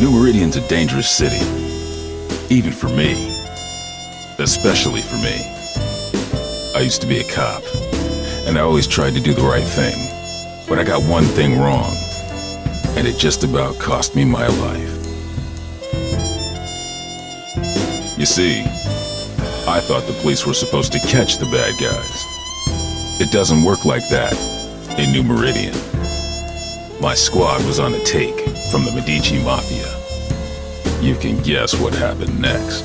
New Meridian's a dangerous city. Even for me. Especially for me. I used to be a cop, and I always tried to do the right thing. But I got one thing wrong, and it just about cost me my life. You see, I thought the police were supposed to catch the bad guys. It doesn't work like that in New Meridian. My squad was on the take from the Medici Mafia. You can guess what happened next.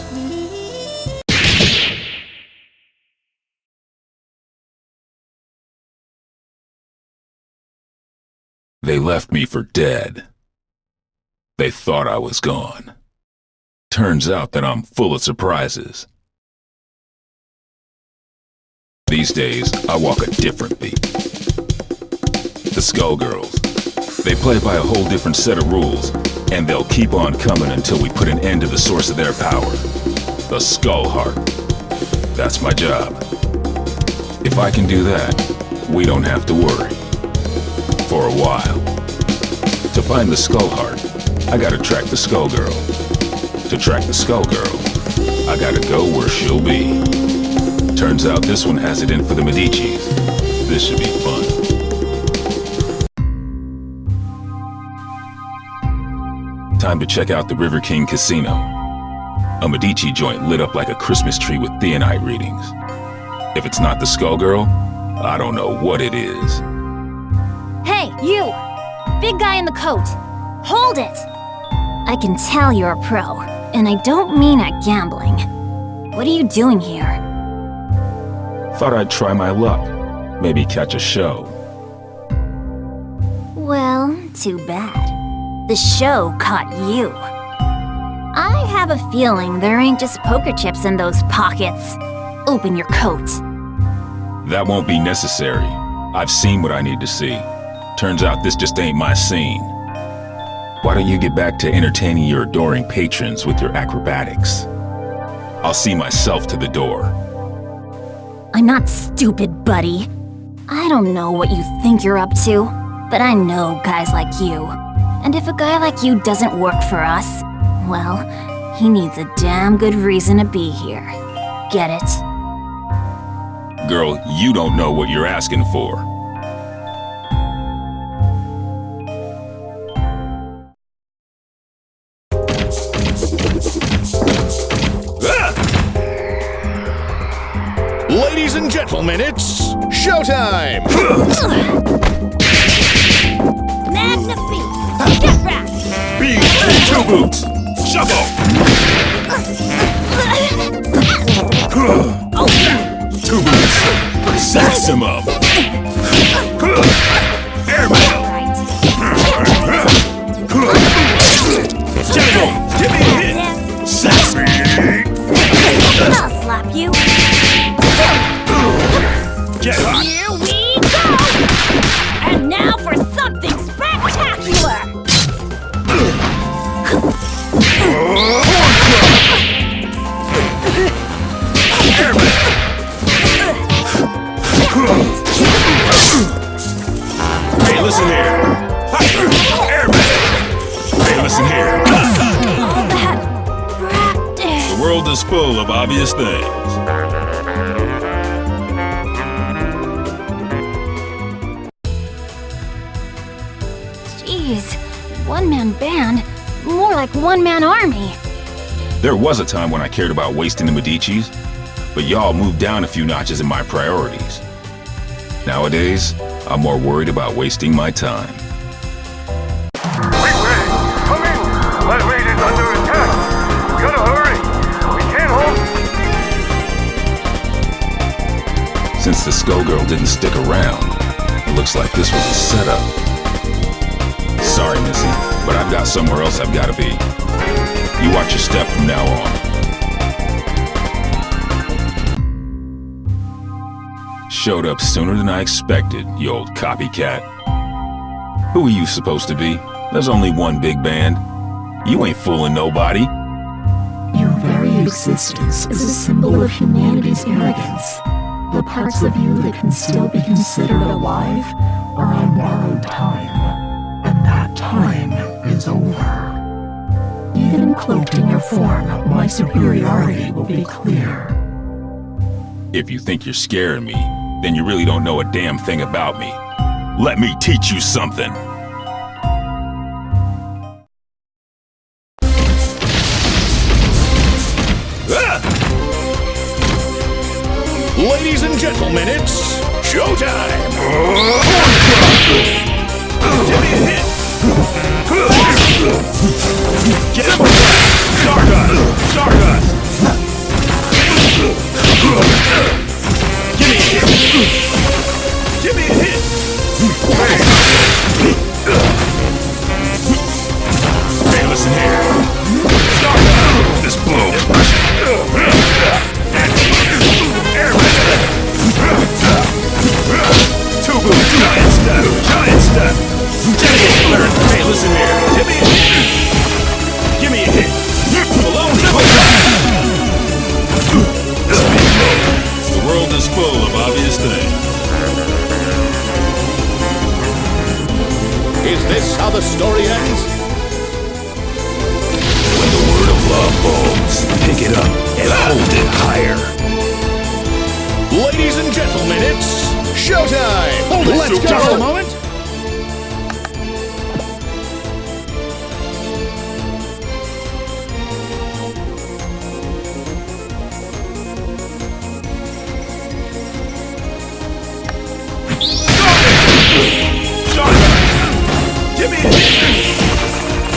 They left me for dead. They thought I was gone. Turns out that I'm full of surprises. These days, I walk a different beat. The Skullgirls. They play by a whole different set of rules, and they'll keep on coming until we put an end to the source of their power. The Skull Heart. That's my job. If I can do that, we don't have to worry. For a while. To find the Skull Heart, I gotta track the Skullgirl. To track the Skullgirl, I gotta go where she'll be. Turns out this one has it in for the Medicis. This should be fun. Time to check out the River King Casino. A Medici joint lit up like a Christmas tree with theonite readings. If it's not the Skullgirl, I don't know what it is. Hey, you! Big guy in the coat! Hold it! I can tell you're a pro, and I don't mean at gambling. What are you doing here? Thought I'd try my luck. Maybe catch a show. Well, too bad. The show caught you. I have a feeling there ain't just poker chips in those pockets. Open your coat. That won't be necessary. I've seen what I need to see. Turns out this just ain't my scene. Why don't you get back to entertaining your adoring patrons with your acrobatics? I'll see myself to the door. I'm not stupid, buddy. I don't know what you think you're up to, but I know guys like you. And if a guy like you doesn't work for us, well, he needs a damn good reason to be here. Get it? Girl, you don't know what you're asking for. Ladies and gentlemen, it's showtime! Magnifique! Get back! Be two boots! Shuffle! Two boots! Maximum! Airmail! General! Give me a hit! Sassy! I'll slap you! Get hot! Here we go! And now for something spectacular! Hey, listen here! Airman! Hey, listen here! All that practice! The world is full of obvious things. Jeez, one-man band? More like one-man army. There was a time when I cared about wasting the Medicis, but y'all moved down a few notches in my priorities. Nowadays, I'm more worried about wasting my time. Wait, come in! That raid is under attack! We gotta hurry! We can't hold... Since the Skullgirl didn't stick around, it looks like this was a setup. Sorry, Missy, but I've got somewhere else I've gotta be. You watch your step from now on. Showed up sooner than I expected, you old copycat. Who are you supposed to be? There's only one big band. You ain't fooling nobody. Your very existence is a symbol of humanity's arrogance. The parts of you that can still be considered alive are on borrowed time. And that time is over. hid and cloaked in your form, my superiority will be clear. If you think you're scaring me, then you really don't know a damn thing about me. Let me teach you something. Ladies and gentlemen, it's showtime! Give me a hit! Get him! Stardust! Give me a hit! Give me a hit! Hey, listen here. Stardust! This blow! Giant step! Hey, listen here. Give me a hit! Give me a hit! Alone! The world is full of obvious things. Is this how the story ends? When the word of love falls, pick it up and hold it higher. Ladies and gentlemen, it's showtime! Hold it! Let's go! Just a moment! Give me a hit!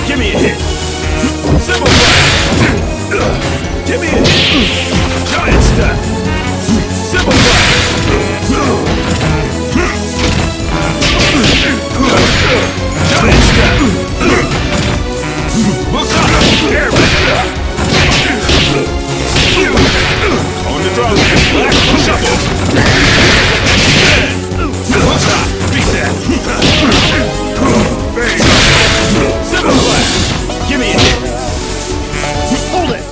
Give me a hit! Simple Give me a hit! Giant step! Simple Giant step! Look up! Air on the drop! Black shuffle! Look up! Beat that! Simple Flash! Give me a hit! Hold it!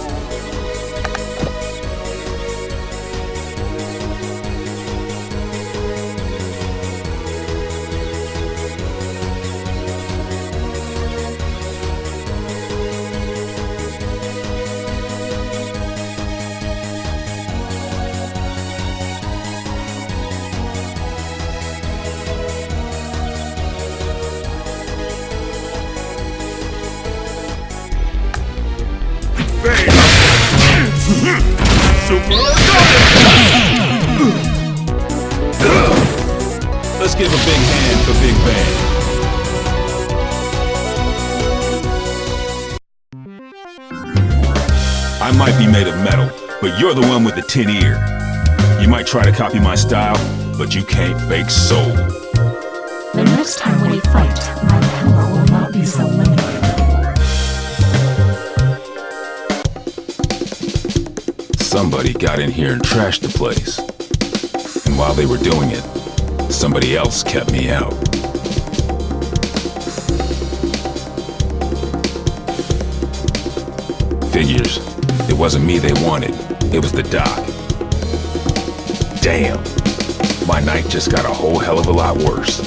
Let's give a big hand for Big Bang. I might be made of metal, but you're the one with the tin ear. You might try to copy my style, but you can't fake soul. The next time we fight, my power will not be so limited. Somebody got in here and trashed the place. And while they were doing it, somebody else kept me out. Figures. It wasn't me they wanted. It was the doc. Damn. My night just got a whole hell of a lot worse.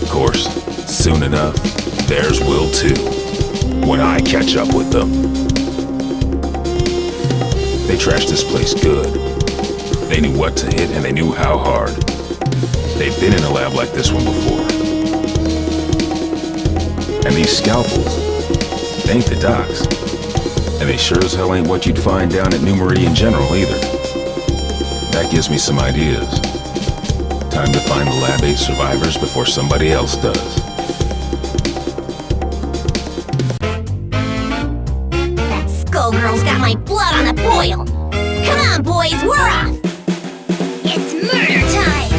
Of course, soon enough, theirs will too. When I catch up with them. They trashed this place good. They knew what to hit and they knew how hard. They've been in a lab like this one before. And these scalpels, they ain't the docs. And they sure as hell ain't what you'd find down at New Meridian General either. That gives me some ideas. Time to find the Lab 8 survivors before somebody else does. That Skullgirl's got my blood on the boil! Come on, boys, we're off! It's murder time!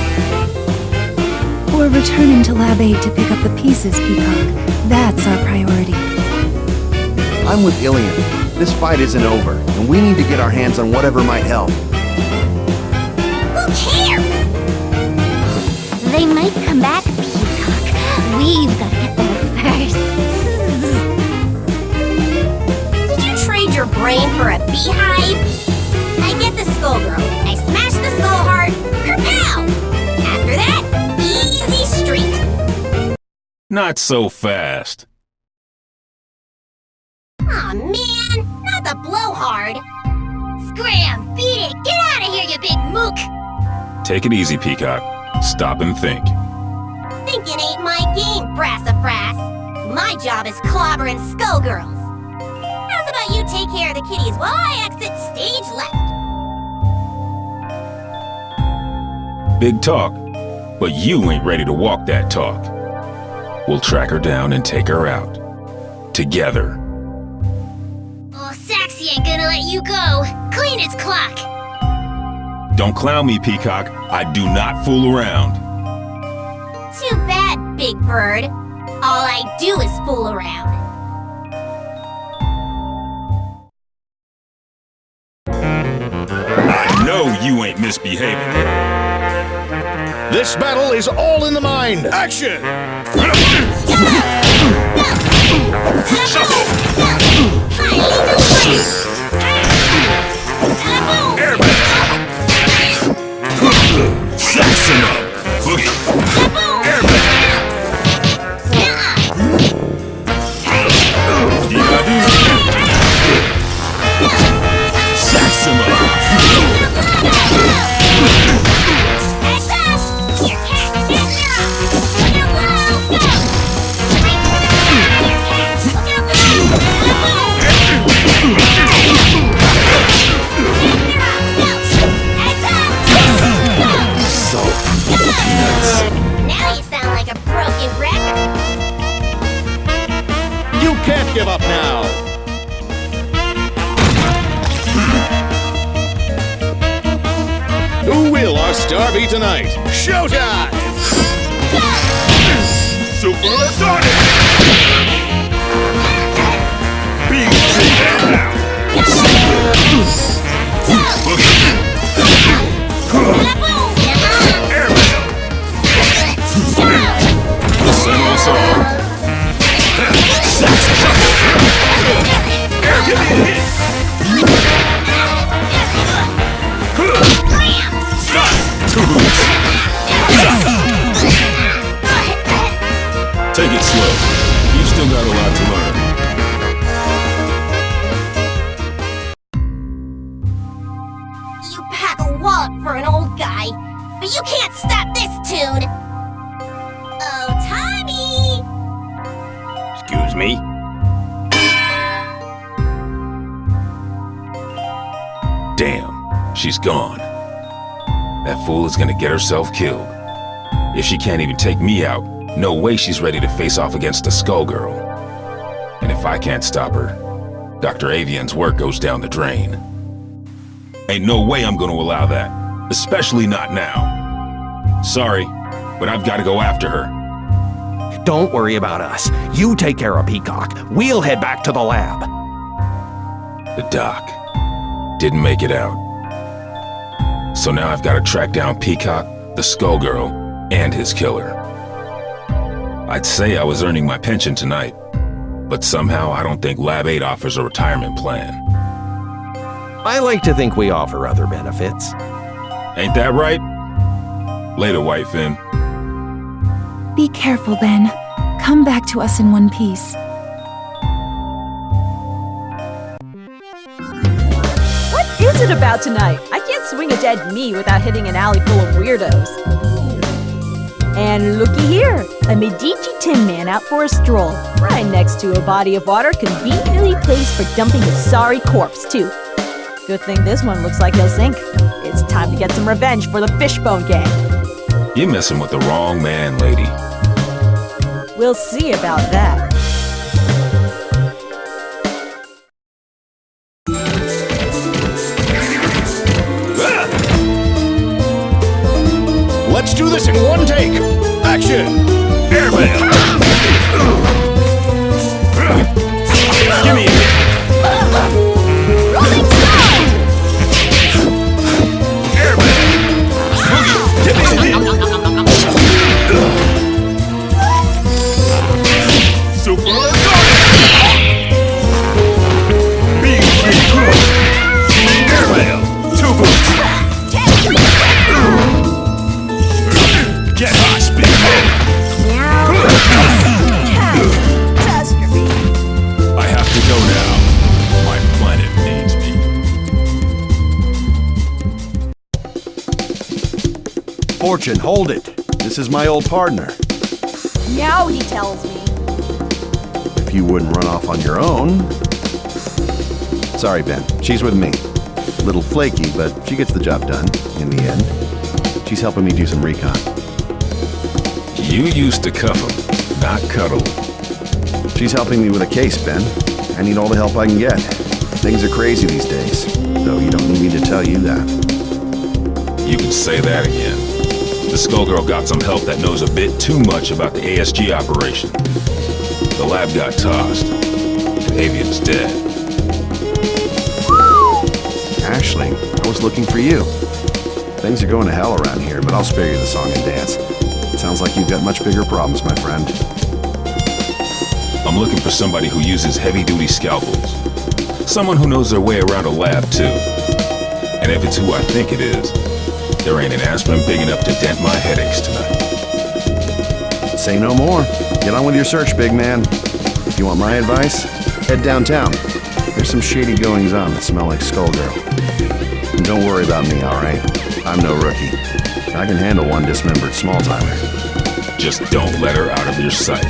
We're returning to Lab 8 to pick up the pieces, Peacock. That's our priority. I'm with Ilian. This fight isn't over, and we need to get our hands on whatever might help. Who cares? They might come back, Peacock. We've got to get there first. Did you trade your brain for a beehive? I get the Skullgirl. I smash the skull heart. Kerpow! After that, easy street. Not so fast. Aw, man, not the blowhard. Scram, beat it, get out of here, you big mook! Take it easy, Peacock. Stop and think. Thinking ain't my game, Brassafrass. My job is clobbering Skullgirls. How's about you take care of the kitties while I exit stage left? Big talk, but you ain't ready to walk that talk. We'll track her down and take her out. Together. Oh, Saxy ain't gonna let you go. Clean his clock. Don't clown me, Peacock. I do not fool around. Too bad, Big Bird. All I do is fool around. I know you ain't misbehaving. This battle is all in the mind. Action! Saxon up! Boogie! Airbag! Saxon up! Now you sound like a broken record. You can't give up now. Who will our star be tonight? Showtime! Super Sonic! Big now! Airmail! The Sentinel Song! Sax Shuffle! Air, give me a hit! Take it slow. You've still got a lot to learn. You pack a wallop for an old guy, but you can't stop this tune. Oh, Tommy! Excuse me? Damn, she's gone. That fool is gonna get herself killed. If she can't even take me out, no way she's ready to face off against a Skullgirl. And if I can't stop her, Dr. Avian's work goes down the drain. Ain't no way I'm gonna allow that, especially not now. Sorry, but I've gotta go after her. Don't worry about us. You take care of Peacock. We'll head back to the lab. The doc didn't make it out. So now I've gotta track down Peacock, the Skullgirl, and his killer. I'd say I was earning my pension tonight, but somehow I don't think Lab 8 offers a retirement plan. I like to think we offer other benefits. Ain't that right? Later, Whitefin. Be careful, Ben. Come back to us in one piece. What is it about tonight? I can't swing a dead me without hitting an alley full of weirdos. And looky here, a Medici Tin Man out for a stroll, right next to a body of water conveniently placed for dumping a sorry corpse, too. Good thing this one looks like he'll sink. It's time to get some revenge for the Fishbone Gang. You're messing with the wrong man, lady. We'll see about that. Let's do this in one take. Action! Airmail! Give me a hit! Rolling Stone! Airmail! Give me a hit! Super Big Airmail! 2 boots! Get hot, spin! Fortune, hold it. This is my old partner. Now he tells me. If you wouldn't run off on your own... Sorry, Ben. She's with me. A little flaky, but she gets the job done, in the end. She's helping me do some recon. You used to cuff him, not cuddle. She's helping me with a case, Ben. I need all the help I can get. Things are crazy these days, though you don't need me to tell you that. You can say that again. The Skullgirl got some help that knows a bit too much about the ASG operation. The lab got tossed, and Avian's dead. Ashley, I was looking for you. Things are going to hell around here, but I'll spare you the song and dance. It sounds like you've got much bigger problems, my friend. I'm looking for somebody who uses heavy-duty scalpels. Someone who knows their way around a lab, too. And if it's who I think it is, there ain't an aspirin big enough to dent my headaches tonight. Say no more. Get on with your search, big man. If you want my advice, head downtown. There's some shady goings-on that smell like Skullgirl. And don't worry about me, all right? I'm no rookie. I can handle one dismembered small-timer. Just don't let her out of your sight.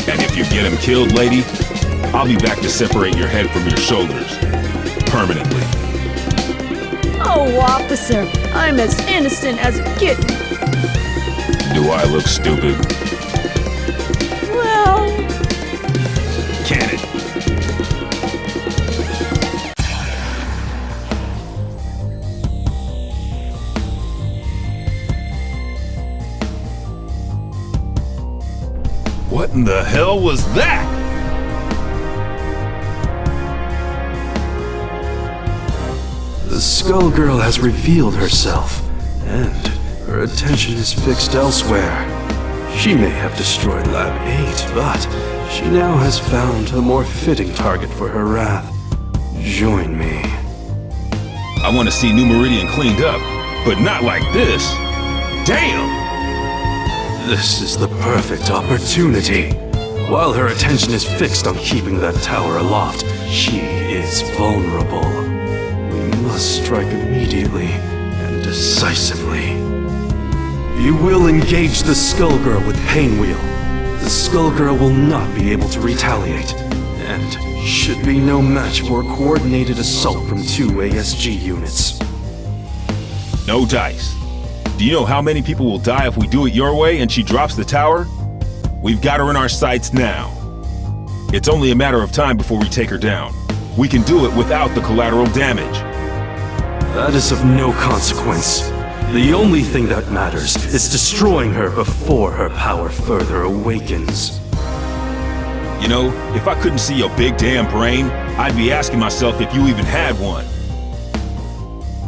And if you get him killed, lady, I'll be back to separate your head from your shoulders. Permanently. Oh, officer, I'm as innocent as a kitten. Do I look stupid? Well... Can it? What in the hell was that? The Skullgirl has revealed herself, and her attention is fixed elsewhere. She may have destroyed Lab 8, but she now has found a more fitting target for her wrath. Join me. I want to see New Meridian cleaned up, but not like this. Damn! This is the perfect opportunity. While her attention is fixed on keeping that tower aloft, she is vulnerable. We must strike immediately and decisively. You will engage the Skullgirl with Painwheel. The Skullgirl will not be able to retaliate, and should be no match for a coordinated assault from 2 ASG units. No dice. Do you know how many people will die if we do it your way and she drops the tower? We've got her in our sights now. It's only a matter of time before we take her down. We can do it without the collateral damage. That is of no consequence. The only thing that matters is destroying her before her power further awakens. You know, if I couldn't see your big damn brain, I'd be asking myself if you even had one.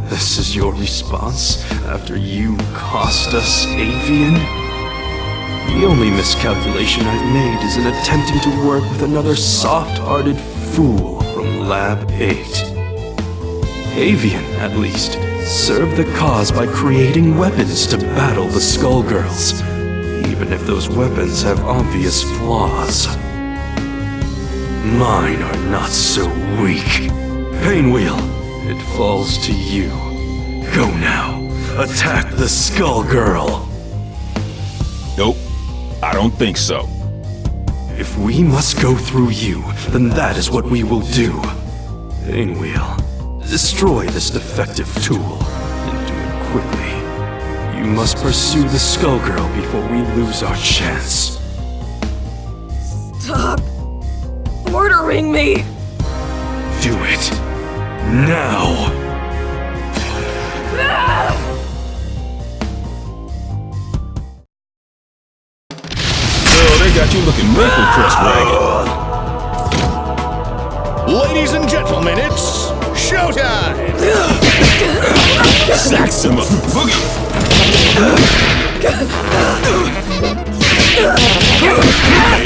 This is your response after you cost us Avian? The only miscalculation I've made is in attempting to work with another soft-hearted fool from Lab 8. Avian, at least, served the cause by creating weapons to battle the Skullgirls, even if those weapons have obvious flaws. Mine are not so weak. Painwheel, it falls to you. Go now. Attack the Skullgirl. Nope, I don't think so. If we must go through you, then that is what we will do. Painwheel, destroy this defective tool, and do it quickly. You must pursue the Skullgirl before we lose our chance. Stop ordering me! Do it. Now! Oh, they got you looking maple crust ragged. Ladies and gentlemen, it's showtime! Saxima Boogie!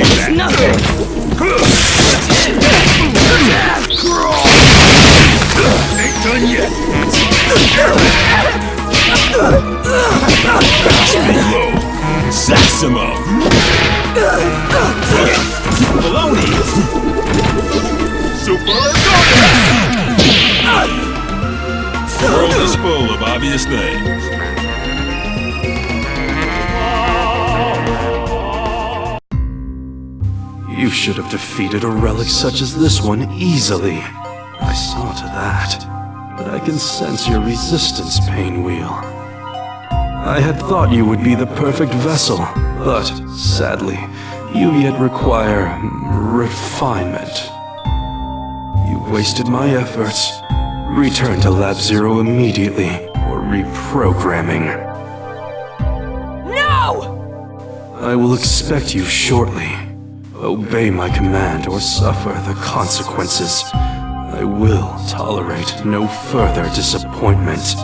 It's nothing! Ain't done yet! Saxima! Baloney! Super The world is full of obvious things. You should have defeated a relic such as this one easily. I saw to that, but I can sense your resistance, Painwheel. I had thought you would be the perfect vessel, but sadly, you yet require refinement. You wasted my efforts. Return to Lab Zero immediately for reprogramming. No! I will expect you shortly. Obey my command or suffer the consequences. I will tolerate no further disappointment.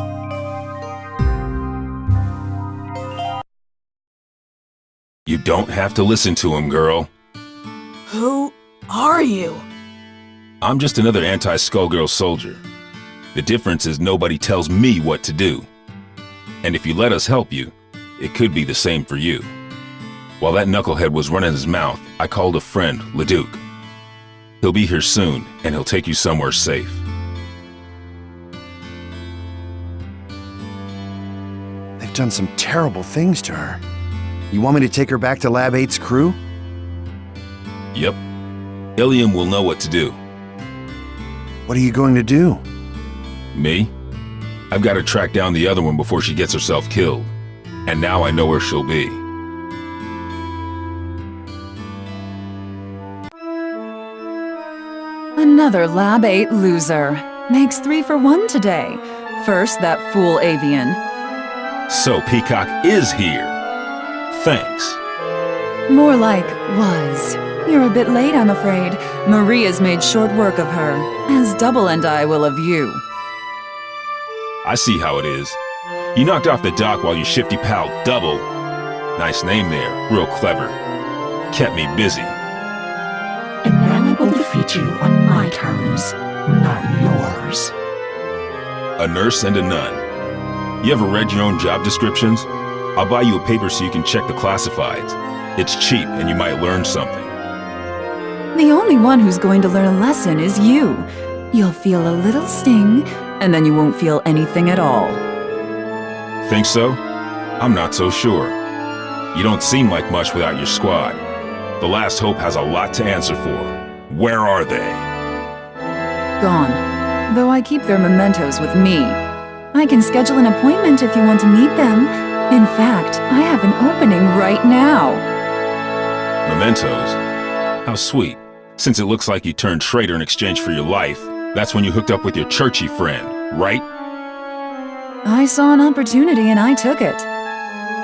You don't have to listen to him, girl. Who are you? I'm just another anti-Skullgirl soldier. The difference is nobody tells me what to do. And if you let us help you, it could be the same for you. While that knucklehead was running his mouth, I called a friend, Ludi. He'll be here soon, and he'll take you somewhere safe. They've done some terrible things to her. You want me to take her back to Lab 8's crew? Yep. Ilium will know what to do. What are you going to do? Me? I've got to track down the other one before she gets herself killed. And now I know where she'll be. Another Lab 8 loser. Makes 3 for 1 today. First, that fool avian. So Peacock is here. Thanks. More like was. You're a bit late, I'm afraid. Maria's made short work of her, as Double and I will of you. I see how it is. You knocked off the dock while your shifty pal Double, nice name there, real clever, kept me busy. And now I will defeat you on my terms, not yours. A nurse and a nun. You ever read your own job descriptions? I'll buy you a paper so you can check the classifieds. It's cheap and you might learn something. The only one who's going to learn a lesson is you. You'll feel a little sting, and then you won't feel anything at all. Think so? I'm not so sure. You don't seem like much without your squad. The Last Hope has a lot to answer for. Where are they? Gone. Though I keep their mementos with me. I can schedule an appointment if you want to meet them. In fact, I have an opening right now. Mementos? How sweet. Since it looks like you turned traitor in exchange for your life, that's when you hooked up with your churchy friend, right? I saw an opportunity and I took it.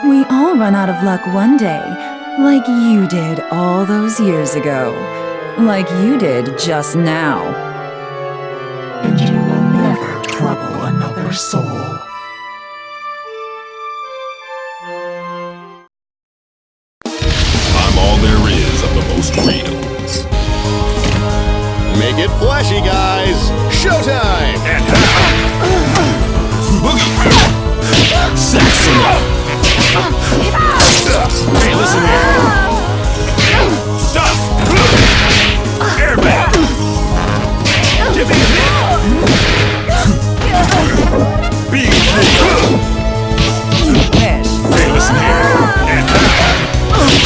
We all run out of luck one day, like you did all those years ago. Like you did just now. And you will never trouble another soul. I'm all there is of the most real. Make it flashy, guys! Showtime! And Boogie! Saxon! Hey, listen here! Stop! Airbag! Give me a hit! Being Hey, listen here! And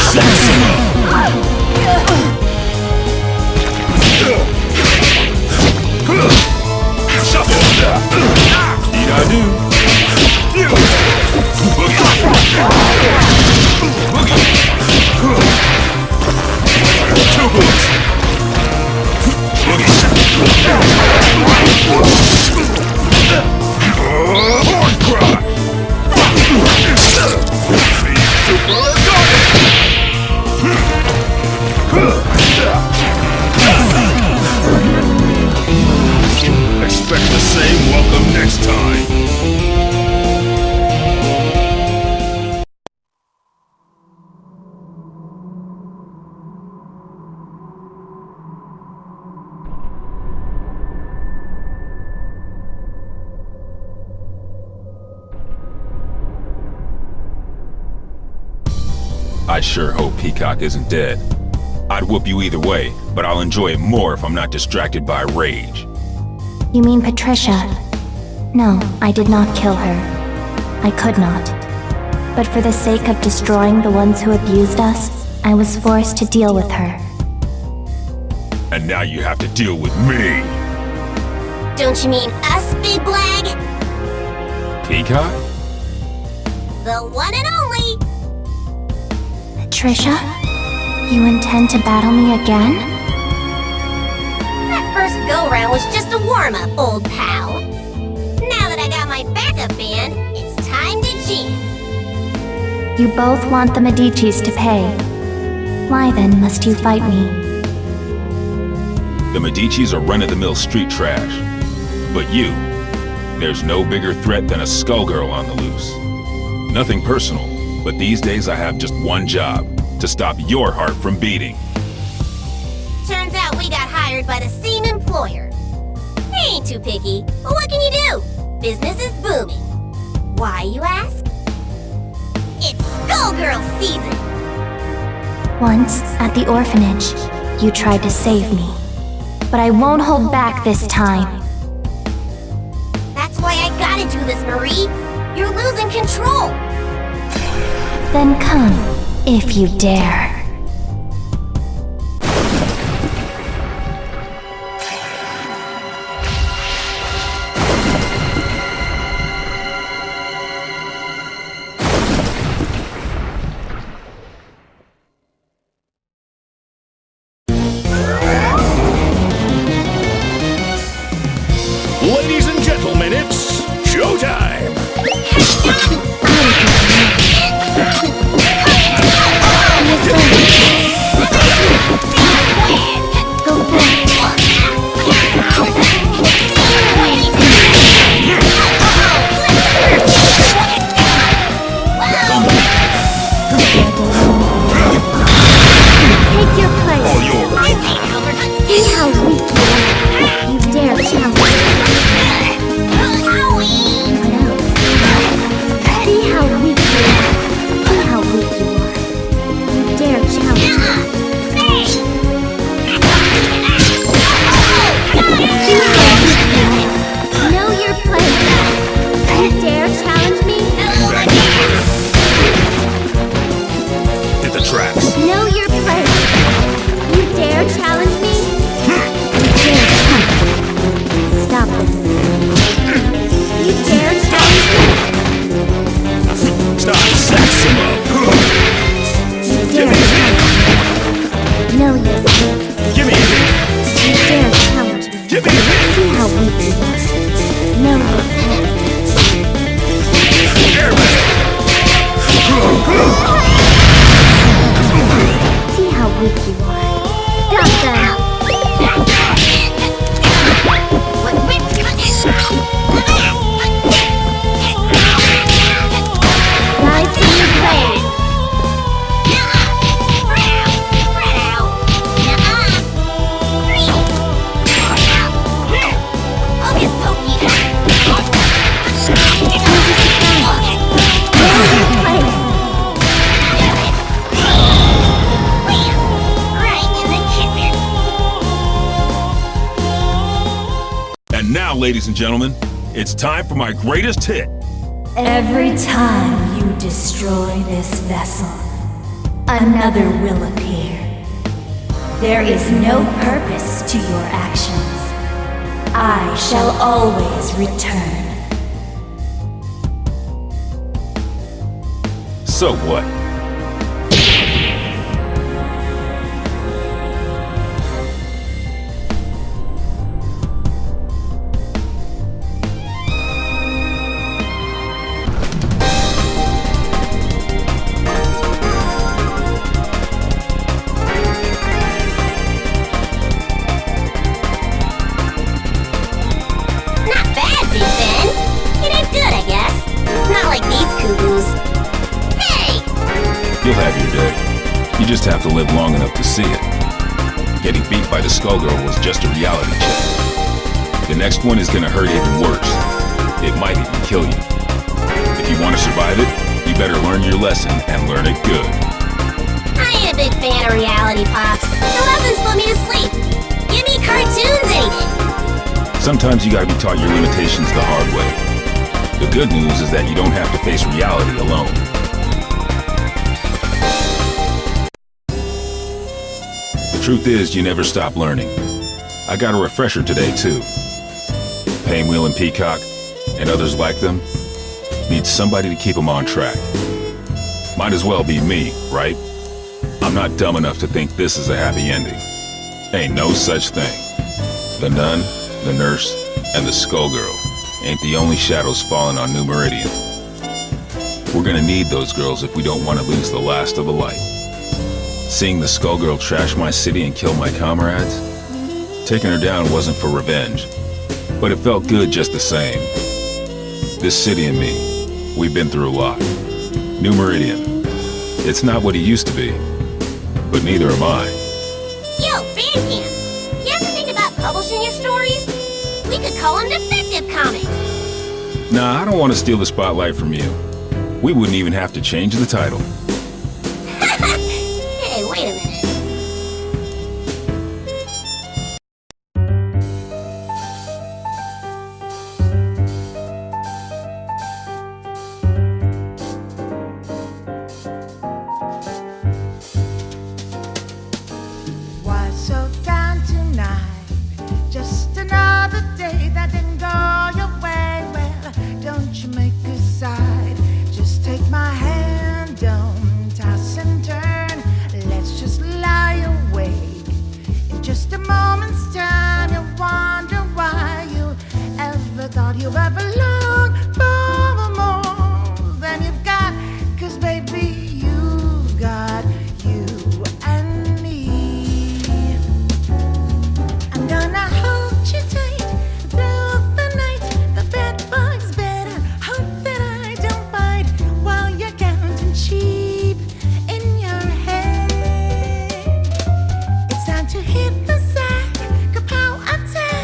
Saxon! Shuffle! Need I do? Two bullets! Horn cry! Expect the same welcome next time. I sure hope Peacock isn't dead. I'd whoop you either way, but I'll enjoy it more if I'm not distracted by rage. You mean Patricia? No, I did not kill her. I could not. But for the sake of destroying the ones who abused us, I was forced to deal with her. And now you have to deal with me. Don't you mean us, Big Blag? Peacock? The one and only! Patricia, you intend to battle me again? That first go-round was just a warm-up, old pal. Now that I got my backup band, it's time to jam. You both want the Medicis to pay. Why then must you fight me? The Medicis are run-of-the-mill street trash. But you, there's no bigger threat than a Skullgirl on the loose. Nothing personal, but these days I have just one job, to stop your heart from beating. Turns out we got hired by the same employer. They ain't too picky, but what can you do? Business is booming. Why, you ask? It's Skullgirl season! Once, at the orphanage, you tried to save me. But I won't hold back this time. That's why I gotta do this, Marie! You're losing control! Then come, if you dare. Ladies and gentlemen, it's showtime! Take your place. All yours. See how weak you are. You dare challenge me. See how weak you are. See how weak you are. You dare challenge me. See how weak you are. Know your place. You dare challenge me? Hit the tracks. Know your place. You dare challenge me? You dare challenge me. Stop it. You dare challenge me? Stop, sex him up. You dare challenge me? Know your place. Give me a hit. You dare challenge me? Give me a hit. See how weak you are. Know your place. See how weak you are. Stop them! Rise to your place! I'll just poke you. And now, ladies and gentlemen, it's time for my greatest hit. Every time you destroy this vessel, another will appear. There is no purpose to your actions. I shall always return. So what? You'll have your day. You just have to live long enough to see it. Getting beat by the Skullgirl was just a reality check. The next one is gonna hurt even worse. It might even kill you. If you want to survive it, you better learn your lesson and learn it good. I ain't a big fan of reality pops. The lessons put me to sleep. Give me cartoons any day. Sometimes you gotta be taught your limitations the hard way. The good news is that you don't have to face reality alone. Truth is, you never stop learning. I got a refresher today, too. Painwheel and Peacock, and others like them, need somebody to keep them on track. Might as well be me, right? I'm not dumb enough to think this is a happy ending. Ain't no such thing. The nun, the nurse, and the Skullgirl ain't the only shadows falling on New Meridian. We're gonna need those girls if we don't want to lose the last of the light. Seeing the Skullgirl trash my city and kill my comrades? Taking her down wasn't for revenge, but it felt good just the same. This city and me, we've been through a lot. New Meridian, it's not what it used to be, but neither am I. Yo, Bandcamp, you ever think about publishing your stories? We could call them Defective Comics. Nah, I don't want to steal the spotlight from you. We wouldn't even have to change the title. Hey, wait a minute. Why so down tonight? Just another day that didn't go your way. Well, don't you make a side. Just take my hand, don't toss and turn. Let's just lie awake. In just a moment's time, you wonder why you ever thought you ever longed for more than you've got. 'Cause baby, you've got you and me. I'm gonna hold you tight through the night. The bed bug's better. Hope that I don't bite while you're counting sheep in your head. It's time to hit the sack. Kapow, attack.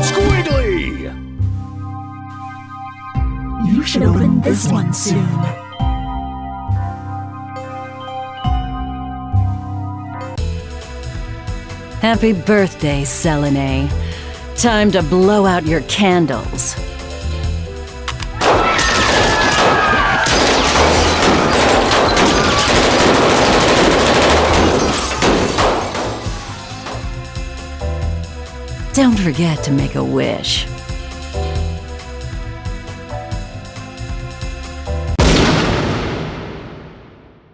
Squiggly! You should open this one soon. Happy birthday, Selene. Time to blow out your candles. Don't forget to make a wish.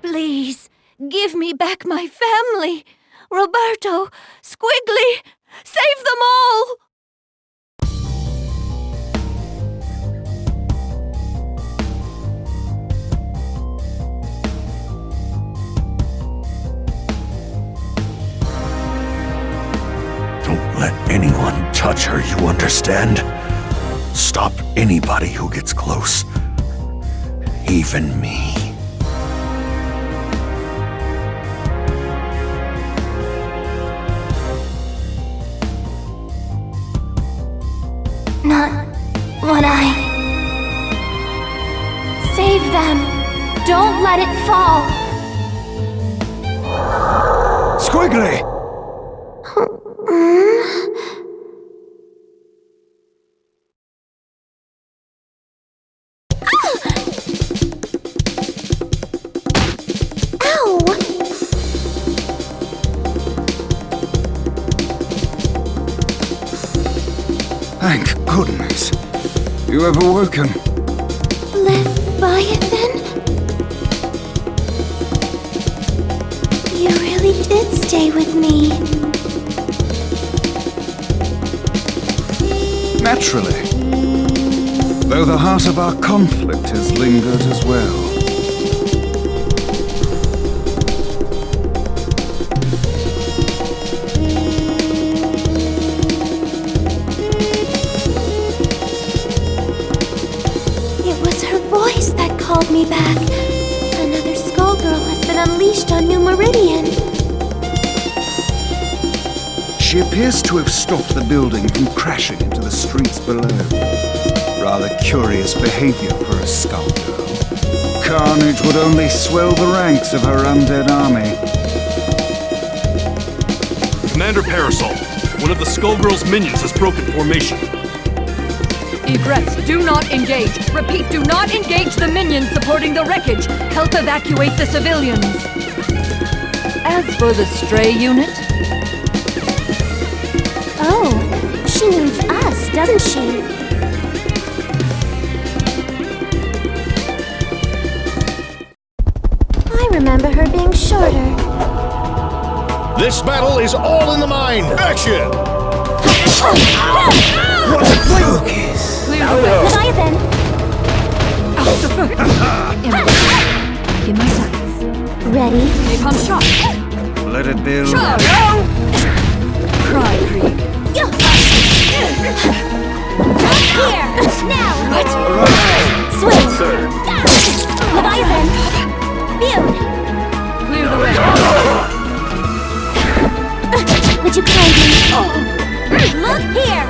Please, give me back my family. Roberto, Squiggly, save them all! Don't let anyone touch her, you understand? Stop anybody who gets close. Even me. Not what I... Save them! Don't let it fall! Squiggly! Thank goodness. You have awoken. Leviathan? You really did stay with me. Naturally. Though the heart of our conflict has lingered as well. Skullgirl has been unleashed on New Meridian. She appears to have stopped the building from crashing into the streets below. Rather curious behavior for a Skullgirl. Carnage would only swell the ranks of her undead army. Commander Parasol, one of the Skullgirls' minions has broken formation. Egrets, do not engage. Repeat, do not engage the minions supporting the wreckage. Help evacuate the civilians. As for the stray unit... Oh, she means us, doesn't she? I remember her being shorter. This battle is all in the mind. Action! Focus! Clear the way. Leviathan! Out the foot! In my sights. Ready? Napalm shot! Let it build. Charge! Cry, Krieg. Here! Now! What? Swing! Leviathan! Build! Clear the way. Would you kindly... Look here!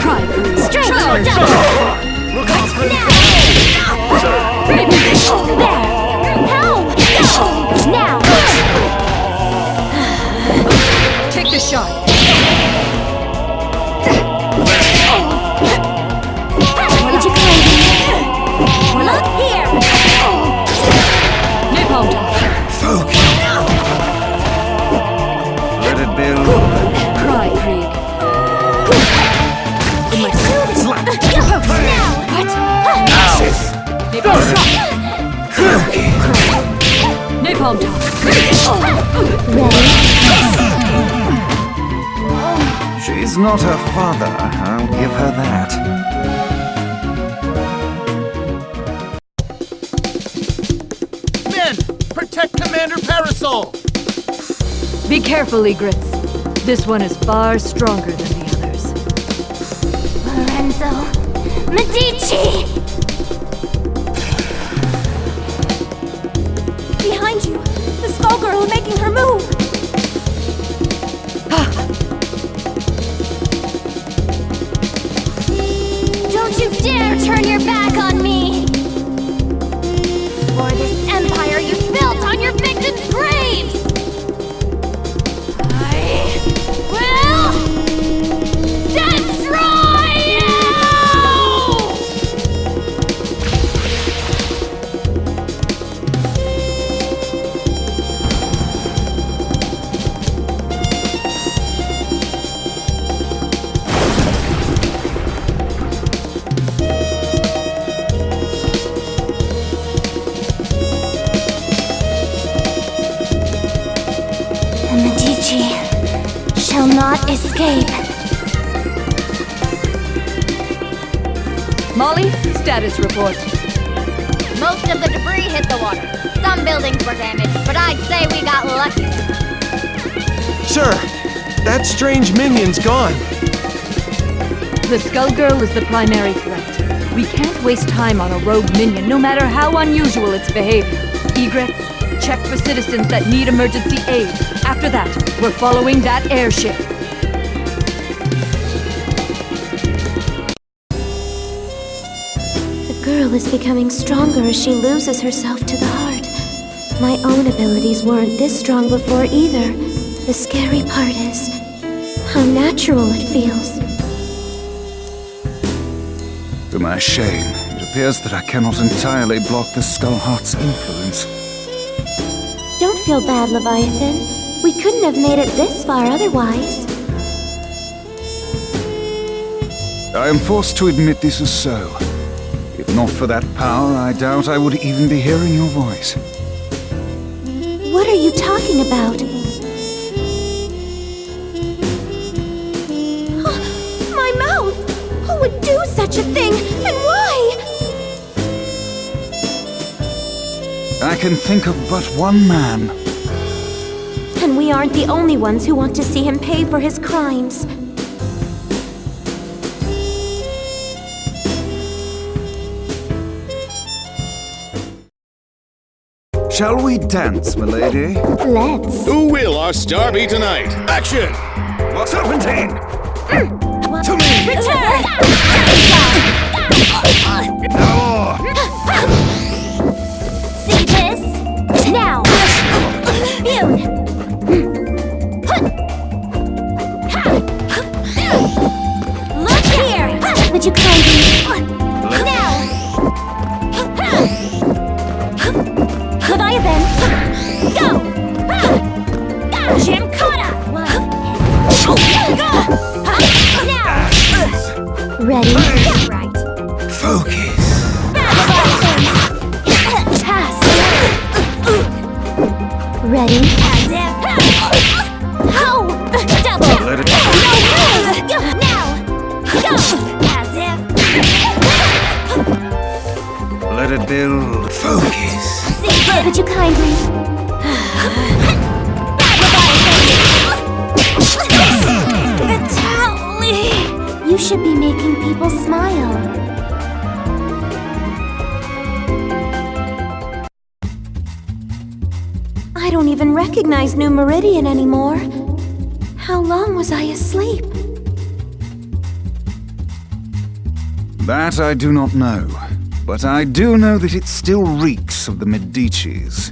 Cry, Krieg. Straight! Charge! Double! Now! There! Help! Now! Take the shot. Would you kindly... Look here! Napalm top. Focus! Let it build. Cry, Krieg. In my sights. Now! What? Napalm top. Ready? She's not her father, I'll give her that. Men, protect Commander Parasol! Be careful, Egrets. This one is far stronger than the others. Lorenzo! Medici! Behind you! The Skullgirl making her move! Don't you dare turn your back on me! For this empire you built on your victims' graves! I will destroy you! The Medici shall not escape. Molly, status report. Most of the debris hit the water. Some buildings were damaged, but I'd say we got lucky. Sir, that strange minion's gone. The Skullgirl is the primary threat. We can't waste time on a rogue minion, no matter how unusual its behavior. Egrets, check for citizens that need emergency aid. After that, we're following that airship. The girl is becoming stronger as she loses herself to the heart. My own abilities weren't this strong before either. The scary part is how natural it feels. To my shame, it appears that I cannot entirely block the Skullheart's influence. Don't feel bad, Leviathan. We couldn't have made it this far otherwise. I am forced to admit this is so. If not for that power, I doubt I would even be hearing your voice. What are you talking about? My mouth! Who would do such a thing, and why? I can think of but one man. And we aren't the only ones who want to see him pay for his crimes. Shall we dance, milady? Let's. Who will our star be tonight? Action! What's Serpentine? To me! Return! No! See this? Now! Bune! Look here! Would you kindly. Now! Leviathan! Go! Gymkhana! Now! Ready? Yeah, right. Focus. Pass! Ready? As if... Oh! Double! Let it Now! Go! As if... Let it build. Focus. Would you kindly. Vitaly! You should be making people smile. I don't even recognize New Meridian anymore. How long was I asleep? That I do not know. But I do know that it still reeks of the Medicis.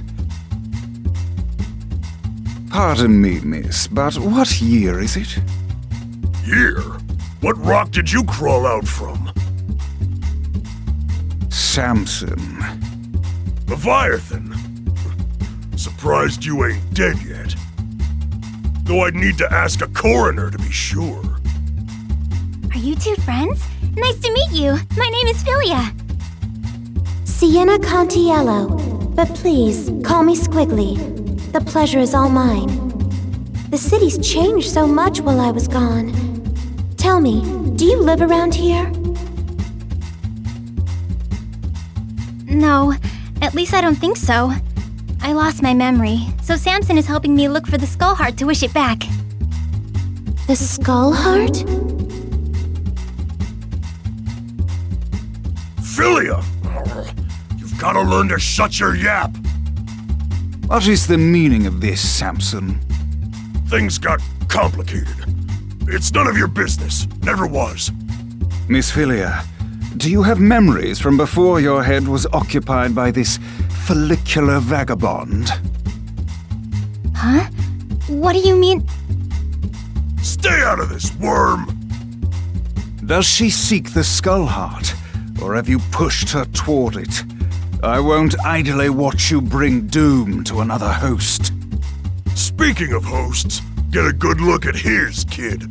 Pardon me, miss, but what year is it? Year? What rock did you crawl out from? Samson. Leviathan? Surprised you ain't dead yet. Though I'd need to ask a coroner to be sure. Are you two friends? Nice to meet you. My name is Philia. Sienna Contiello. But please, call me Squiggly. The pleasure is all mine. The city's changed so much while I was gone. Tell me, do you live around here? No, at least I don't think so. I lost my memory, so Samson is helping me look for the skull heart to wish it back. The skull heart? Philia! You've gotta learn to shut your yap! What is the meaning of this, Samson? Things got complicated. It's none of your business. Never was. Miss Philia, do you have memories from before your head was occupied by this follicular vagabond? Huh? What do you mean? Stay out of this, worm! Does she seek the skull heart, or have you pushed her toward it? I won't idly watch you bring doom to another host. Speaking of hosts, get a good look at his, kid.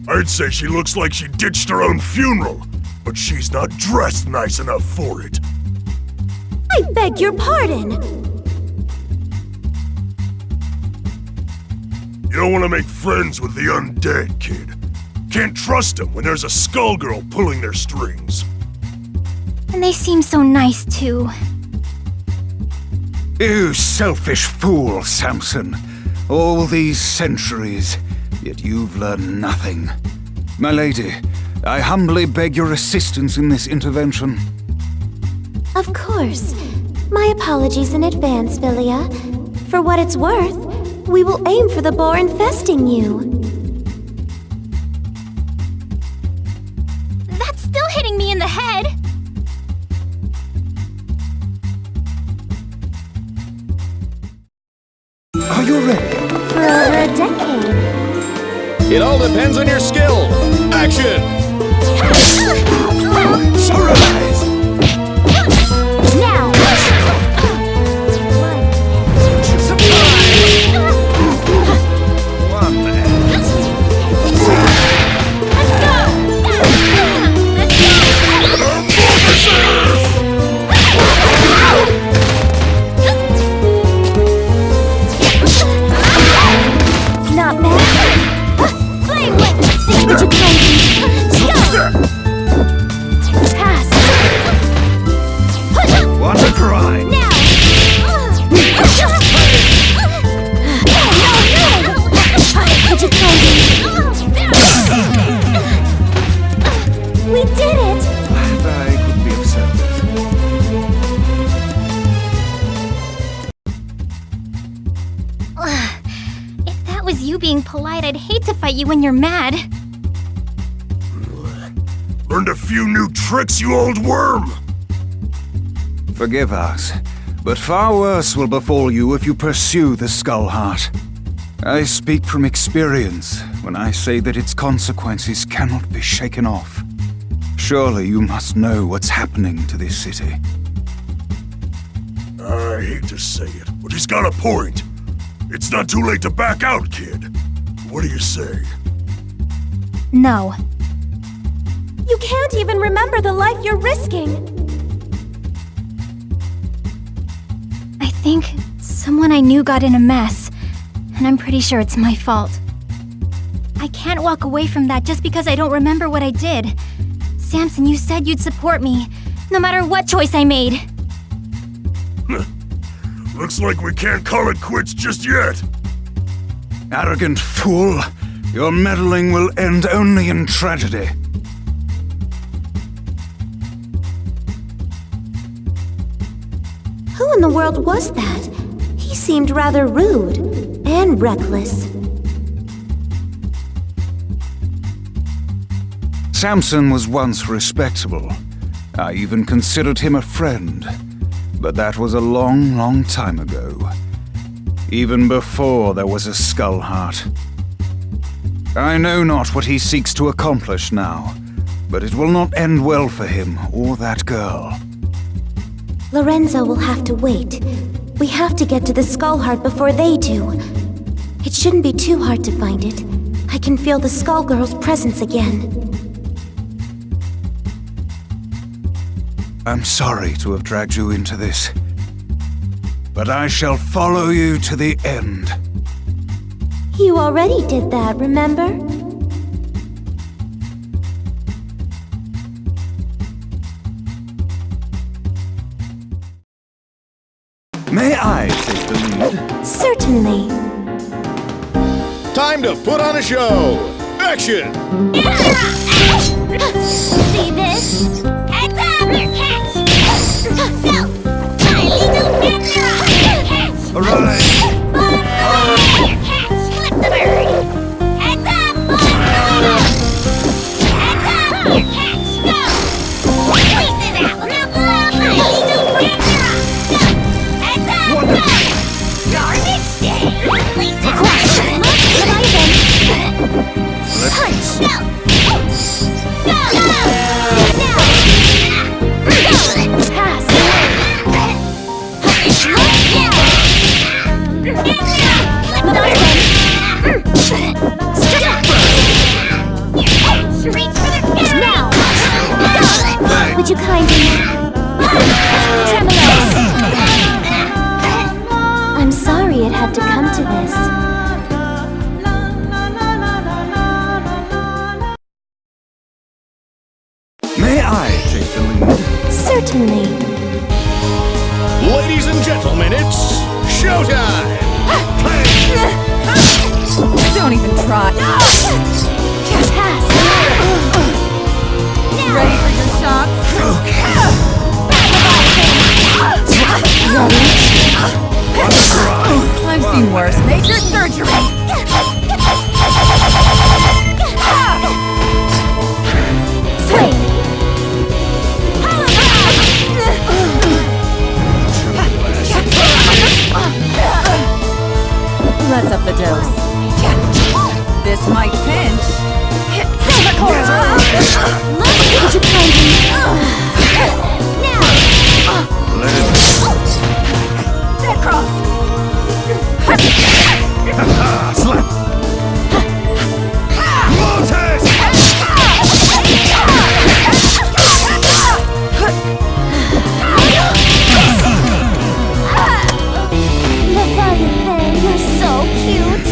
I'd say she looks like she ditched her own funeral, but she's not dressed nice enough for it. I beg your pardon! You don't want to make friends with the undead, kid. Can't trust them when there's a Skullgirl pulling their strings. And they seem so nice, too. You selfish fool, Samson. All these centuries, yet you've learned nothing. My lady, I humbly beg your assistance in this intervention. Of course. My apologies in advance, Philia. For what it's worth, we will aim for the boar infesting you. That's still hitting me in the head! Are you ready? For over a decade. It all depends on your skill. Action! Surprise! Now! Not bad. Flame whip! Would you kindly... Go! being polite. I'd hate to fight you when you're mad. Learned a few new tricks, you old worm! Forgive us, but far worse will befall you if you pursue the Skull Heart. I speak from experience when I say that its consequences cannot be shaken off. Surely you must know what's happening to this city. I hate to say it, but he's got a point. It's not too late to back out, kid. What do you say? No. You can't even remember the life you're risking. I think someone I knew got in a mess, and I'm pretty sure it's my fault. I can't walk away from that just because I don't remember what I did. Samson, you said you'd support me, no matter what choice I made. Looks like we can't call it quits just yet. Arrogant fool! Your meddling will end only in tragedy. Who in the world was that? He seemed rather rude and reckless. Samson was once respectable. I even considered him a friend. But that was a long, long time ago. Even before there was a Skull Heart. I know not what he seeks to accomplish now, but it will not end well for him or that girl. Lorenzo will have to wait. We have to get to the Skull Heart before they do. It shouldn't be too hard to find it. I can feel the Skullgirls' presence again. I'm sorry to have dragged you into this, but I shall follow you to the end. You already did that, remember? May I take the lead? Certainly. Time to put on a show! Action! See this? Heads up, your catch! No! Tiny little catch! All right. Your catch! Flip the bird! Heads up! Heads up, your catch! Go! Squeeze it out! Now blow out tiny little catch! Heads up! Go! Garbage day! Please don't punch! No! Would you kindly... I'm sorry it had to come to this. May I take the lead? Certainly. Ladies and gentlemen, it's showtime! Don't even try. Pass. Ready for your shots? I've seen worse. Major surgery. Swing. Let's up the dose. This might pinch. Would you kindly... Dead cross. Slap. Leviathan, you're so cute.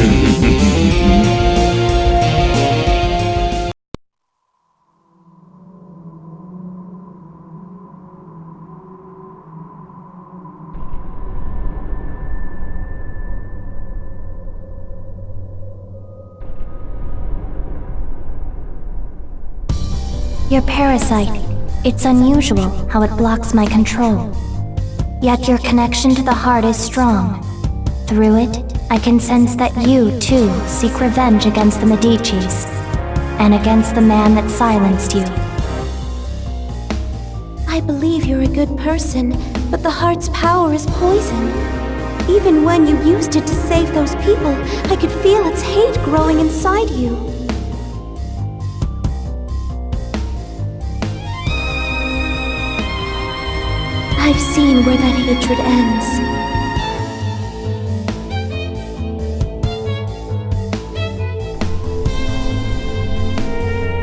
Your parasite. It's unusual how it blocks my control. Yet your connection to the heart is strong. Through it, I can sense that you, too, seek revenge against the Medicis, and against the man that silenced you. I believe you're a good person, but the heart's power is poison. Even when you used it to save those people, I could feel its hate growing inside you. I've seen where that hatred ends.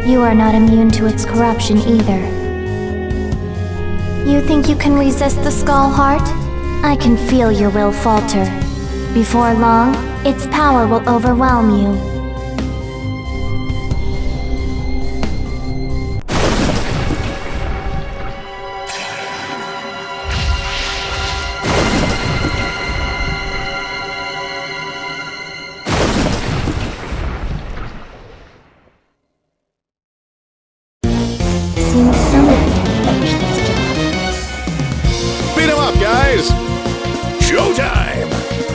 You are not immune to its corruption either. You think you can resist the Skull Heart? I can feel your will falter. Before long, its power will overwhelm you. Seems somebody can finish this job. Beat 'em up, guys! Showtime!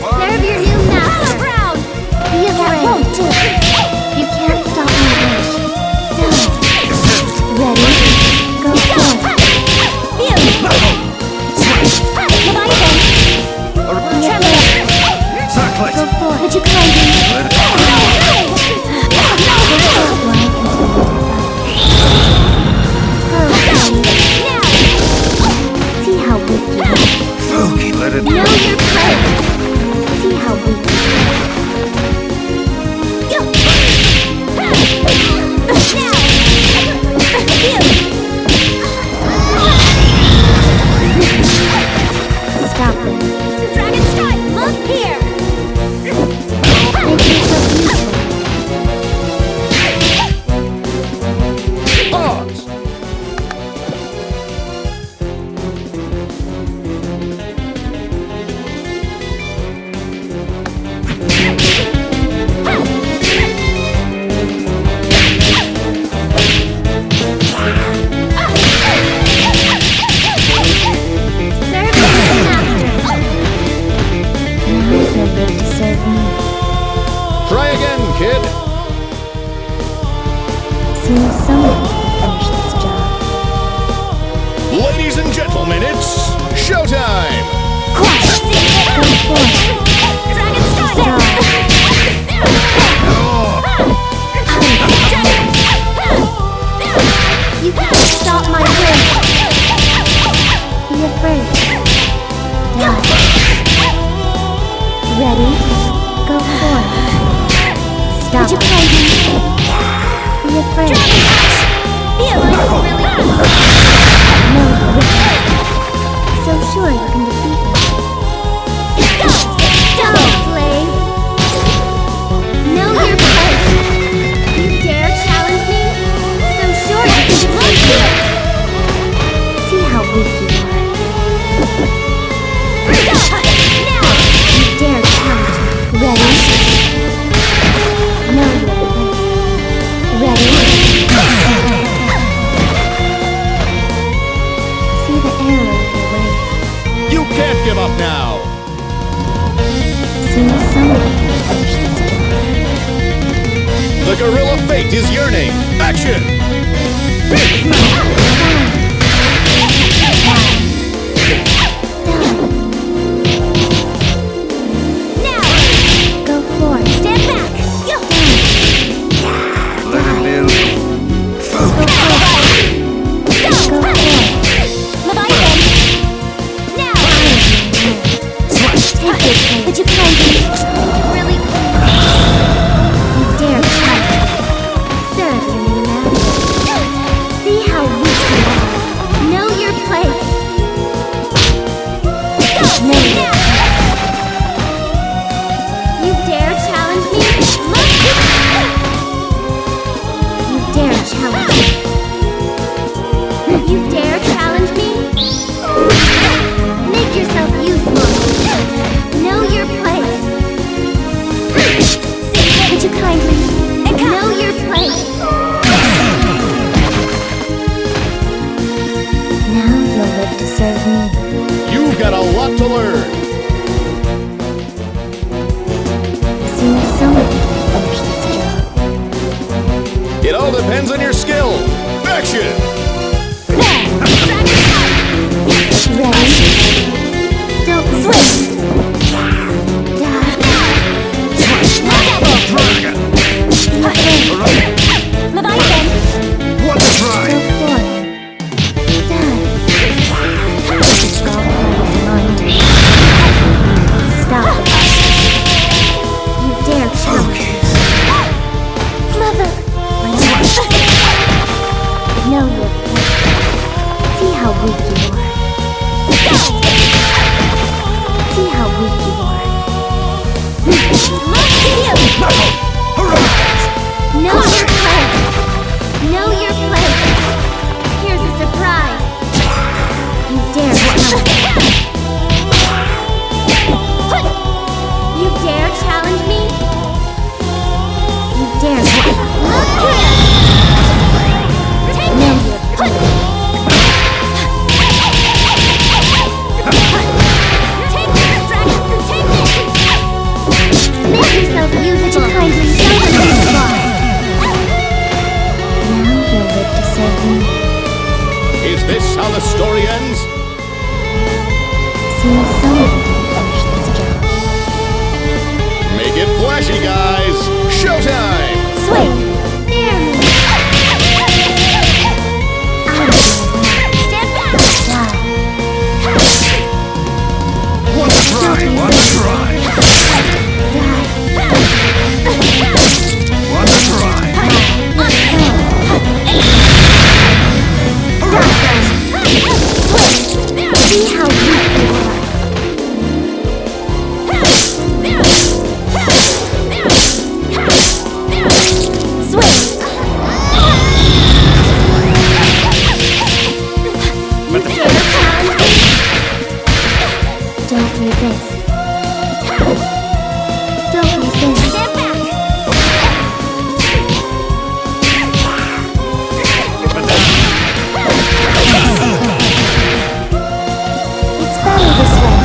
Serve your new master! Round! Be afraid. Won't do it. You can't stop my wish. No. Ready? Go forth. Exactly. Go forth. Would you kindly? See how weak you are. Fogey, let it Know your place. See how weak you are. Stop it. Dragon Strike, look here. Make yourself useful. Pause! Try again, kid. Seems someone can finish this job. Ladies and gentlemen, it's showtime! Go forth. Dragon Strike. You can't stop my will. Be afraid. Die. Ready? Go forth. Stop. Would you kindly? Be afraid. Feel it. No, so sure you can defeat me. Double flame. Know your place. You dare challenge me? So sure you can defeat me. See how weak you are. You dare challenge me. Ready? Know your place. Ready? See the error of your ways. You can't give up now! Soon someone can finish this job. The gorilla fate is yearning! Action! Go forth. Stand back. Let it build. Fogey. Go forth. Leviathan. Now. Take it. Would you kindly? Really? You dare try. Serve your new master. See how weak you are. Know your place. Know your place. You dare challenge me? Look! You dare challenge me? You dare challenge me? Make yourself useful. Know your place. Would you kindly? Know your place. Now you'll live to serve me. You've got a lot to learn! depends on your skill. Action! Don't switch. Leviathan! What a try! Stop. You dare challenge. Mother! Know your place. See how weak you are. See how weak you are. Look at you! Know your place. Know your place. Here's a surprise. You dare challenge. You dare challenge me? You dare challenge. Look here! Take this! Take this, dragon! Take this! Make yourself usable. Kindly show them this boss. Now you'll live to serve me. Is this how the story ends? Seems someone didn't finish this job. Make it flashy, guys! Showtime! Swing! Near me! Stand back! What a try! What a try! What a try! See how weak you are. Swing! Don't resist. Don't resist. Stand back! It's better this way.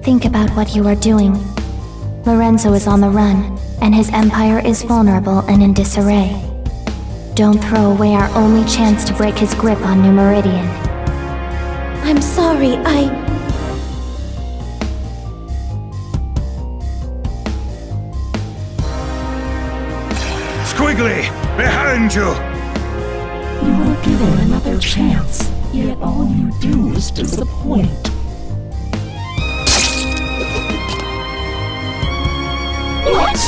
Think about what you are doing. Lorenzo is on the run, and his empire is vulnerable and in disarray. Don't throw away our only chance to break his grip on New Meridian. I'm sorry, Squiggly, behind you! You were given another chance, yet all you do is disappoint. What?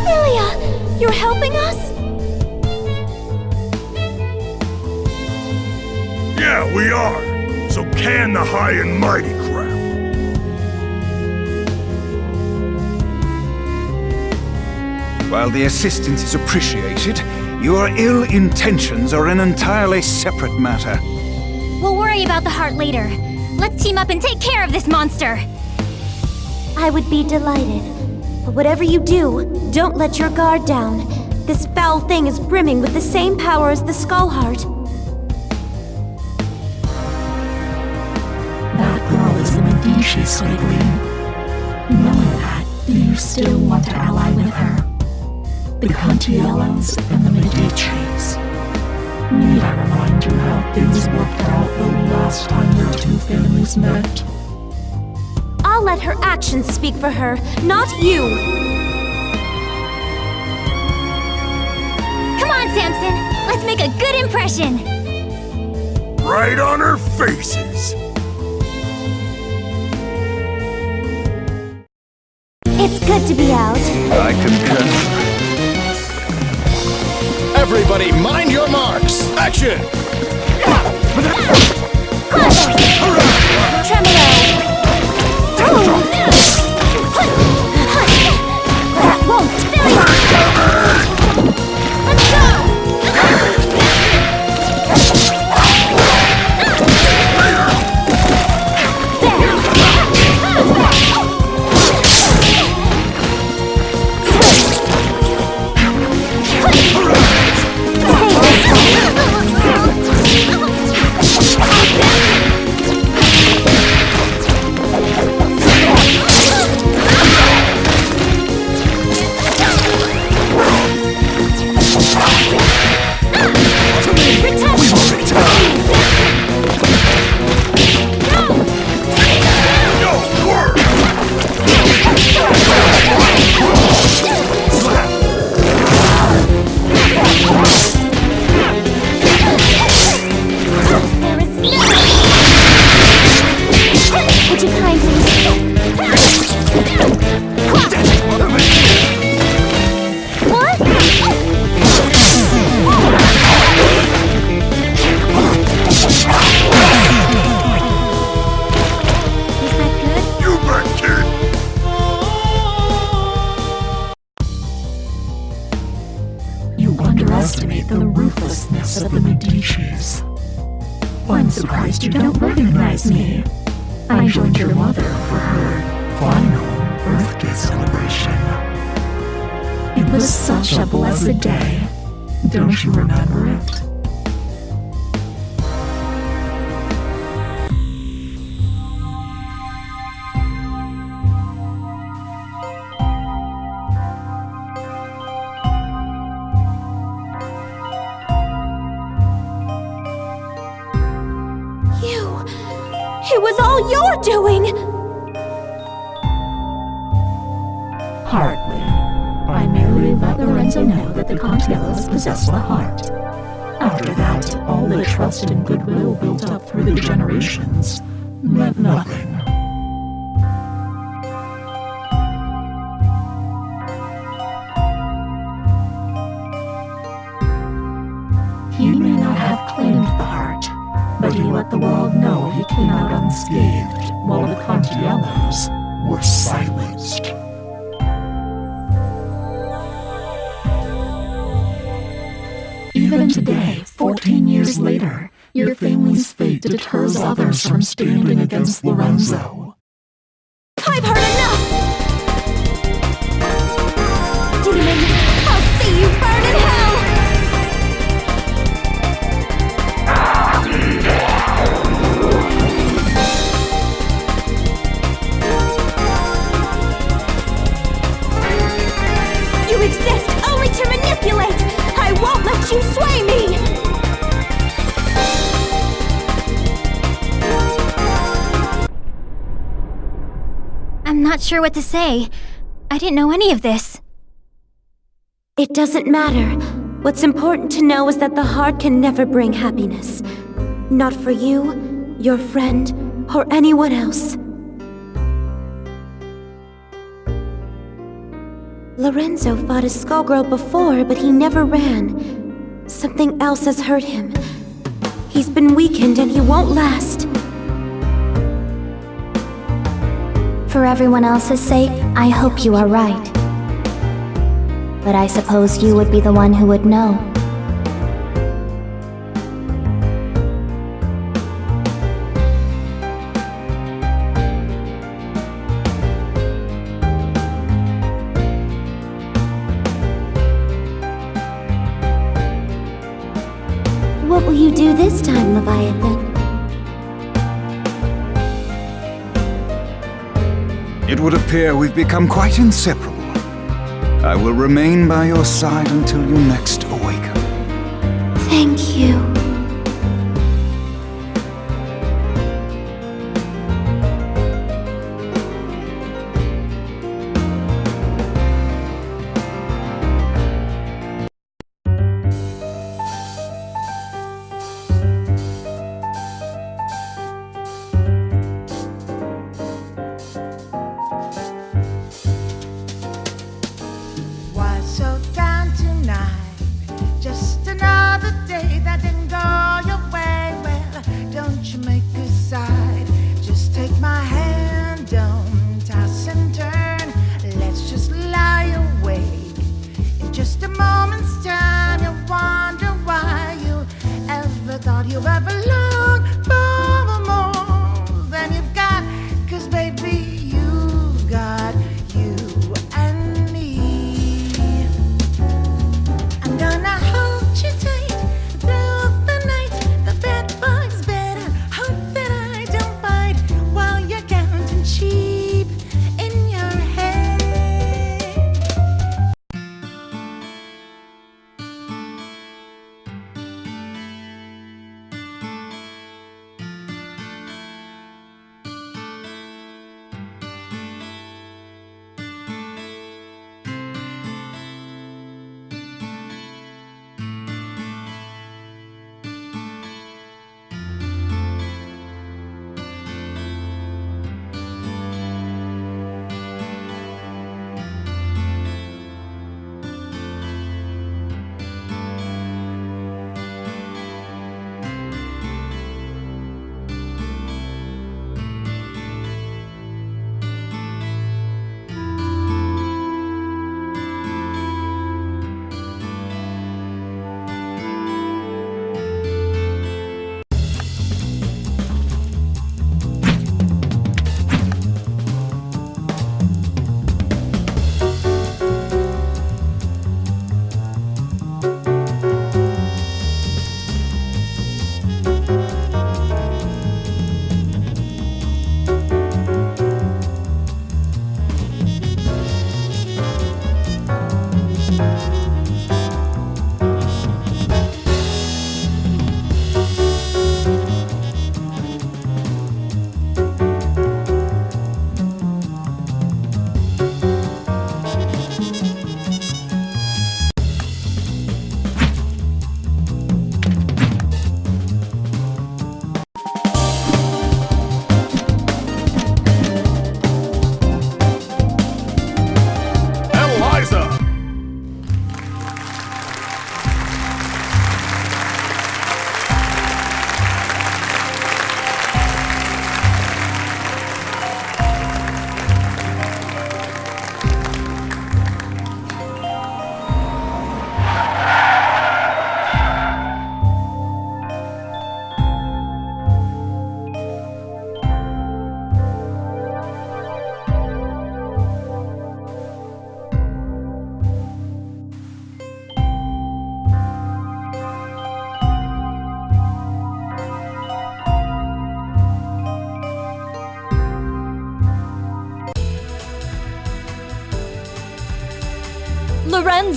Philia, you're helping us? Yeah, we are. So can the high and mighty crap. While the assistance is appreciated, your ill intentions are an entirely separate matter. We'll worry about the heart later. Let's team up and take care of this monster. I would be delighted. But whatever you do, don't let your guard down. This foul thing is brimming with the same power as the Skull Heart. That girl is a Medici, Squiggly. Knowing that, do you still want to ally with her? The Contiellos and the Medicis. Need I remind you how things worked out the last time your two families met? I'll let her actions speak for her, not you! Come on, Samson. Let's make a good impression. Right on our faces. It's good to be out. I concur. Everybody, mind your marks! Action! Tremolo! That won't fill you! Let's go! underestimate the ruthlessness of the Medicis. I'm surprised you don't recognize me. I joined your mother for her final birthday celebration. It was such a blessed day. Don't you remember it? It was all your doing! Hardly. I merely let Lorenzo know that the Contiellos possess the heart. After that, all the trust and goodwill built up through the generations meant nothing. He may not have claimed the heart, but he let the world know he came out unscathed while the Contiellos were silenced. Even today, 14 years later, your family's fate deters others from standing against Lorenzo. I've heard enough! Demon, I'll see you burn in hell! You exist only to manipulate! I won't let you sway me! I'm not sure what to say. I didn't know any of this. It doesn't matter. What's important to know is that the heart can never bring happiness. Not for you, your friend, or anyone else. Lorenzo fought a Skullgirl before, but he never ran. Something else has hurt him. He's been weakened and he won't last. For everyone else's sake, I hope you are right. But I suppose you would be the one who would know. What will you do this time, Leviathan? It would appear we've become quite inseparable. I will remain by your side until you next awaken. Thank you. Why so down tonight?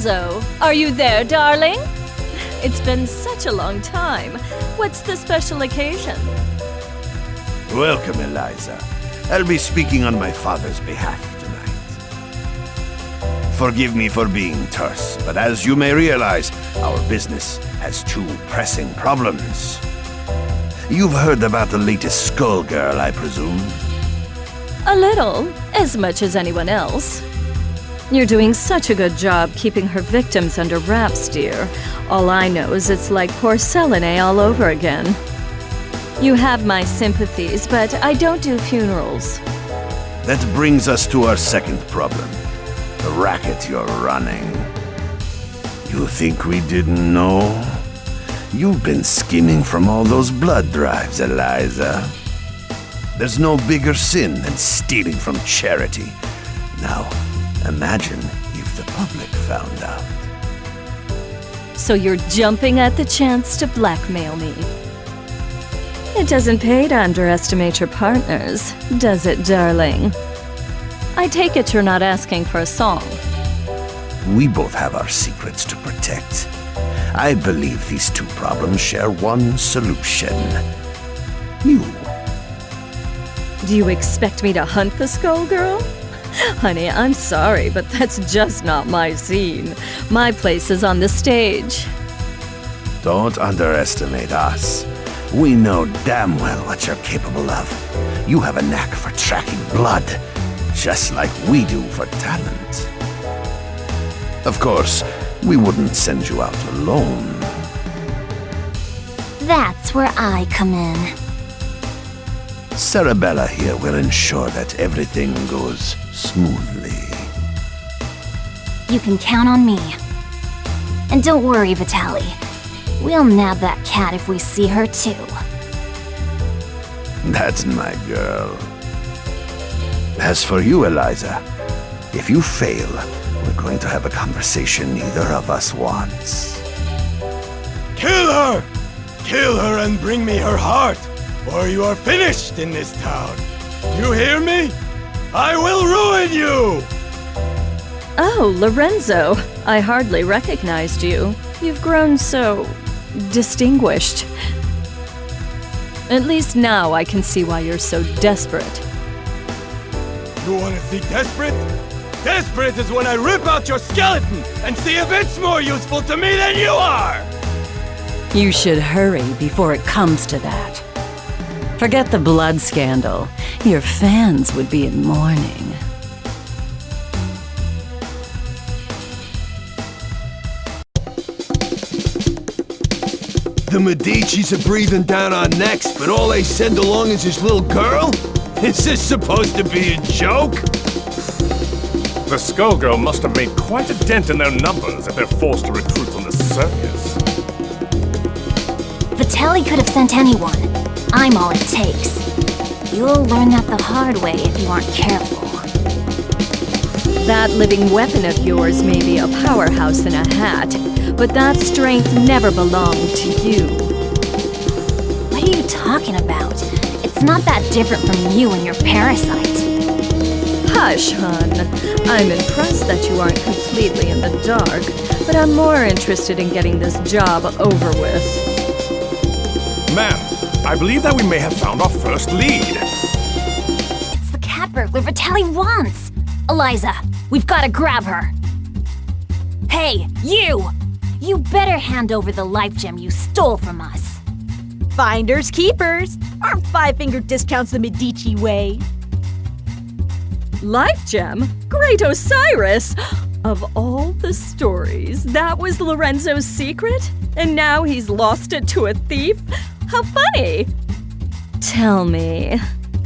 Lorenzo, are you there, darling? It's been such a long time. What's the special occasion? Welcome, Eliza. I'll be speaking on my father's behalf tonight. Forgive me for being terse, but as you may realize, our business has two pressing problems. You've heard about the latest Skullgirl, I presume? A little, as much as anyone else. You're doing such a good job keeping her victims under wraps, dear. All I know is it's like poor Selene all over again. You have my sympathies, but I don't do funerals. That brings us to our second problem. The racket you're running. You think we didn't know? You've been scheming from all those blood drives, Eliza. There's no bigger sin than stealing from charity. Now, imagine if the public found out. So you're jumping at the chance to blackmail me. It doesn't pay to underestimate your partners, does it, darling? I take it you're not asking for a song. We both have our secrets to protect. I believe these two problems share one solution. You. Do you expect me to hunt the Skullgirl? Honey, I'm sorry, but that's just not my scene. My place is on the stage. Don't underestimate us. We know damn well what you're capable of. You have a knack for tracking blood, just like we do for talent. Of course, we wouldn't send you out alone. That's where I come in. Cerebella here will ensure that everything goes smoothly. You can count on me. And don't worry, Vitaly. We'll nab that cat if we see her too. That's my girl. As for you, Eliza, if you fail, we're going to have a conversation neither of us wants. Kill her! Kill her and bring me her heart, or you are finished in this town. You hear me? I will ruin you! Oh, Lorenzo, I hardly recognized you. You've grown so distinguished. At least now I can see why you're so desperate. You want to see desperate? Desperate is when I rip out your skeleton and see if it's more useful to me than you are! You should hurry before it comes to that. Forget the blood scandal. Your fans would be in mourning. The Medicis are breathing down our necks, but all they send along is this little girl? Is this supposed to be a joke? The Skullgirl must have made quite a dent in their numbers if they're forced to recruit from the circus. Vitaly could have sent anyone. I'm all it takes. You'll learn that the hard way if you aren't careful. That living weapon of yours may be a powerhouse in a hat, but that strength never belonged to you. What are you talking about? It's not that different from you and your parasite. Hush, hun. I'm impressed that you aren't completely in the dark, but I'm more interested in getting this job over with. Ma'am, I believe that we may have found our first lead. It's the cat burglar Vitaly wants! Eliza, we've got to grab her. Hey, you! You better hand over the life gem you stole from us. Finders keepers. Our 5-finger discounts the Medici way. Life gem? Great Osiris! Of all the stories, that was Lorenzo's secret? And now he's lost it to a thief? How funny! Tell me,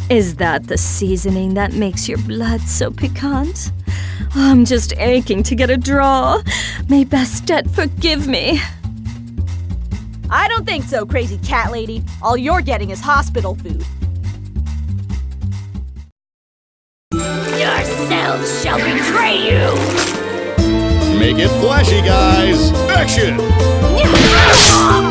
is that the seasoning that makes your blood so piquant? I'm just aching to get a draw. May Bastet forgive me. I don't think so, crazy cat lady. All you're getting is hospital food. Yourselves shall betray you! Make it flashy, guys! Action! Elvis!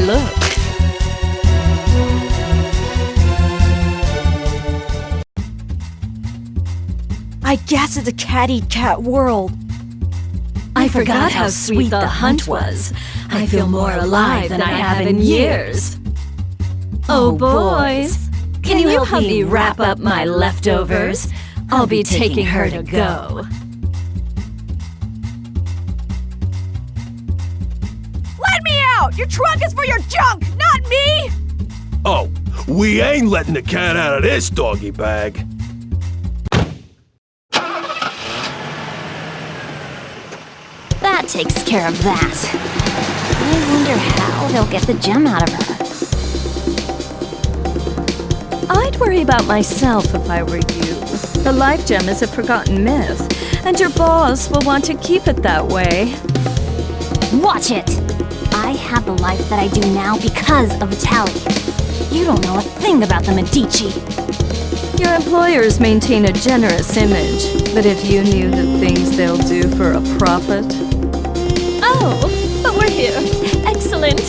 look. I guess it's a cat-eat-cat world. I forgot how sweet the hunt was. I feel more alive than I have in years. Oh, boys, can you help me wrap up my leftovers? I'll be taking her to go. Let me out! Your trunk is for your junk, not me! Oh, we ain't letting the cat out of this doggy bag. That takes care of that. I wonder how they'll get the gem out of her. I'd worry about myself if I were you. The life gem is a forgotten myth, and your boss will want to keep it that way. Watch it! I have the life that I do now because of Vitaly. You don't know a thing about the Medici. Your employers maintain a generous image, but if you knew the things they'll do for a profit... Oh, but we're here. Excellent.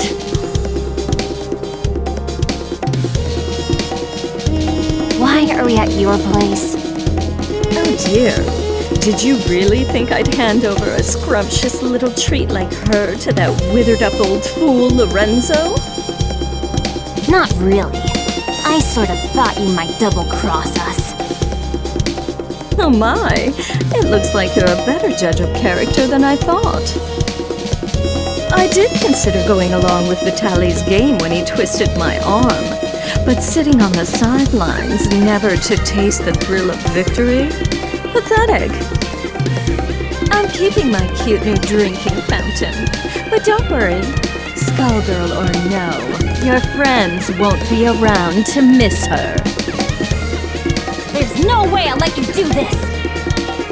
Why are we at your place? Oh dear. Did you really think I'd hand over a scrumptious little treat like her to that withered-up old fool, Lorenzo? Not really. I sort of thought you might double-cross us. Oh my, it looks like you're a better judge of character than I thought. I did consider going along with Vitaly's game when he twisted my arm, but sitting on the sidelines, never to taste the thrill of victory? Pathetic. I'm keeping my cute new drinking fountain, but don't worry, Skullgirl or no, your friends won't be around to miss her. There's no way I'll let you do this!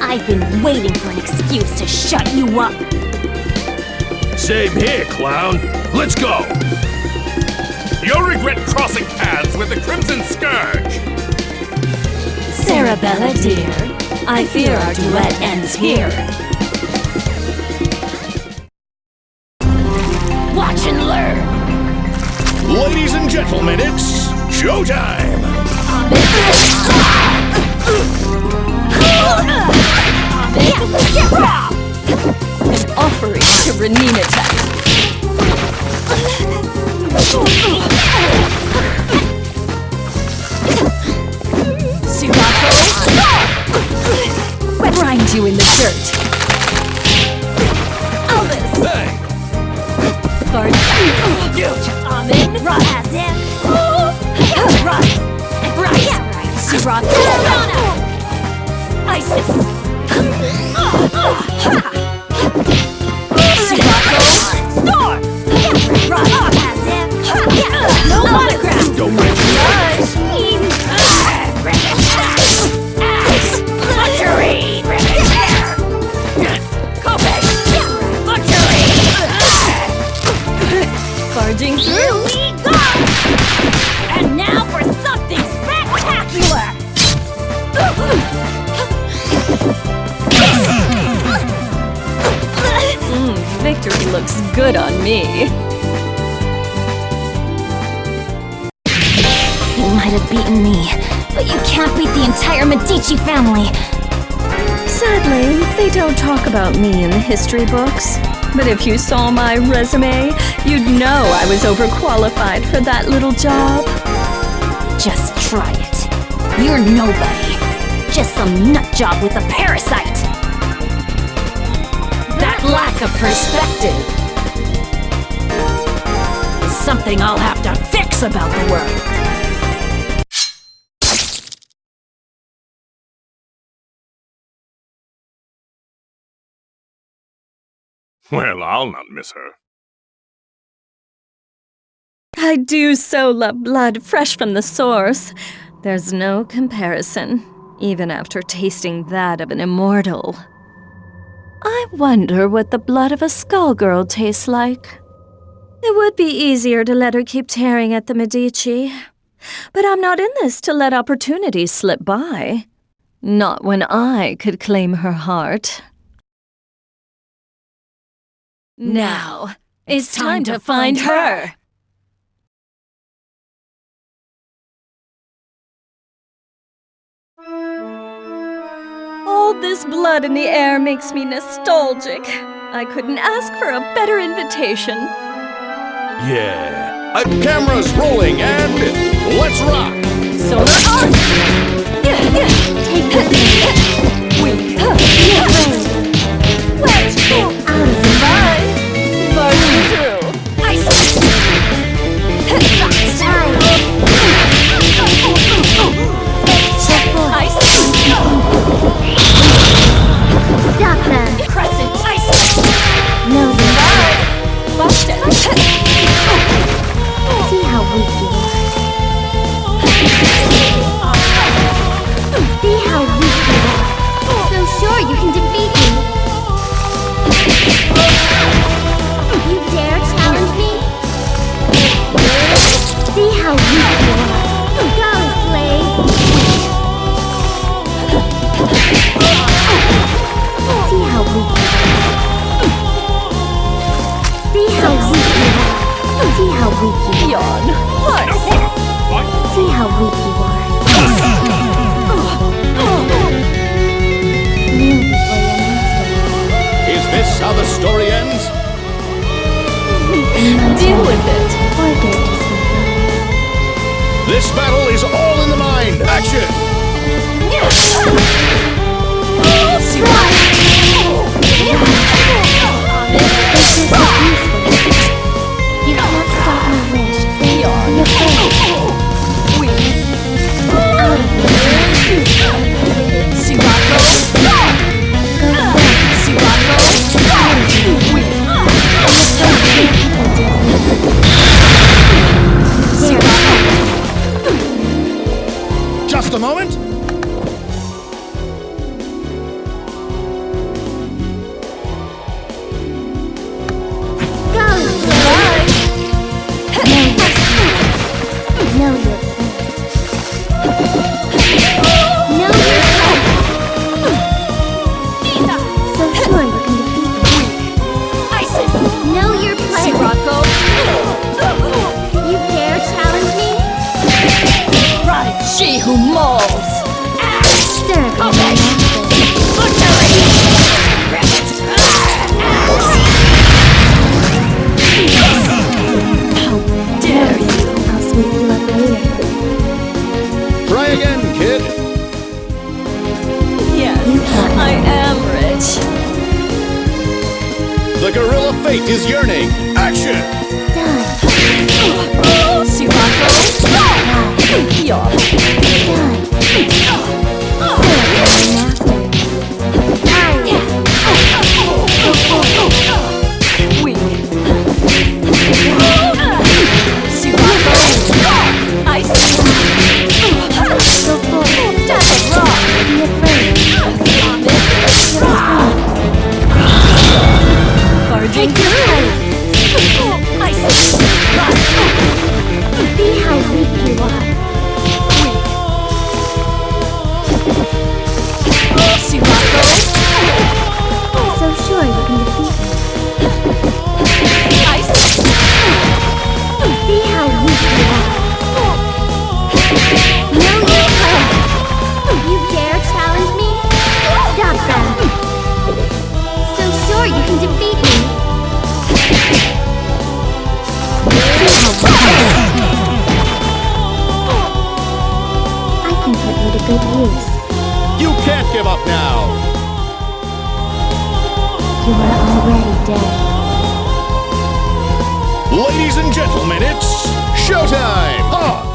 I've been waiting for an excuse to shut you up! Same here, clown. Let's go. You'll regret crossing paths with the Crimson Scourge. Sarabella, dear, I fear our duet ends here. Watch and learn! Ladies and gentlemen, it's showtime! Get robbed! An offering to Renimita. Sirocco! Grind you in the dirt. Elvis! Hey! Guard you! Amen! Razim! Right! Right! Sirocco! Isis! Sirocco! Storm! Razim! No monograph! Don't make me Ash! Butchery! Kopesh! Butchery! Barging through. Here we go! And now for something spectacular! Victory looks good on me. You might have beaten me, but you can't beat the entire Medici family. Sadly, they don't talk about me in the history books. But if you saw my resume, you'd know I was overqualified for that little job. Just try it. You're nobody. Just some nutjob with a parasite. That lack of perspective is something I'll have to fix about the world. Well, I'll not miss her. I do so love blood fresh from the source. There's no comparison, even after tasting that of an immortal. I wonder what the blood of a Skullgirl tastes like. It would be easier to let her keep tearing at the Medici. But I'm not in this to let opportunities slip by. Not when I could claim her heart. Now, it's time to find her. All this blood in the air makes me nostalgic. I couldn't ask for a better invitation. Yeah. Cameras rolling and let's rock. Solar arc! Take this. Wink. Wedge. Out of the Bye. Barging through. Ice. Time. Ice. Stop them. Crescent. Ice. No, Bye. Boston. See how weak you are. See how weak you are. So sure you can defeat me. You dare challenge me? See how weak you are. Go, slave. See how weak you are. See how weak you are. See how weak you are. Yawn. What? See how weak you are. Kneel before your master. Is this how the story ends? Deal with it. Or dare to speak. This battle is all in the mind. Action! This is useless. You can't stop my wish. You're afraid. Out of here. Sirocco. Go first. Sirocco. Out of here. Just a moment. Go, slave. Know your place. Know your place. So sure you can defeat me. Isis. Know your place. Sirocco. You dare challenge me? Right. She who mauls. Serve me, my master. How dare you? I'll sweep you up later. Try again, kid. Yes, I am rich. The gorilla fate is yearning. Action! Done. Sirocco. Yawn. Done. Serve me, my master. Weak. Sirocco. Ice. Go for it. Be afraid. Barging through. Ice. See how weak you are. Sirocco. So sure you can defeat me. Ice. See how weak you are. Know your place. You dare challenge me? Stop that. So sure you can defeat me. See how weak you are. I can put you to good use. You can't give up now. You are already dead. Ladies and gentlemen, it's showtime. Pause.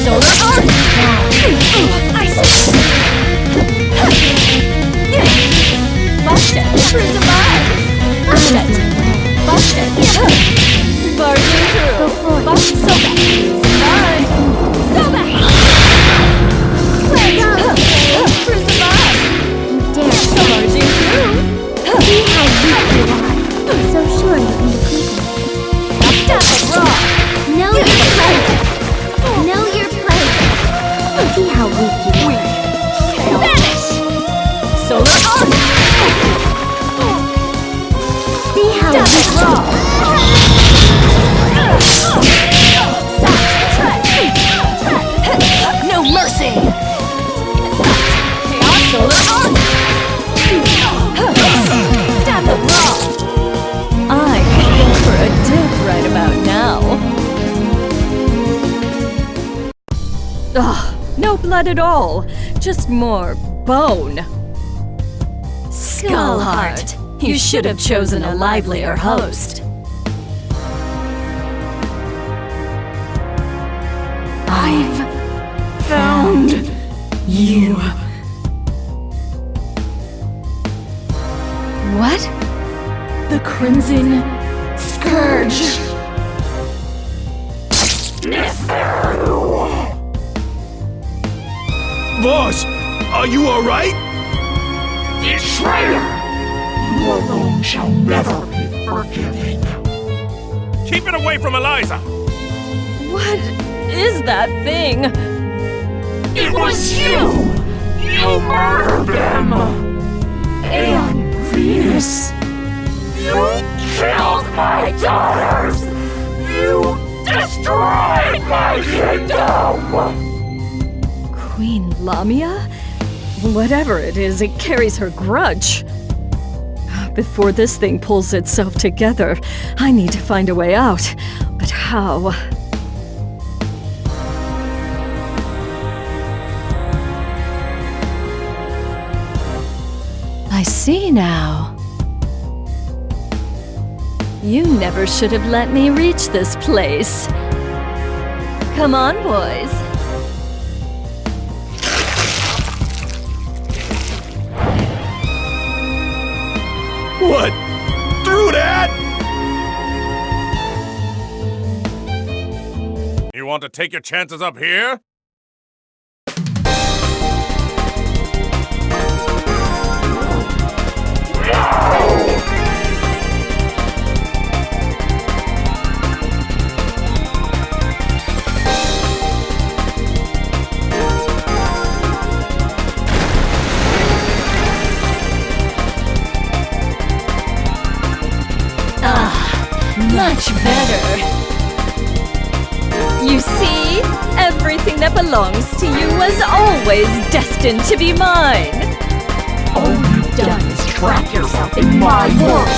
Solar arc. Ice. Busted. Crucified. Busted. Busted. Barging through. Bust. So back. So back. So back. Crucified. No mercy! Chaos Solar Arc! Stab the raw! I could go for a dip right about now. Ugh, no blood at all. Just more bone. Skullheart, you should have chosen a livelier host. I've found you. What? The Crimson Scourge. Boss, are you alright? Betrayer! You alone shall never be forgiven. Keep it away from Eliza! What is that thing? It was you! You murdered them! And Venus! You killed my daughters! You destroyed my kingdom! Queen Lamia? Whatever it is, it carries her grudge. Before this thing pulls itself together, I need to find a way out. But how? I see now. You never should have let me reach this place. Come on, boys. What? Through that? You want to take your chances up here? Much better. You see? Everything that belongs to you was always destined to be mine. All you've done is trap yourself in my world.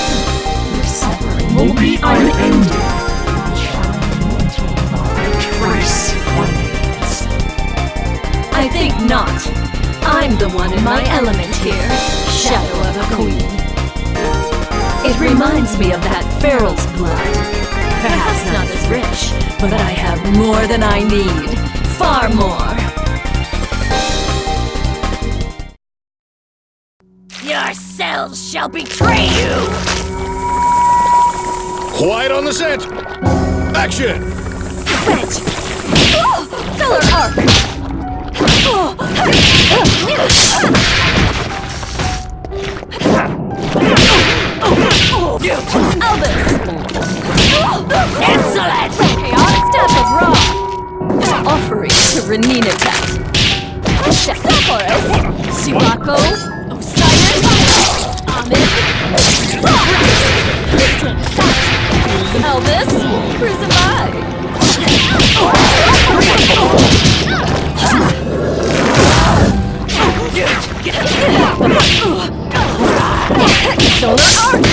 Your suffering will be unending. Until my trace remains. I think not. I'm the one in my element here. Shadow of a queen. It reminds me of that Feral's blood. Perhaps not as rich, but I have more than I need. Far more. Your cells shall betray you! Quiet on the set! Action! Fetch! Oh, Solar Arc! Albus! Excellent! Chaos Step of Raw! Offering to Reninatat. Sapphorus! Sirocco! Osiris! Ahmed! Elvis! Crucify! Solar Arc!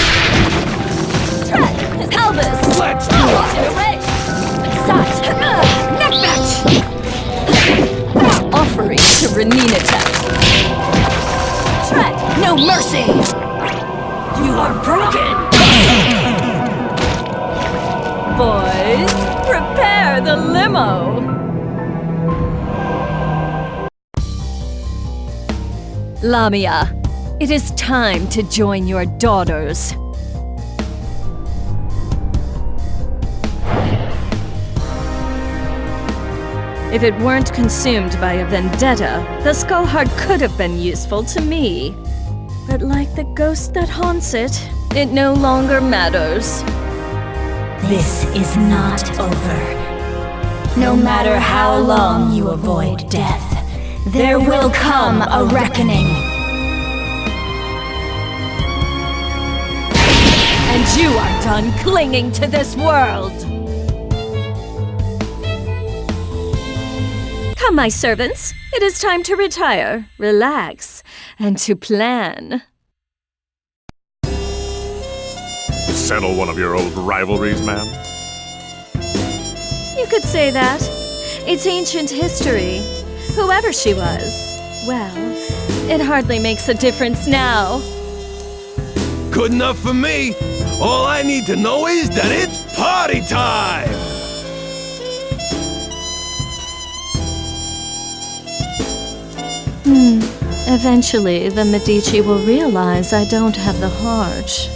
Elvis! Let's do it! Sat! Neckbatch! Offering to Reninatat. Tread! No mercy! You are broken! Boys, prepare the limo! Lamia, it is time to join your daughters. If it weren't consumed by a vendetta, the Skullheart could have been useful to me. But like the ghost that haunts it, it no longer matters. This is not over. No matter how long you avoid death, there will come a reckoning. And you you are done clinging to this world. Come, my servants. It is time to retire, relax, and to plan. Settle one of your old rivalries, ma'am? You could say that. It's ancient history. Whoever she was, well, it hardly makes a difference now. Good enough for me. All I need to know is that it's party time! Eventually, the Medici will realize I don't have the heart.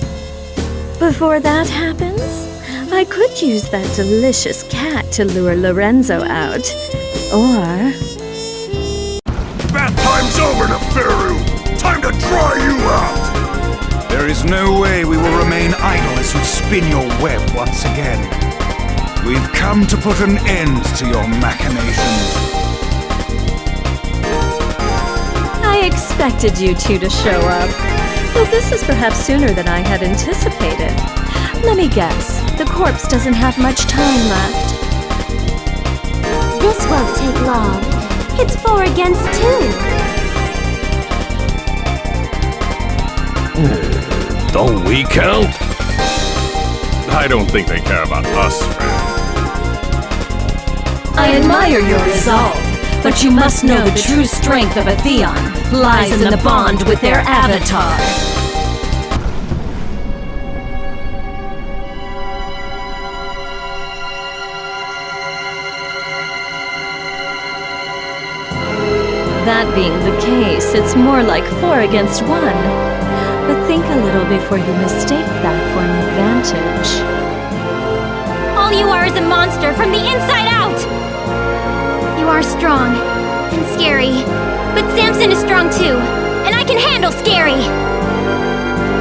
Before that happens, I could use that delicious cat to lure Lorenzo out. Or... Bath time's over, Neferu! Time to dry you out! There is no way we will remain idle as you spin your web once again. We've come to put an end to your machinations. I expected you two to show up. Well, this is perhaps sooner than I had anticipated. Let me guess, the corpse doesn't have much time left. This won't take long. It's 4 against 2. Don't we count? I don't think they care about us, friend. I admire your resolve, but you must know the true strength of a Theon lies in the bond with their avatar. That being the case, it's more like 4 against 1. But think a little before you mistake that for an advantage. All you are is a monster from the inside out! You are strong and scary, but Samson is strong too, and I can handle scary!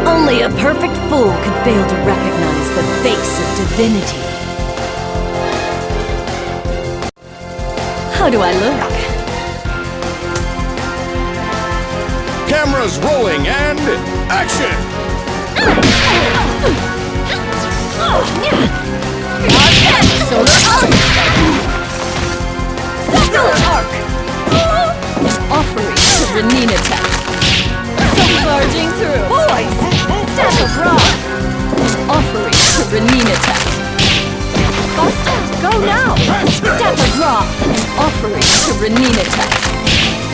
Only a perfect fool could fail to recognize the face of divinity. How do I look? Cameras rolling and action! Solar Arc! Offering to Renina attack. Barging through. Boys! Step of rock! Offering to Renina attack. Bust it! Go now! Step of rock! Offering to Renina attack.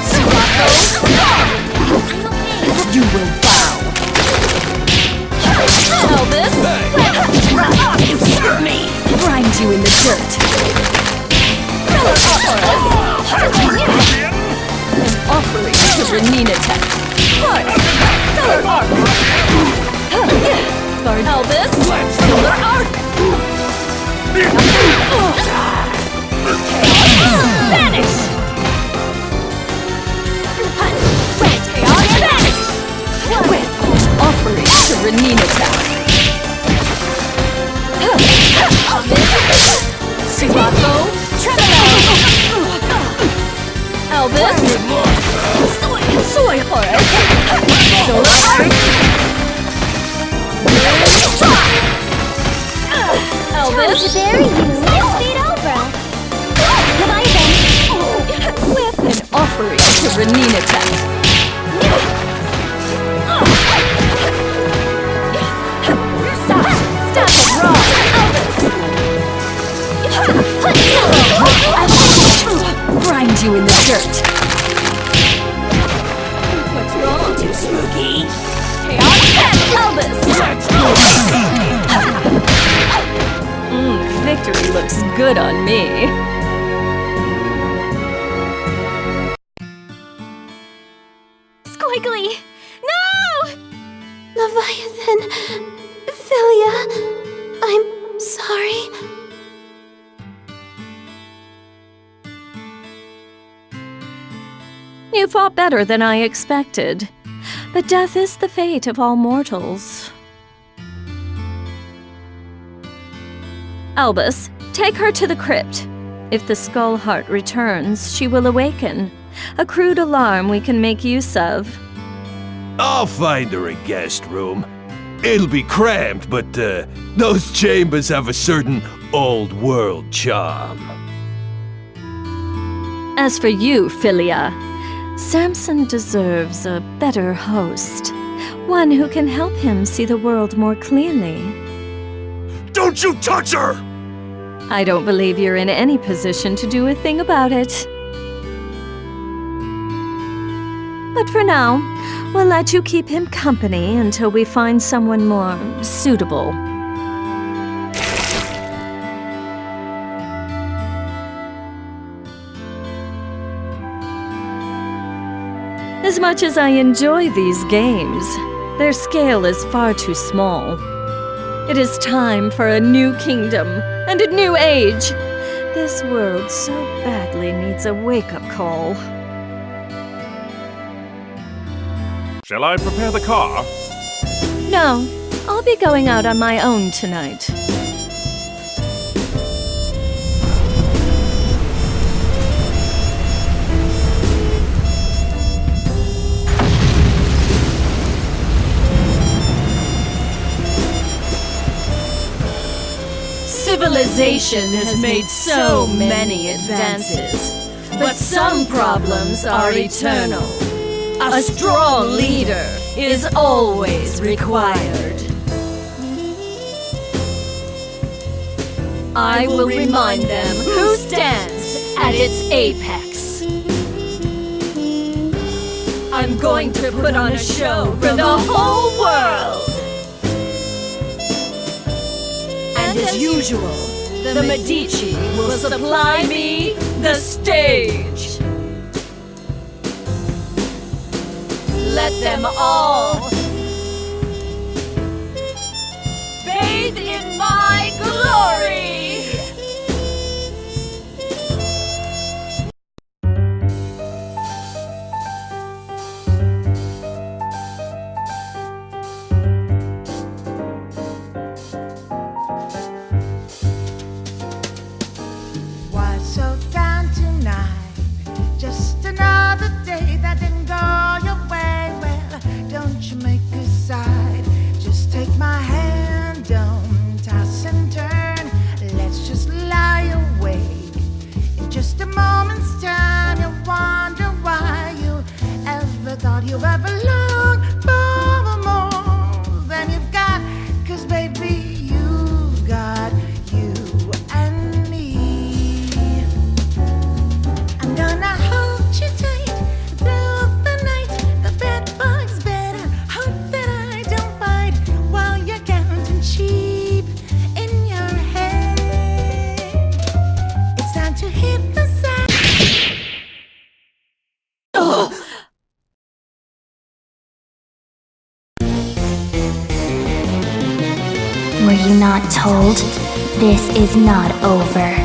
Sirocco! You will bow. Elvis! You serve me! Grind you in the dirt. An offering to Renina attack. Solar Arc! Elvis! Solar Arc! Vanish! Chaos Vanish! With offering to Renina attack. Sirocco! Elvis! Soy Horus! Solar Arc! Elvis! To bury you 6 feet over. Leviathan! With an offering to Renina attack. Stop it, Rock! Elvis! Grind you in the dirt. What's wrong? Too spooky. Chaos Elvis! Victory looks good on me. Squiggly! No! Leviathan, Philia, I'm sorry. You fought better than I expected. But death is the fate of all mortals. Albus, take her to the crypt. If the Skull Heart returns, she will awaken. A crude alarm we can make use of. I'll find her a guest room. It'll be cramped, but those chambers have a certain old-world charm. As for you, Philia, Samson deserves a better host. One who can help him see the world more clearly. Don't you touch her! I don't believe you're in any position to do a thing about it. But for now, we'll let you keep him company until we find someone more suitable. As much as I enjoy these games, their scale is far too small. It is time for a new kingdom and a new age. This world so badly needs a wake-up call. Shall I prepare the car? No, I'll be going out on my own tonight. Civilization has made so many advances, but some problems are eternal. A strong leader is always required. I will remind them who stands at its apex. I'm going to put on a show for the whole world. And as usual, the Medici will supply me the stage. Let them all bathe in my glory! What's so down tonight? Just another day that didn't go your way. Well, don't you make a side. Just take my hand, don't toss and turn. Let's just lie awake. In just a moment's time, you'll wonder why you ever thought you ever longed for more than you've got. 'Cause baby, you've got you and me. I'm gonna hold you tight through the night. The bed bug's better. Hope that I don't bite while you're counting sheep in your head. It's time to hit the side. Were you not told? This is not over.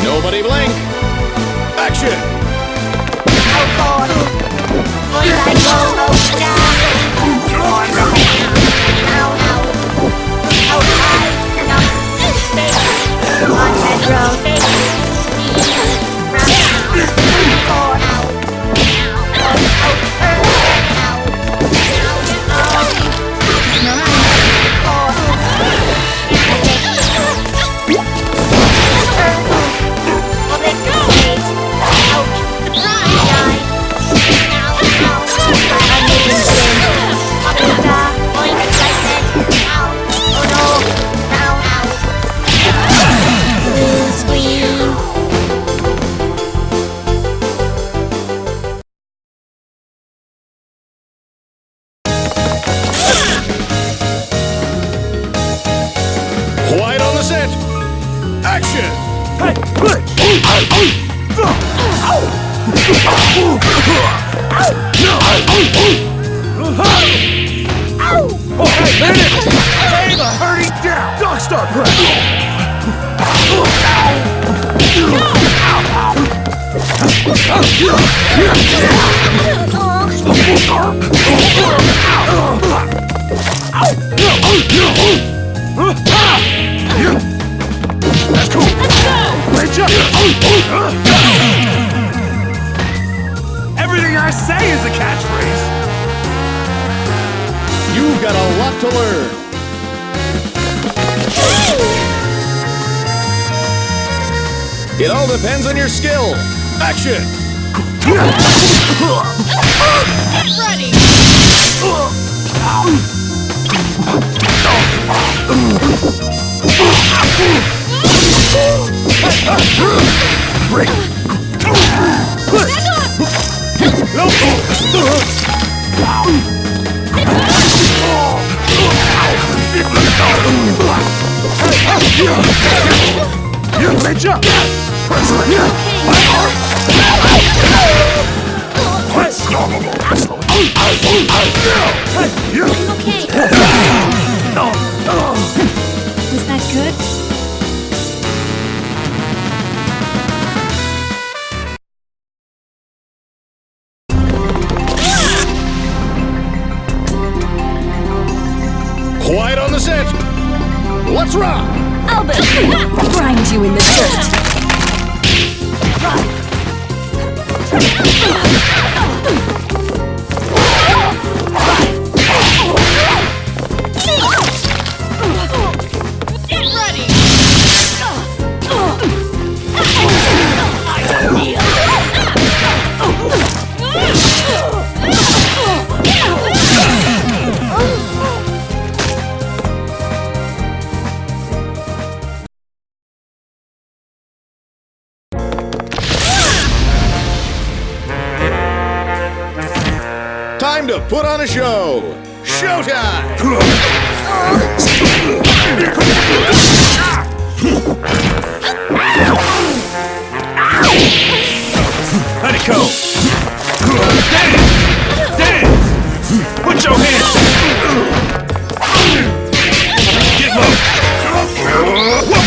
Nobody blink. Action! Action! Oh, hey, man! Aim a hurting down! Dog star press! That's cool! Let's go! Everything I say is a catchphrase! You've got a lot to learn. It all depends on your skill. Action! Get ready! Break! Great job! Was that good? Quiet on the set. Let's rock! Albert! Grind you in the dirt! Get ready! Time to put on a show. Showtime! Let it go! Dance! Dance! Put your hands Get low! Whoop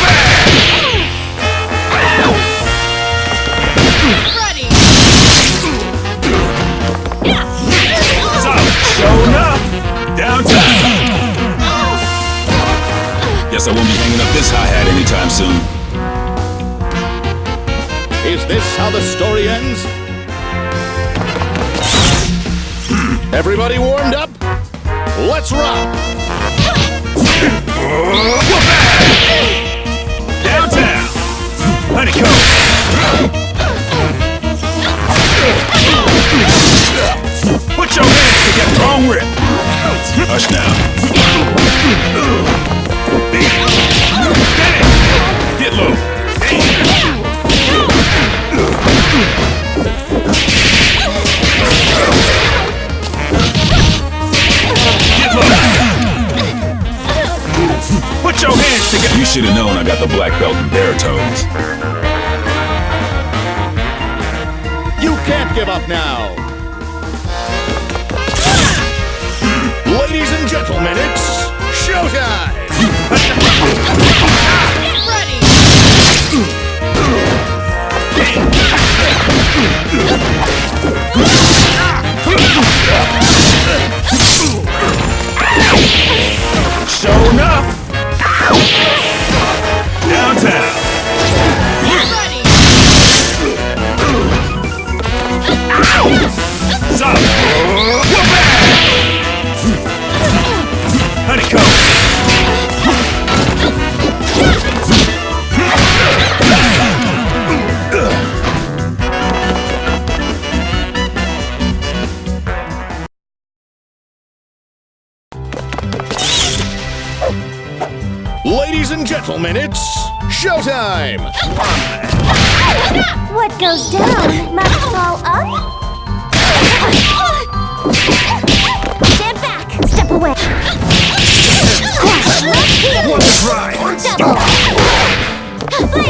Ready! Showing up! Downtown! Guess I won't be hanging up this hi-hat anytime soon. Is this how the story ends? Everybody warmed up? Let's rock! Downtown! Let it go! Put your hands together! Wrong rip! Hush now. Get low! Get low! Put your hands together! You should have known I got the black belt in baritones. You can't give up now! Ladies and gentlemen, it's showtime! Get ready! Showing up! Downtown! Get ready! Stop! Whoop Let it go! Ladies and gentlemen, it's showtime! What goes down must fall up. Stand back. Step away. Crash. Left heel. One try! Double.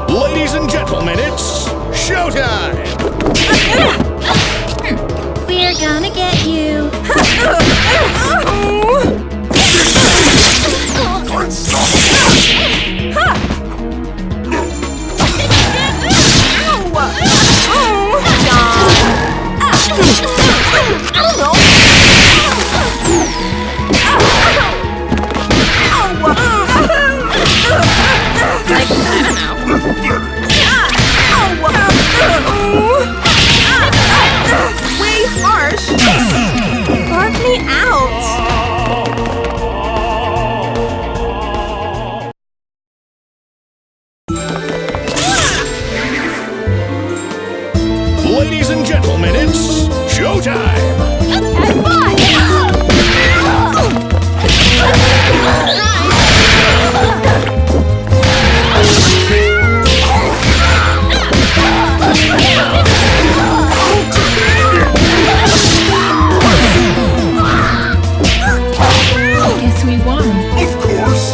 Ladies and gentlemen, it's showtime! We're gonna get you. Way harsh! Barf me out! Ladies and gentlemen, it's showtime! Guess we won. Of course.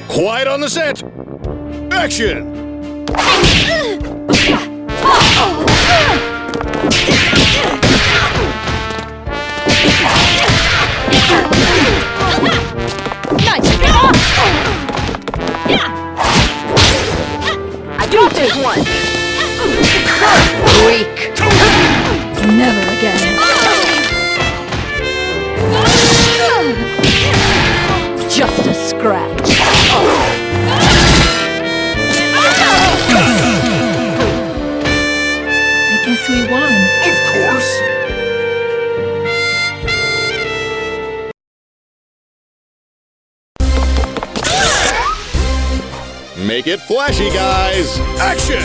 Quiet on the set! Action! I don't take one. Weak. Never again. Just a scratch. I guess we won. Of course. Make it flashy, guys! Action!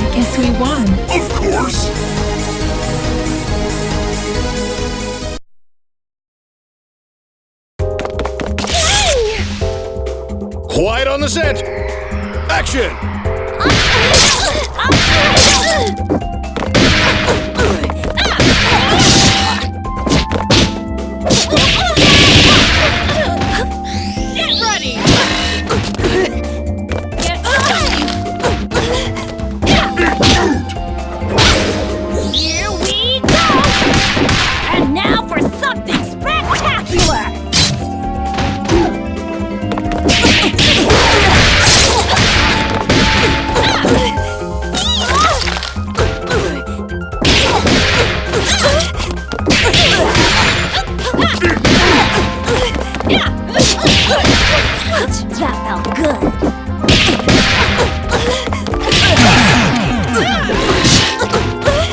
I guess we won. Of course. Quiet on the set! Action! Get ready! Here we go! And now for something spectacular! That felt good.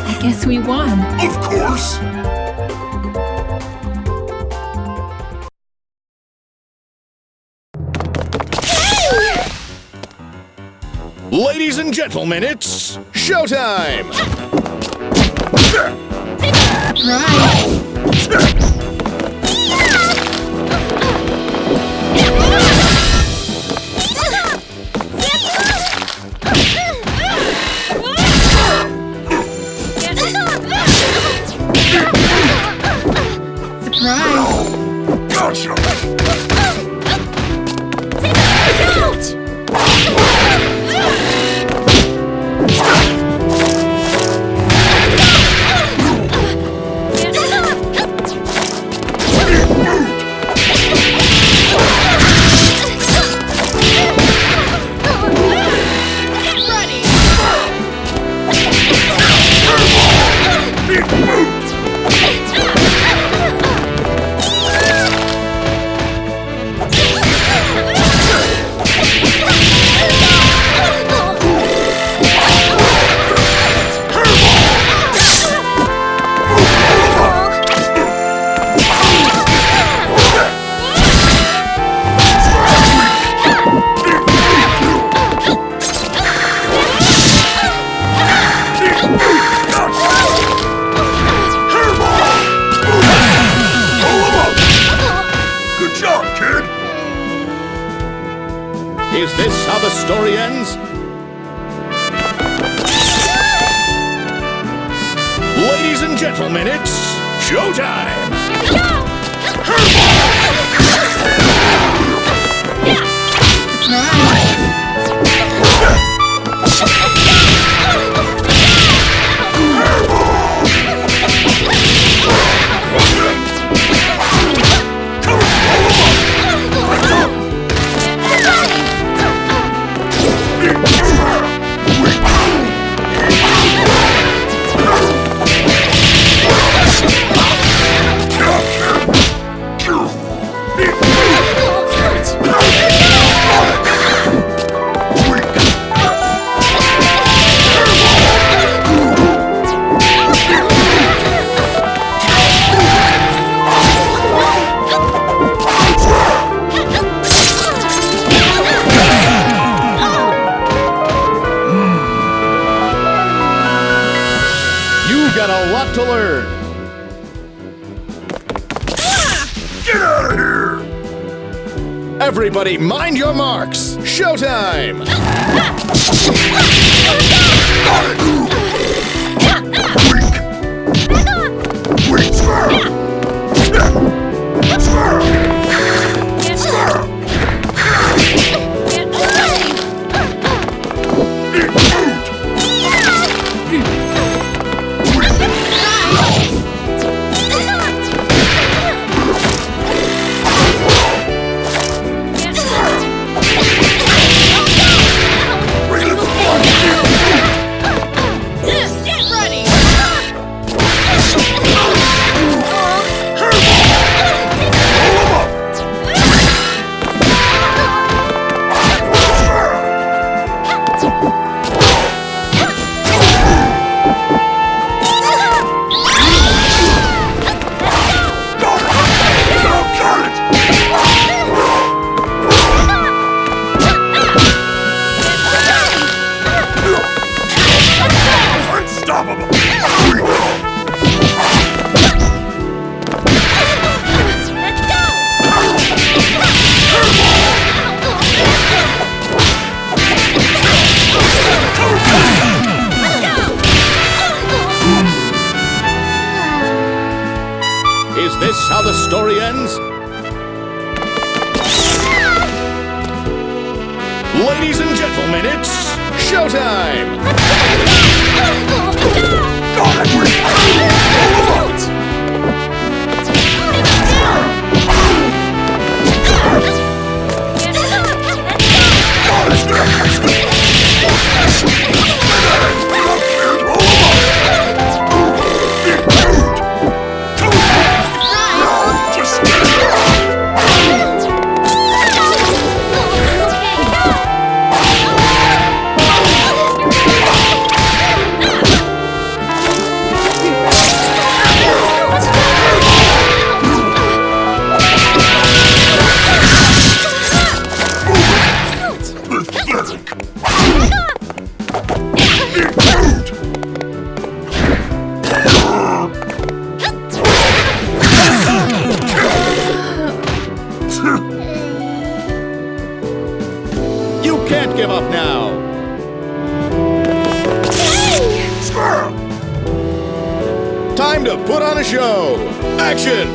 I guess we won. Of course. Ladies and gentlemen, it's showtime! Gotcha. Is this how the story ends? Ladies and gentlemen, it's showtime! To learn. Get out of here! Everybody, mind your marks. Showtime! Is this how the story ends? Ladies and gentlemen, it's showtime! You can't give up now! Time to put on a show! Action!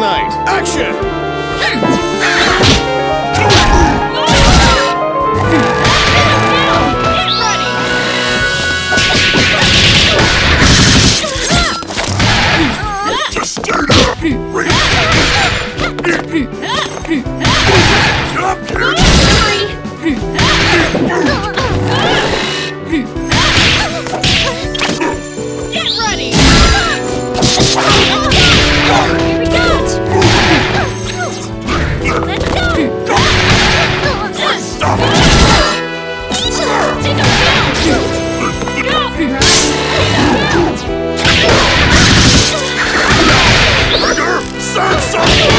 tonight. Action! Just stay there! Get up, kid! Get ready! Here we go! Let's go! Stop! Take him down! Trigger! Send something!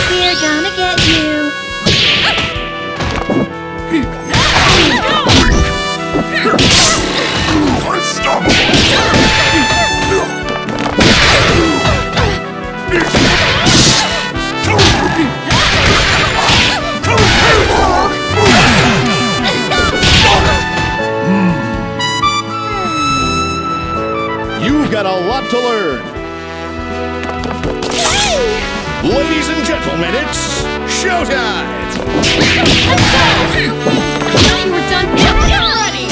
We're gonna get you! You've got a lot to learn. Ladies and gentlemen, it's showtime! I thought you were done. Get ready!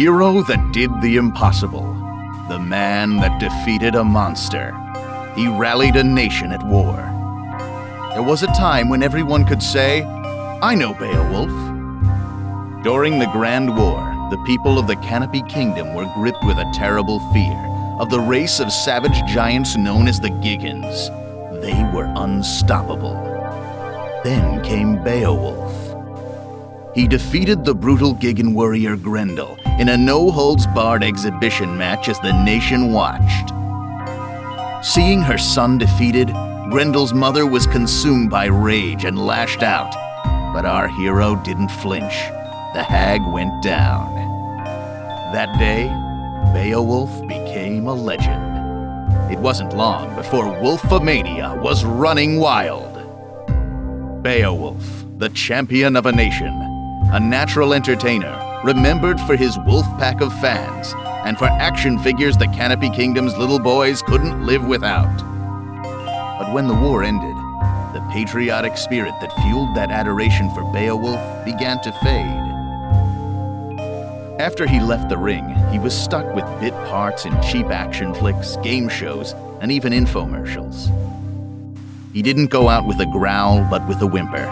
hero that did the impossible. The man that defeated a monster. He rallied a nation at war. There was a time when everyone could say, "I know Beowulf." During the Grand War, the people of the Canopy Kingdom were gripped with a terrible fear of the race of savage giants known as the Giggans. They were unstoppable. Then came Beowulf. He defeated the brutal Giggan warrior Grendel in a no-holds-barred exhibition match as the nation watched. Seeing her son defeated, Grendel's mother was consumed by rage and lashed out. But our hero didn't flinch. The hag went down. That day, Beowulf became a legend. It wasn't long before Wolfomania was running wild. Beowulf, the champion of a nation, a natural entertainer, remembered for his wolf pack of fans, and for action figures the Canopy Kingdom's little boys couldn't live without. But when the war ended, the patriotic spirit that fueled that adoration for Beowulf began to fade. After he left the ring, he was stuck with bit parts in cheap action flicks, game shows, and even infomercials. He didn't go out with a growl, but with a whimper,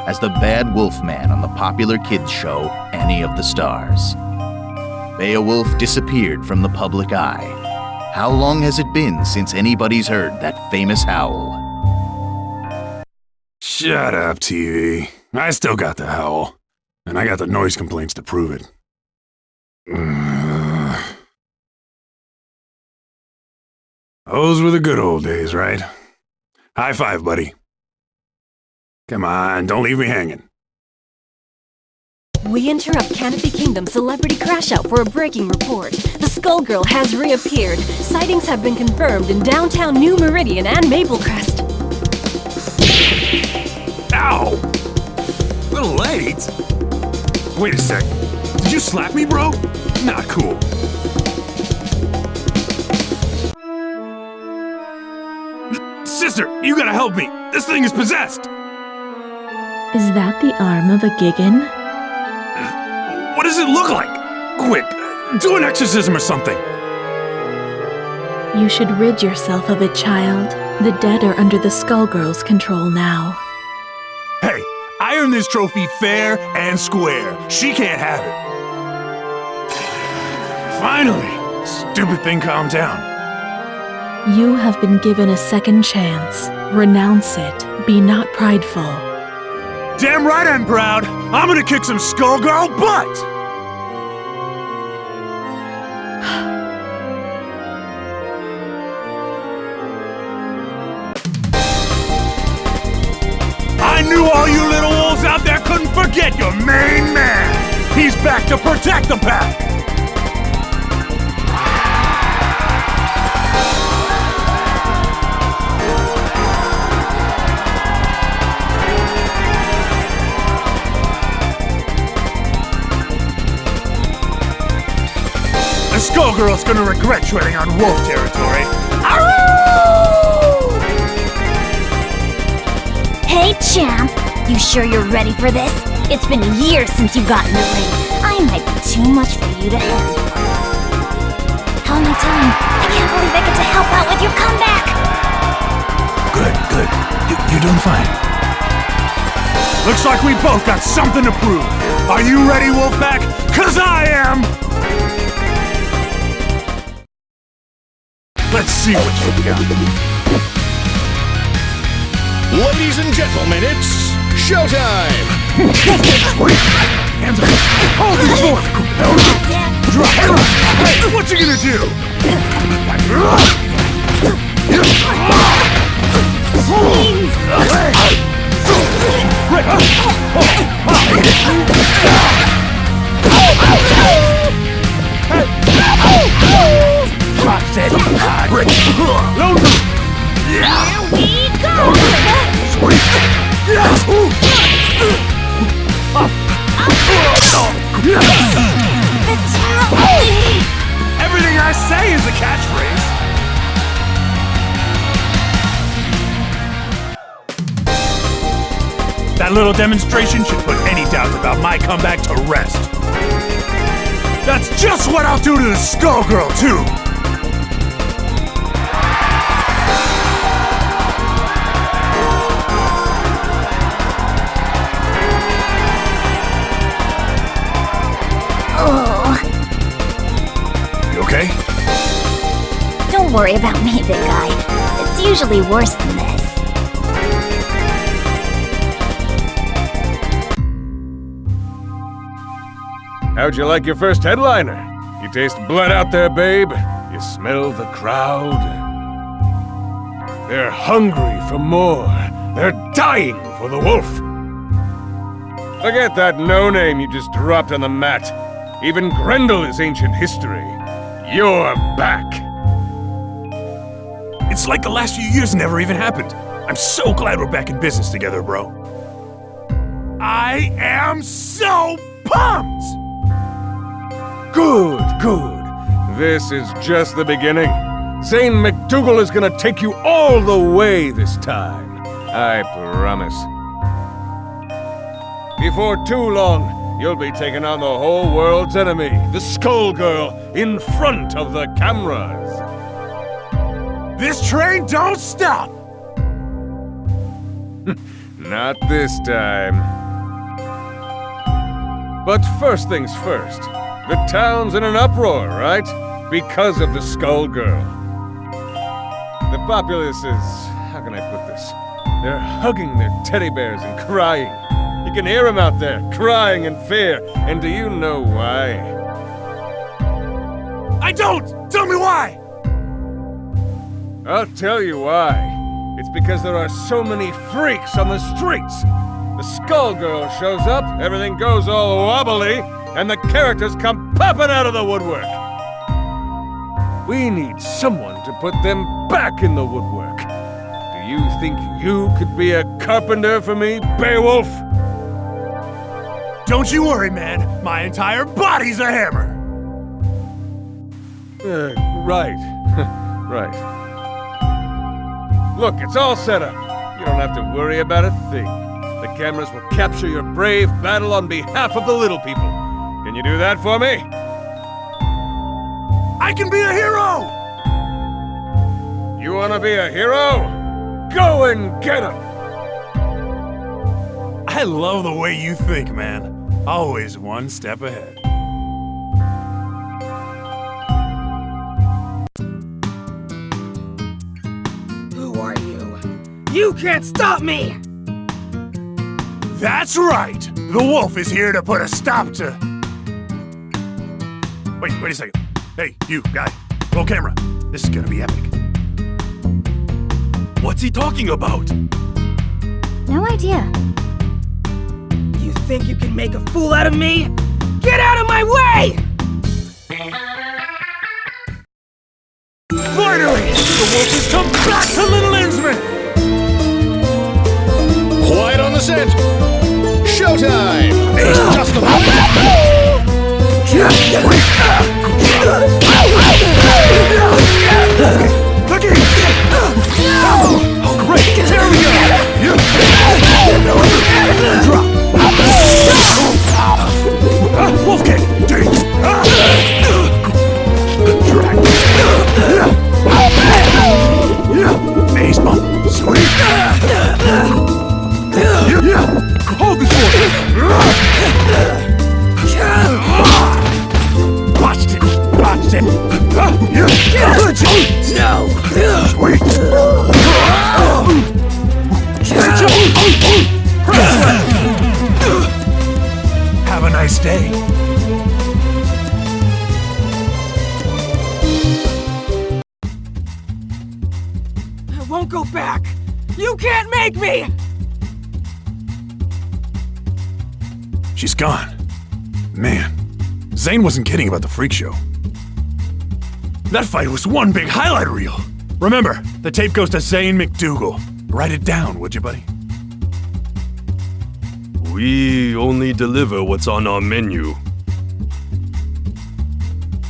as the bad wolfman on the popular kids show Annie of the Stars. Beowulf disappeared from the public eye. How long has it been since anybody's heard that famous howl? Shut up, TV. I still got the howl. And I got the noise complaints to prove it. Those were the good old days, right? High five, buddy. Come on, don't leave me hanging. We interrupt Canopy Kingdom Celebrity Crash Out for a breaking report. The Skullgirl has reappeared. Sightings have been confirmed in downtown New Meridian and Maplecrest. Ow! A little late. Wait a sec. Did you slap me, bro? Not cool. Sister, you gotta help me. This thing is possessed. Is that the arm of a Giggan? What does it look like? Quick, do an exorcism or something. You should rid yourself of it, child. The dead are under the Skullgirls' control now. Hey, I earned this trophy fair and square. She can't have it. Finally, stupid thing calmed down. You have been given a second chance. Renounce it. Be not prideful. Damn right I'm proud. I'm gonna kick some Skullgirl butt! I knew all you little wolves out there couldn't forget your main man. He's back to protect the pack. The Skullgirl's gonna regret treading on wolf territory. Hey, champ! You sure you're ready for this? It's been years since you got in the ring. I might be too much for you to handle. How am I doing? I can't believe I get to help out with your comeback! Good. You're doing fine. Looks like we both got something to prove. Are you ready, Wolfpack? 'Cause I am! Let's see what you got. Ladies and gentlemen, it's showtime! Hands up! Hold this fork! Drop! Hey, what you gonna do? Here we go! Everything I say is a catchphrase. That little demonstration should put any doubts about my comeback to rest. That's just what I'll do to the Skullgirl, too! Oh. You okay? Don't worry about me, big guy. It's usually worse than this. How'd you like your first headliner? You taste blood out there, babe? You smell the crowd? They're hungry for more. They're dying for the wolf. Forget that no-name you just dropped on the mat. Even Grendel is ancient history. You're back. It's like the last few years never even happened. I'm so glad we're back in business together, bro. I am so pumped! Good, good. This is just the beginning. Zane McDougal is gonna take you all the way this time. I promise. Before too long, you'll be taking on the whole world's enemy, the Skullgirl, in front of the cameras. This train don't stop! Not this time. But first things first. The town's in an uproar, right? Because of the Skullgirl. The populace is... how can I put this? They're hugging their teddy bears and crying. You can hear them out there, crying in fear. And do you know why? I don't! Tell me why! I'll tell you why. It's because there are so many freaks on the streets. The Skullgirl shows up, everything goes all wobbly, and the characters come popping out of the woodwork. We need someone to put them back in the woodwork. Do you think you could be a carpenter for me, Beowulf? Don't you worry, man. My entire body's a hammer. Right. Right. Look, it's all set up. You don't have to worry about a thing. The cameras will capture your brave battle on behalf of the little people. Can you do that for me? I can be a hero! You wanna be a hero? Go and get him! I love the way you think, man. Always one step ahead. Who are you? You can't stop me! That's right! The wolf is here to put a stop to... Wait a second. Hey, you, guy. Roll camera. This is gonna be epic. What's he talking about? No idea. You think you can make a fool out of me? Get out of my way! Finally! The wolf has come back to Little Innsmouth! Quiet on the set! Showtime! He's just about... Cookie! Oh, great! There we go! Drop! Wolf kick! Ding! Ace bump! Sweet! Hold this wolf! Watched it! Watched it! No! Sweet! Have a nice day. I won't go back! You can't make me! She's gone. Man, Zane wasn't kidding about the freak show. That fight was one big highlight reel. Remember, the tape goes to Zane McDougal. Write it down, would you, buddy? We only deliver what's on our menu.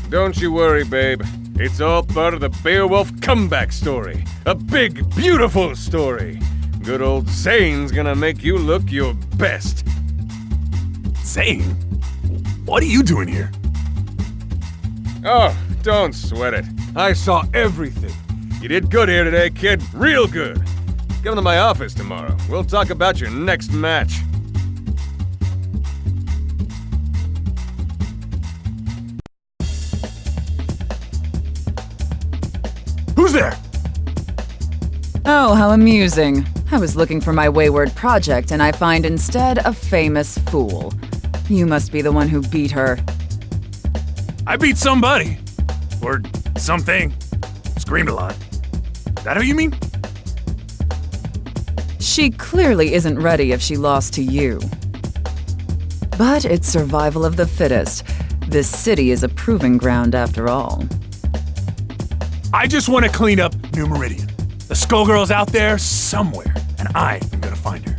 Don't you worry, babe. It's all part of the Beowulf comeback story. A big, beautiful story. Good old Zane's gonna make you look your best. Zane? What are you doing here? Oh, don't sweat it. I saw everything. You did good here today, kid. Real good. Come to my office tomorrow. We'll talk about your next match. Who's there? Oh, how amusing. I was looking for my wayward project, and I find instead a famous fool. You must be the one who beat her. I beat somebody. Or something. Screamed a lot. That who you mean? She clearly isn't ready if she lost to you. But it's survival of the fittest. This city is a proving ground after all. I just want to clean up New Meridian. The Skullgirl's out there somewhere, and I am gonna find her.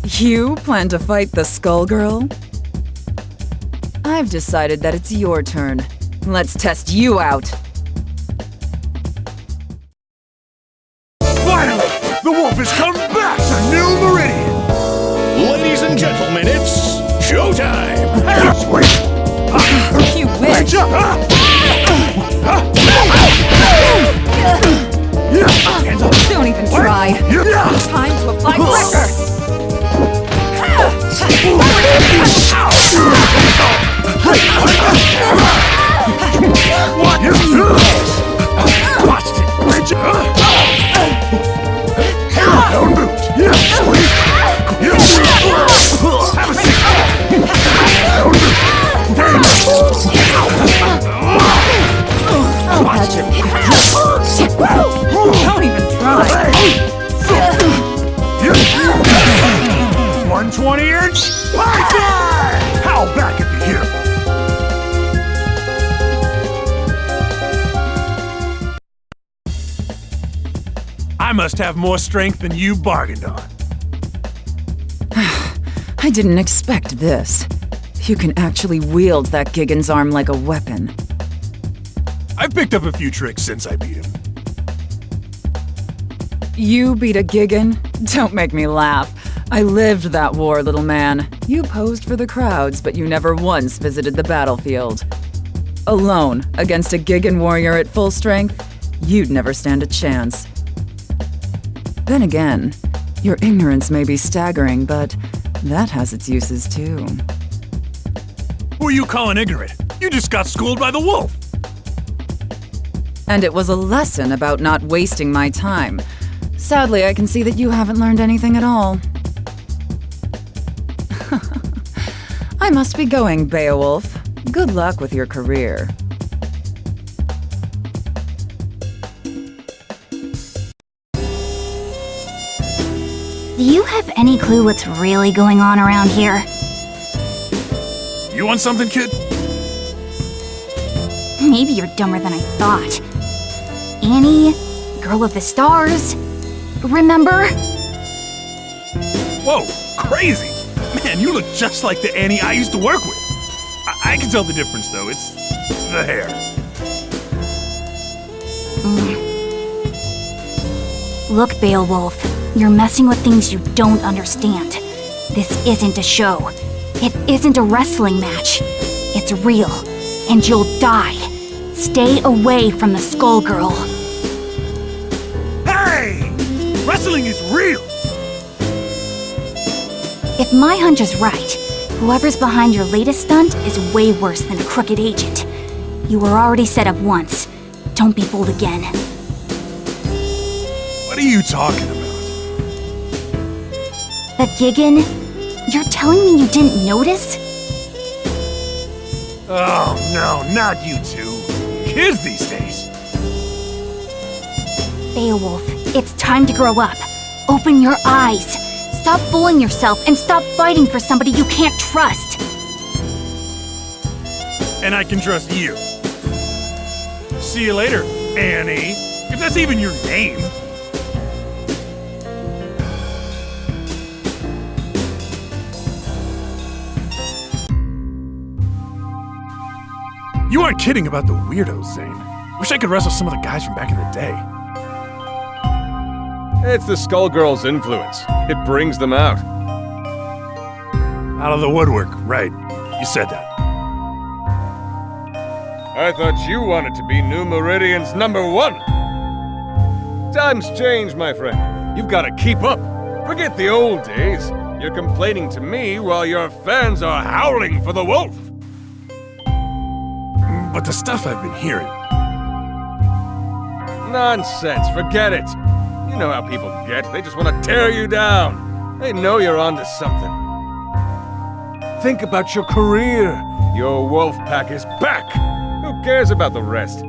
You plan to fight the Skullgirl? I've decided that it's your turn. Let's test you out. Finally! The wolf has come back to New Meridian! Ladies and gentlemen, it's showtime! You wish! Don't even try. Time to apply pressure. Down boot! Have a seat! Watch it. Don't even try. 120-inch high five! How back if you hear me? I must have more strength than you bargained on. I didn't expect this. You can actually wield that Gigan's arm like a weapon. I've picked up a few tricks since I beat him. You beat a Gigan? Don't make me laugh. I lived that war, little man. You posed for the crowds, but you never once visited the battlefield. Alone, against a Gigan warrior at full strength, you'd never stand a chance. Then again, your ignorance may be staggering, but that has its uses too. Who are you calling ignorant? You just got schooled by the wolf! And it was a lesson about not wasting my time. Sadly, I can see that you haven't learned anything at all. I must be going, Beowulf. Good luck with your career. Do you have any clue what's really going on around here? You want something, kid? Maybe you're dumber than I thought. Annie, Girl with the Stars, remember? Whoa, crazy! Man, you look just like the Annie I used to work with. I can tell the difference, though. It's the hair. Look, Beowulf, you're messing with things you don't understand. This isn't a show. It isn't a wrestling match. It's real, and you'll die. Stay away from the Skullgirl. Hey! Wrestling is real! If my hunch is right, whoever's behind your latest stunt is way worse than a crooked agent. You were already set up once. Don't be fooled again. What are you talking about? The Gigan? You're telling me you didn't notice? Oh, no, not you two. Kids these days. Beowulf, it's time to grow up. Open your eyes. Stop fooling yourself and stop fighting for somebody you can't trust. And I can trust you. See you later, Annie. If that's even your name. You aren't kidding about the weirdos, Zane. Wish I could wrestle some of the guys from back in the day. It's the Skullgirls' influence. It brings them out. Out of the woodwork, right. You said that. I thought you wanted to be New Meridian's #1. Times change, my friend. You've got to keep up. Forget the old days. You're complaining to me while your fans are howling for the wolf. But the stuff I've been hearing... Nonsense, forget it. You know how people get. They just want to tear you down. They know you're onto something. Think about your career. Your wolf pack is back. Who cares about the rest?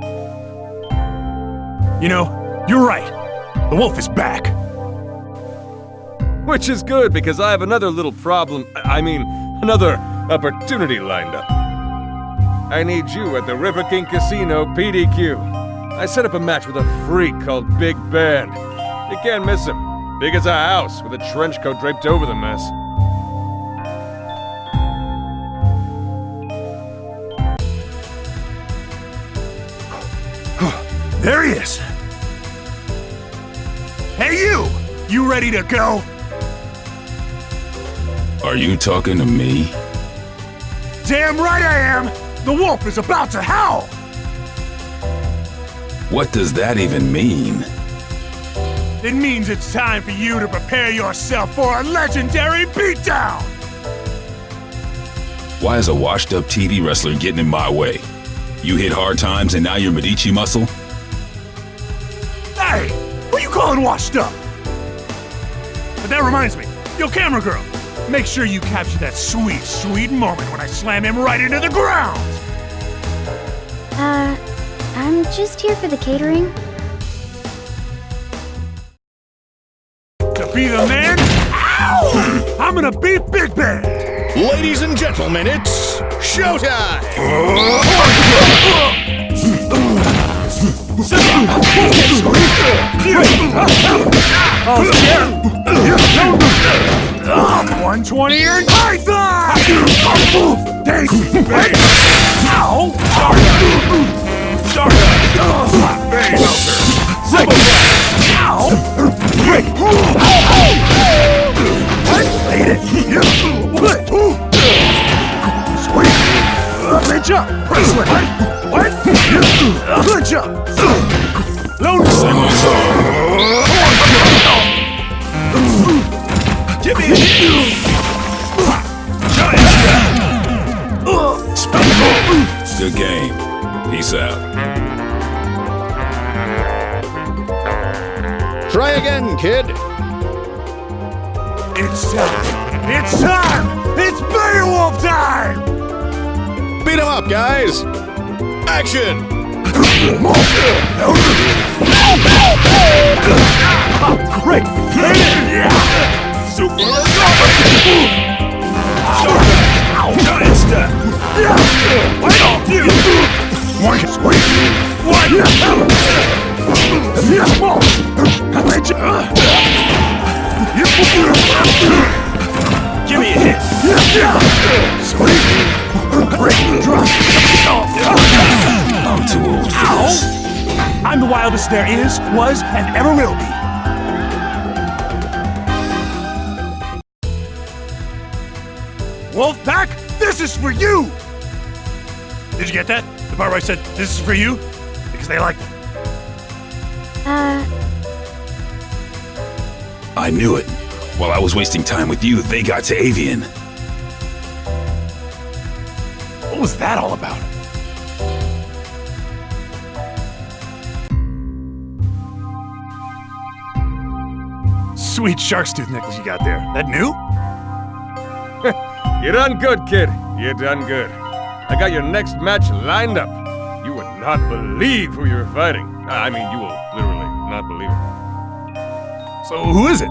You know, you're right. The wolf is back. Which is good, because I have another little problem. Another opportunity lined up. I need you at the River King Casino PDQ. I set up a match with a freak called Big Band. You can't miss him. Big as a house, with a trench coat draped over the mess. There he is! Hey you! You ready to go? Are you talking to me? Damn right I am! The wolf is about to howl! What does that even mean? It means it's time for you to prepare yourself for a legendary beatdown! Why is a washed-up TV wrestler getting in my way? You hit hard times and now you're Medici muscle? Hey! Who you calling washed up? But that reminds me, yo camera girl, make sure you capture that sweet, sweet moment when I slam him right into the ground! I'm just here for the catering. To be the man, ow! I'm gonna beat Big Band! Ladies and gentlemen, it's showtime! Oh, shit! 120 and Python! Ow! Good job! Bracelet! What? Good job! Load give me a hit! Good game. Peace out. Try again, kid. It's time! It's time! It's Beowulf time! Beat him up, guys! Action! Great! Super! Giant step! What? You! One! Give me a hit! Sweet! Drop! I'm too old for this. I'm the wildest there is, was, and ever will be. Wolfpack, this is for you! Did you get that? The part where I said, this is for you? Because they liked it. I knew it. While I was wasting time with you, they got to Avian. What was that all about? Sweet shark's tooth necklace you got there. That new? You done good, kid. You done good. I got your next match lined up. You would not believe who you're fighting. You will literally not believe it. So who is it?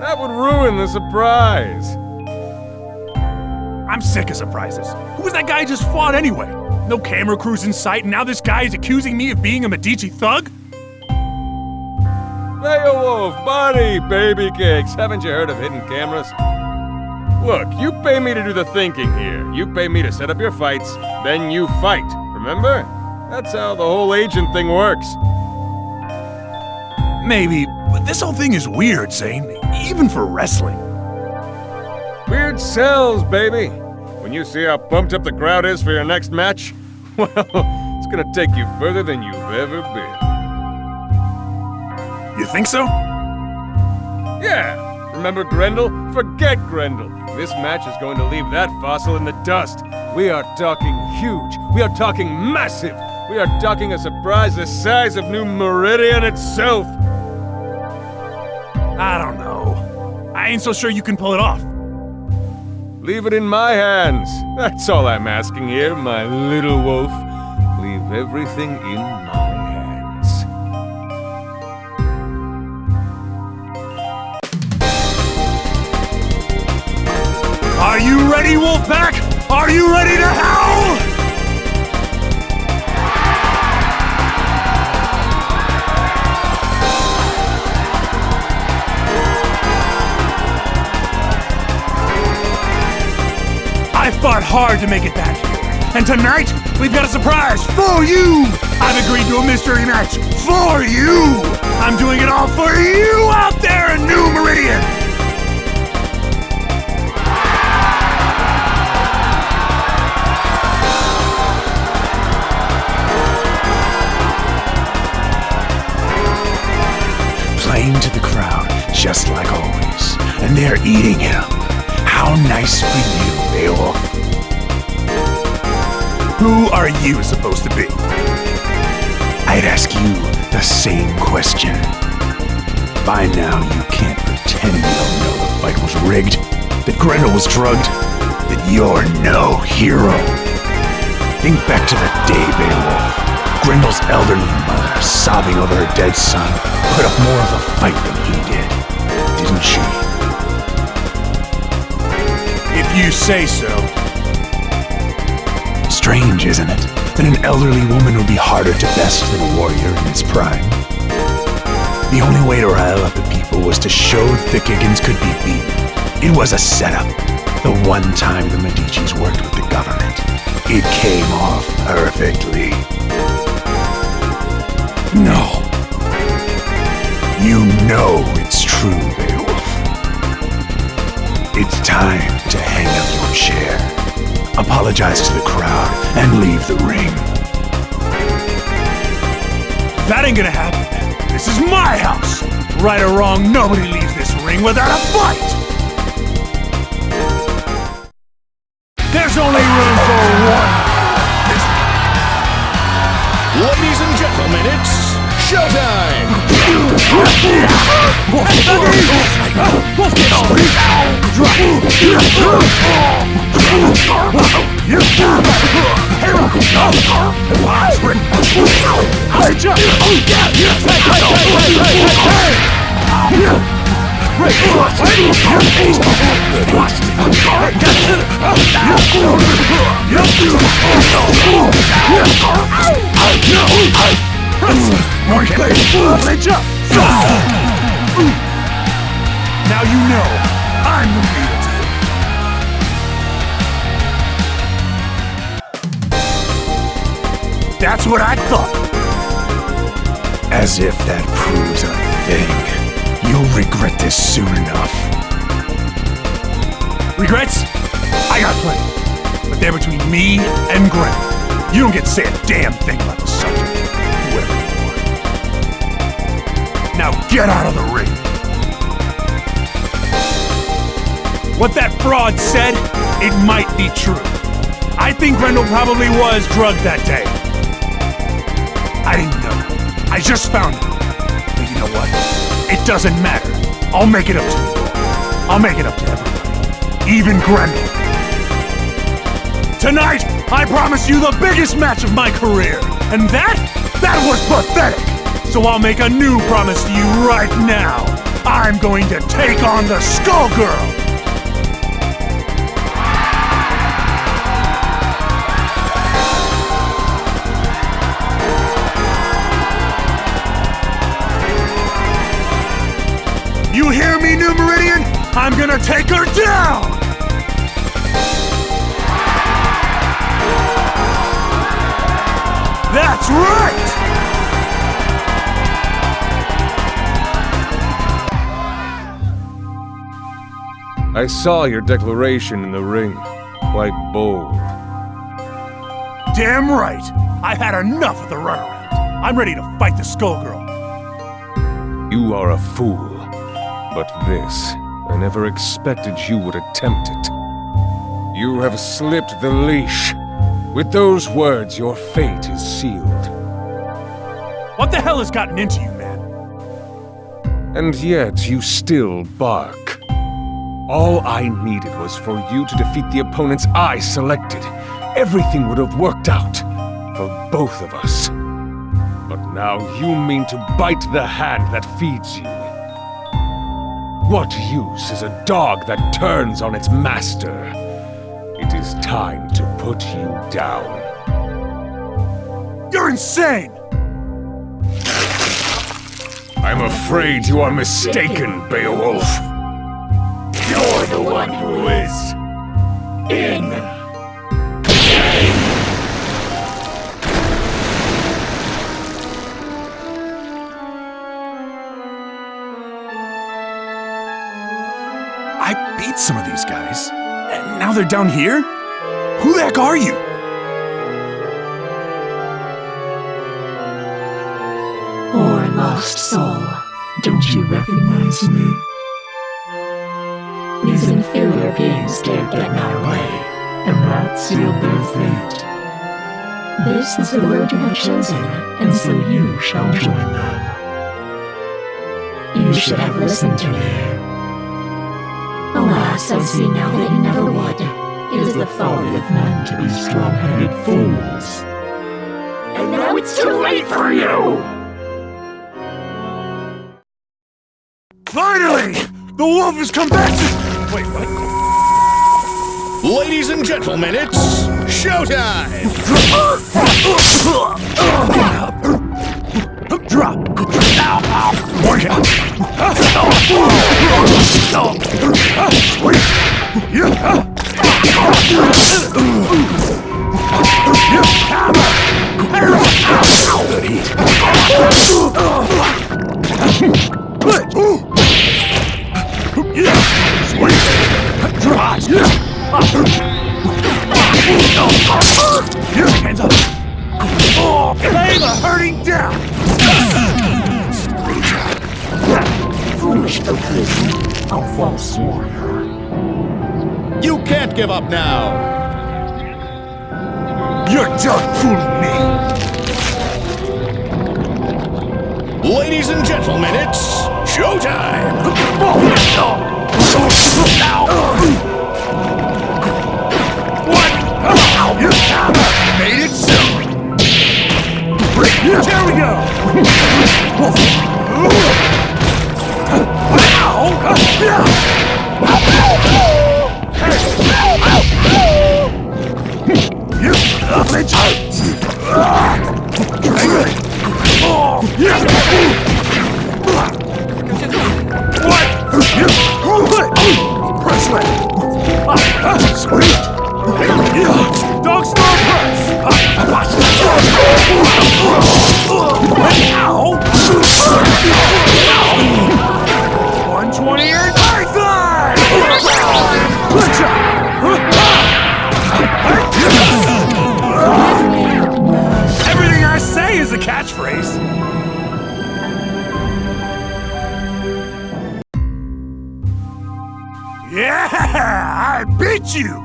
That would ruin the surprise. I'm sick of surprises. Who was that guy I just fought anyway? No camera crews in sight, and now this guy is accusing me of being a Medici thug? Beowulf, buddy, baby cakes. Haven't you heard of hidden cameras? Look, you pay me to do the thinking here. You pay me to set up your fights, then you fight. Remember? That's how the whole agent thing works. Maybe, but this whole thing is weird, Zane. Even for wrestling. Weird sells, baby. When you see how pumped up the crowd is for your next match, Well, it's gonna take you further than you've ever been. You think so? Yeah! Remember Grendel? Forget Grendel! This match is going to leave that fossil in the dust. We are talking huge. We are talking massive. We are talking a surprise the size of New Meridian itself. I don't know. I ain't so sure you can pull it off. Leave it in my hands. That's all I'm asking here, my little wolf. Leave everything in my hands. Are you ready, Wolfpack? Are you ready to howl? I fought hard to make it back here. And tonight, we've got a surprise for you! I've agreed to a mystery match for you! I'm doing it all for you out there in New Meridian! Playing to the crowd, just like always. And they're eating him. How nice for you, Beowulf. Who are you supposed to be? I'd ask you the same question. By now, you can't pretend you don't know the fight was rigged, that Grendel was drugged, that you're no hero. Think back to the day, Beowulf. Grendel's elderly mother, sobbing over her dead son, put up more of a fight than he did, didn't she? If you say so. Strange, isn't it, that an elderly woman would be harder to best than a warrior in his prime? The only way to rile up the people was to show that Higgins could be beaten. It was a setup. The one time the Medicis worked with the government. It came off perfectly. No. You know it's true, Beowulf. It's time to hang up your chair, apologize to the crowd, and leave the ring. That ain't gonna happen. This is my house. Right or wrong, nobody leaves this ring without a fight. There's only room for one. Ladies and gentlemen, it's showtime! Now you know I'm the real deal. That's what I thought. As if that proves a thing. You'll regret this soon enough. Regrets? I got plenty. But they're between me and Grendel. You don't get to say a damn thing about the subject. Whoever you are. Now get out of the ring. What that fraud said, it might be true. I think Grendel probably was drugged that day. I didn't know. I just found out. But you know what? It doesn't matter. I'll make it up to you all. I'll make it up to everybody. Even Grendel. Tonight, I promise you the biggest match of my career. And that was pathetic. So I'll make a new promise to you right now. I'm going to take on the Skullgirl. You hear me, New Meridian? I'm gonna take her down! That's right! I saw your declaration in the ring. Quite bold. Damn right! I've had enough of the runaround. I'm ready to fight the Skullgirl. You are a fool. But this, I never expected you would attempt it. You have slipped the leash. With those words, your fate is sealed. What the hell has gotten into you, man? And yet, you still bark. All I needed was for you to defeat the opponents I selected. Everything would have worked out for both of us. But now you mean to bite the hand that feeds you. What use is a dog that turns on its master? It is time to put you down. You're insane! I'm afraid you are mistaken, Beowulf. You're the one who is in. I beat some of these guys, and now they're down here? Who the heck are you? Poor lost soul, don't you recognize me? These inferior beings dared get in our way, and that sealed their fate. This is the road you have chosen, and so you shall join them. You should have listened to me. Alas, I see now that you never would. It is the folly of men to be strong-headed fools. And now it's too late for you! Finally! The wolf has come back to... Wait, what? Ladies and gentlemen, it's showtime! Drop! Good heat. Hands up! Lay the hurting down! Foolish proclivity of false warrior. You can't give up now! You're done fooling me! Ladies and gentlemen, it's showtime! What? You made it so! There we go! Press left! Sweet! Dog star press! 120 and Python! Good job! Everything I say is a catchphrase. Yeah! I beat you!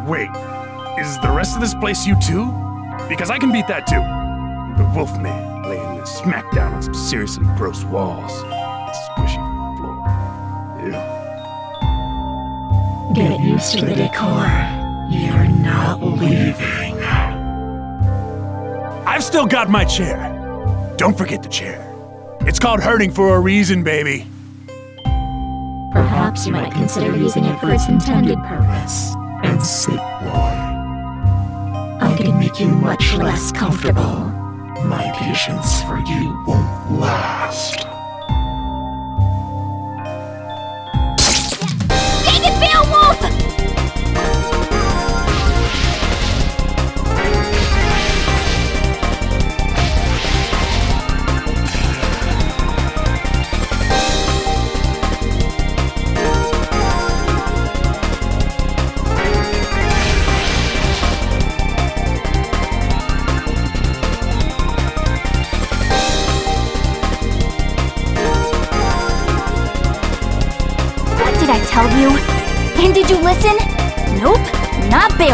Wait. Is the rest of this place you too? Because I can beat that too. The Wolfman laying a smack down on some seriously gross walls. Squishy floor. Ew. Get used to the decor. You're not leaving. I've still got my chair. Don't forget the chair. It's called hurting for a reason, baby. Perhaps you might consider using it for its intended purpose. And sit, boy. I can make you much less comfortable. My patience for you won't last. Take it, Beowulf!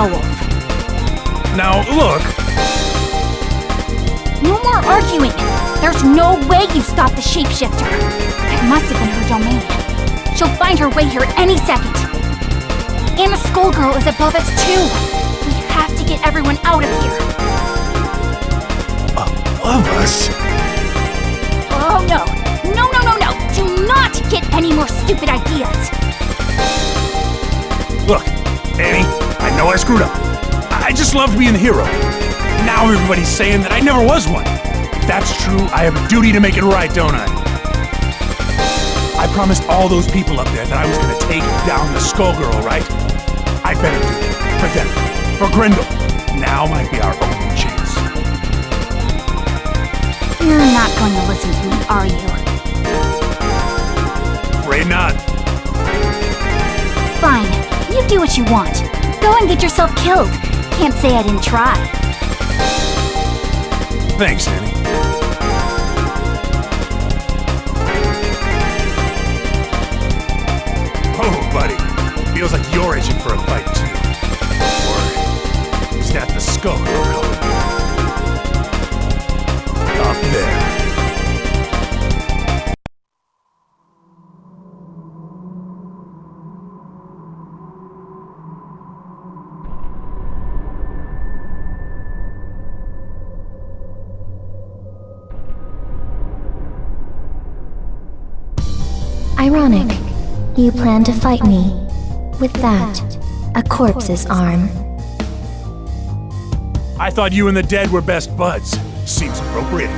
Beowulf. Now, look. No more arguing! There's no way you stopped the shapeshifter! It must have been her domain. She'll find her way here any second. And the Skullgirl is above us too! We have to get everyone out of here! Above us? Oh no! No, no, no, no! Do not get any more stupid ideas! Look, Annie, I know I screwed up. I just loved being the hero. Now everybody's saying that I never was one. If that's true, I have a duty to make it right, don't I? I promised all those people up there that I was gonna take down the Skullgirl, right? I better do it. For them. For Grendel. Now might be our only chance. You're not going to listen to me, are you? Afraid not. Fine. You do what you want. Go and get yourself killed. Can't say I didn't try. Thanks, Annie. Oh, buddy. Feels like you're itching for a fight, too. Or is that the Skullgirl calling? Up there. Ironic. You plan to fight me. With that, a corpse's arm. I thought you and the dead were best buds. Seems appropriate.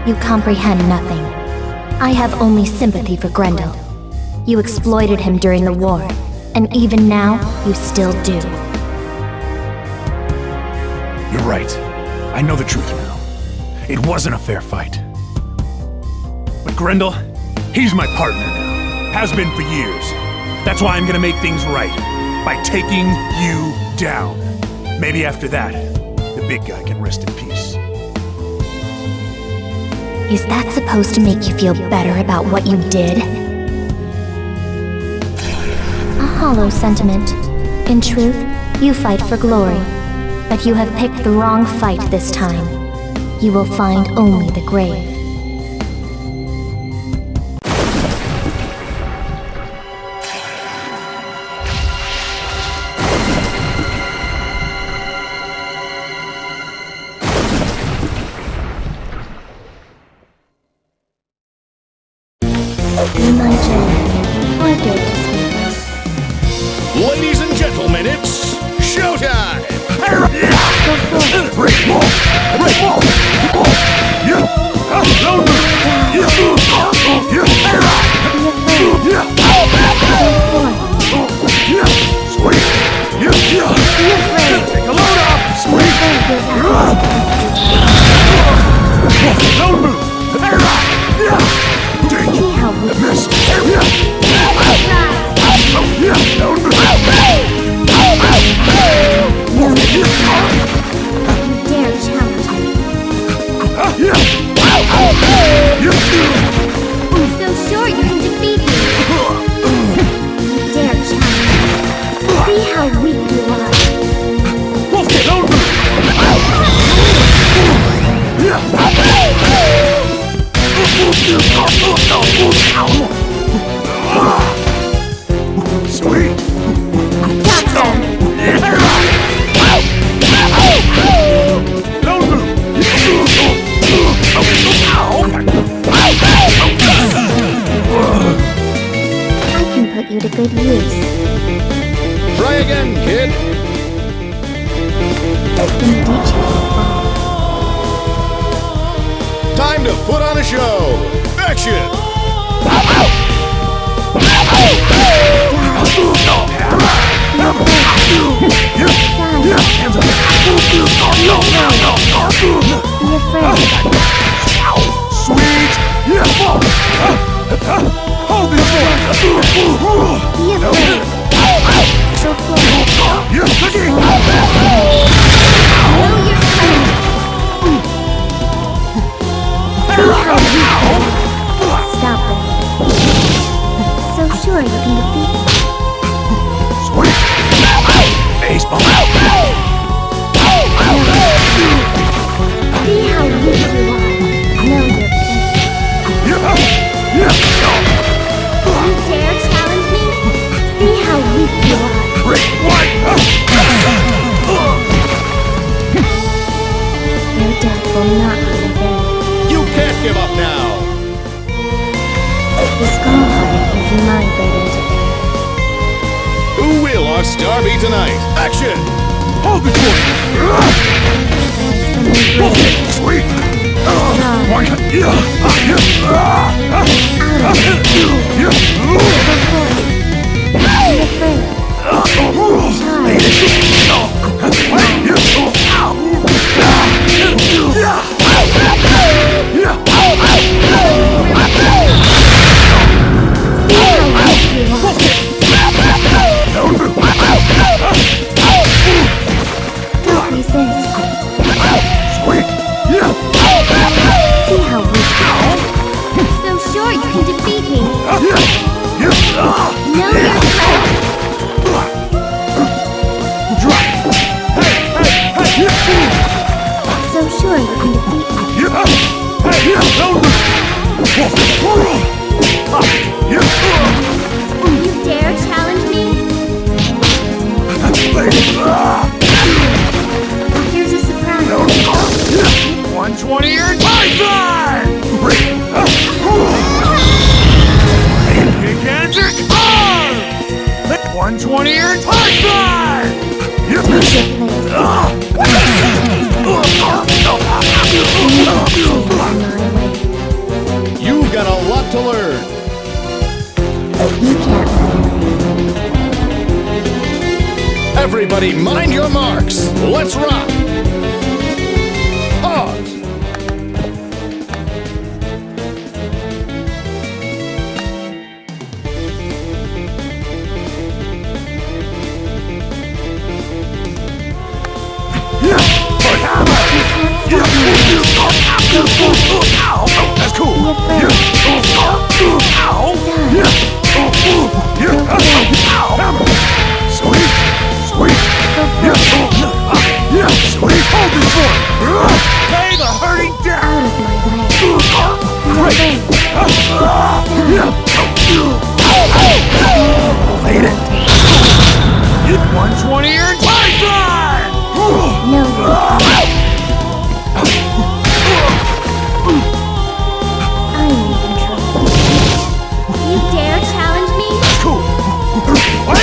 You comprehend nothing. I have only sympathy for Grendel. You exploited him during the war, and even now, you still do. You're right. I know the truth now. It wasn't a fair fight. But Grendel, he's my partner now. Has been for years. That's why I'm gonna make things right. By taking you down. Maybe after that, the big guy can rest in peace. Is that supposed to make you feel better about what you did? A hollow sentiment. In truth, you fight for glory. But you have picked the wrong fight this time. You will find only the grave. Ladies and gentlemen, it's showtime! Take a load off! Don't move! See how we missed! dare challenge me. I'm so sure you can defeat me. You dare challenge me. See how weak you are. Sweet! Don't move! I can put you to good use. Try again, kid! Time to put on a show! Action! Sweet! Hold this Stop it. So sure you can defeat me. Sweet! will not be in vain. You can't give up now! The Skullheart is my burden to bear. Who will our star be tonight? Action! Hold the fort! Sweet! Don't resist. See how weak you are. So sure you can defeat me. Know your place. So sure you can defeat me. You dare challenge me? Here's a surprise. 120 or Python! Gigantic arm! 120 or Python! You've got a lot to learn. You can't run away. Everybody mind your marks. Let's rock! Pause! That's cool! Sweet! Sweet! Sweet! Hold this for pay the hurting debt! Out of my way. Made it! 120 or Python! No, I'm in control. You dare challenge me? Cool! What?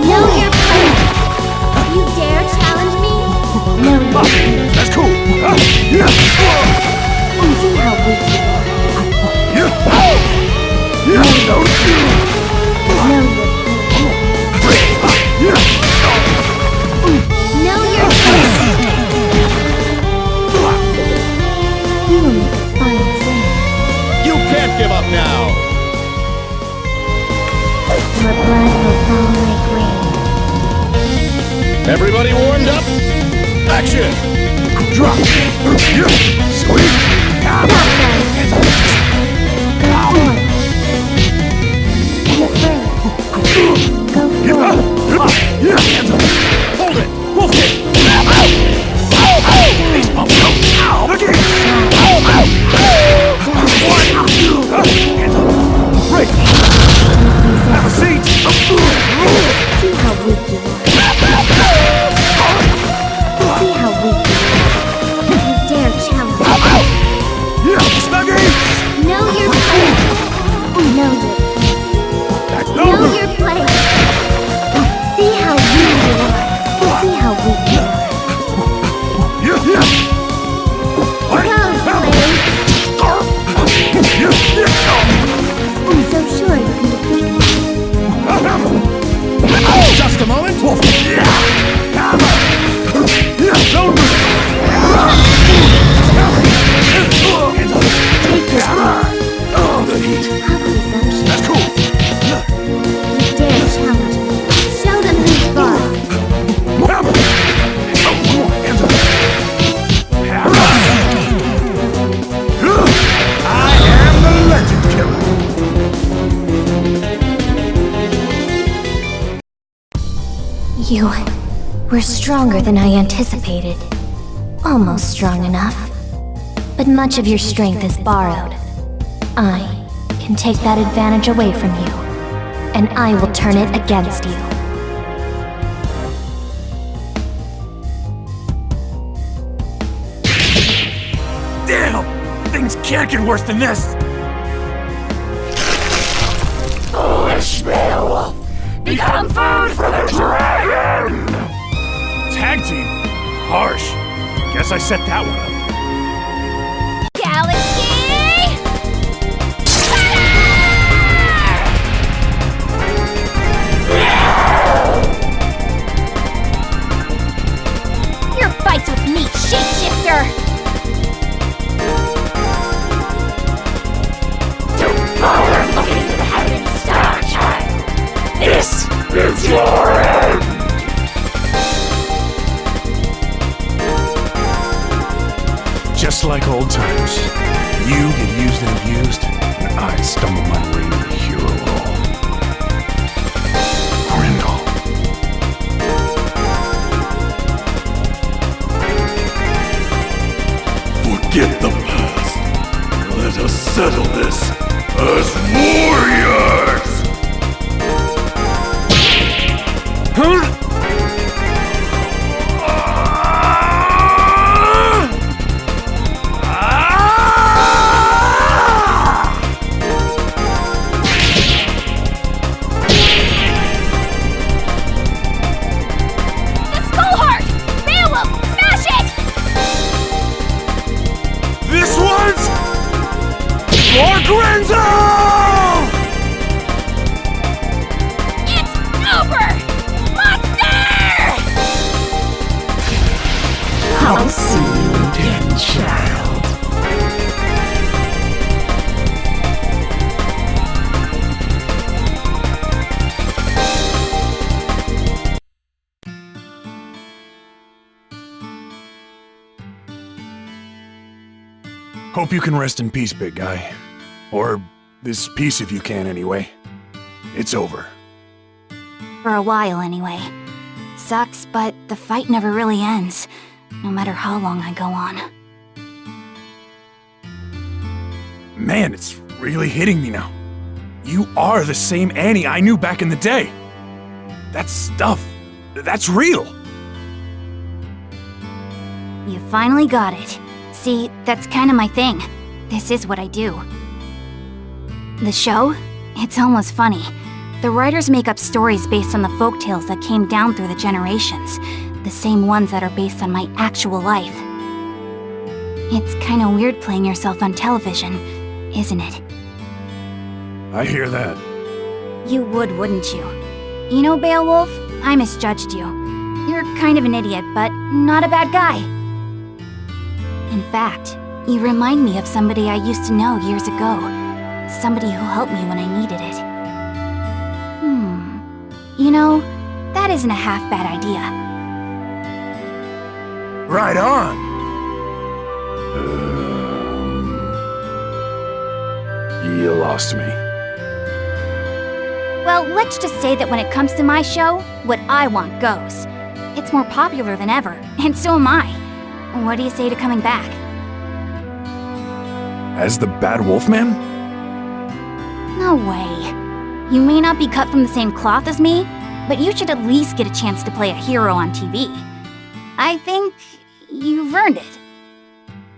Know your place. You dare challenge me? Know your place. That's cool! See how weak you are. Know your place. Know your place. You will make a fine slave. You can't give up now! Your blood will fall like rain. Everybody warmed up? Action! Drop! Sweet! Stop them! Go forward. Be afraid. Go forward. Hold it! Wolf kick! These bumps go! Again! Break! Have a seat! See how weak you are. See how weak you are. You dare challenge me. Snuggies! Know your place. Know your place. Know your place. See how weak you are. See how weak you are. I'm so sure you can defeat me. Just a moment! Take your place. The heat. Have presumption. That's cool! You dare challenge me. Show them who's boss. I am the legend killer! You were stronger than I anticipated. Almost strong enough. But much of your strength is borrowed. I can take that advantage away from you, and I will turn it against you. Damn! Things can't get worse than this! Foolish Beowulf! Become food for the dragon! Tag team? Harsh. Guess I set that one up. Galaxy! Your fights with me, shapeshifter! Don't bother looking to the heavens, Star Child! This is your end! Just like old times. You get used and abused, and I stumble my way into the hero role. Grindel. Forget the past. Let us settle this as warriors! Huh? I'll see you again, child. Hope you can rest in peace, big guy. Or this piece if you can, anyway. It's over. For a while, anyway. Sucks, but the fight never really ends, no matter how long I go on. Man, it's really hitting me now. You are the same Annie I knew back in the day. That stuff, that's real. You finally got it. See, that's kinda my thing. This is what I do. The show? It's almost funny. The writers make up stories based on the folktales that came down through the generations, the same ones that are based on my actual life. It's kinda weird playing yourself on television, isn't it? I hear that. You would, wouldn't you? You know, Beowulf, I misjudged you. You're kind of an idiot, but not a bad guy. In fact, you remind me of somebody I used to know years ago. Somebody who helped me when I needed it. You know, that isn't a half-bad idea. Right on! You lost me. Well, let's just say that when it comes to my show, what I want goes. It's more popular than ever, and so am I. What do you say to coming back? As the Bad Wolfman? No way. You may not be cut from the same cloth as me, but you should at least get a chance to play a hero on TV. I think you've earned it.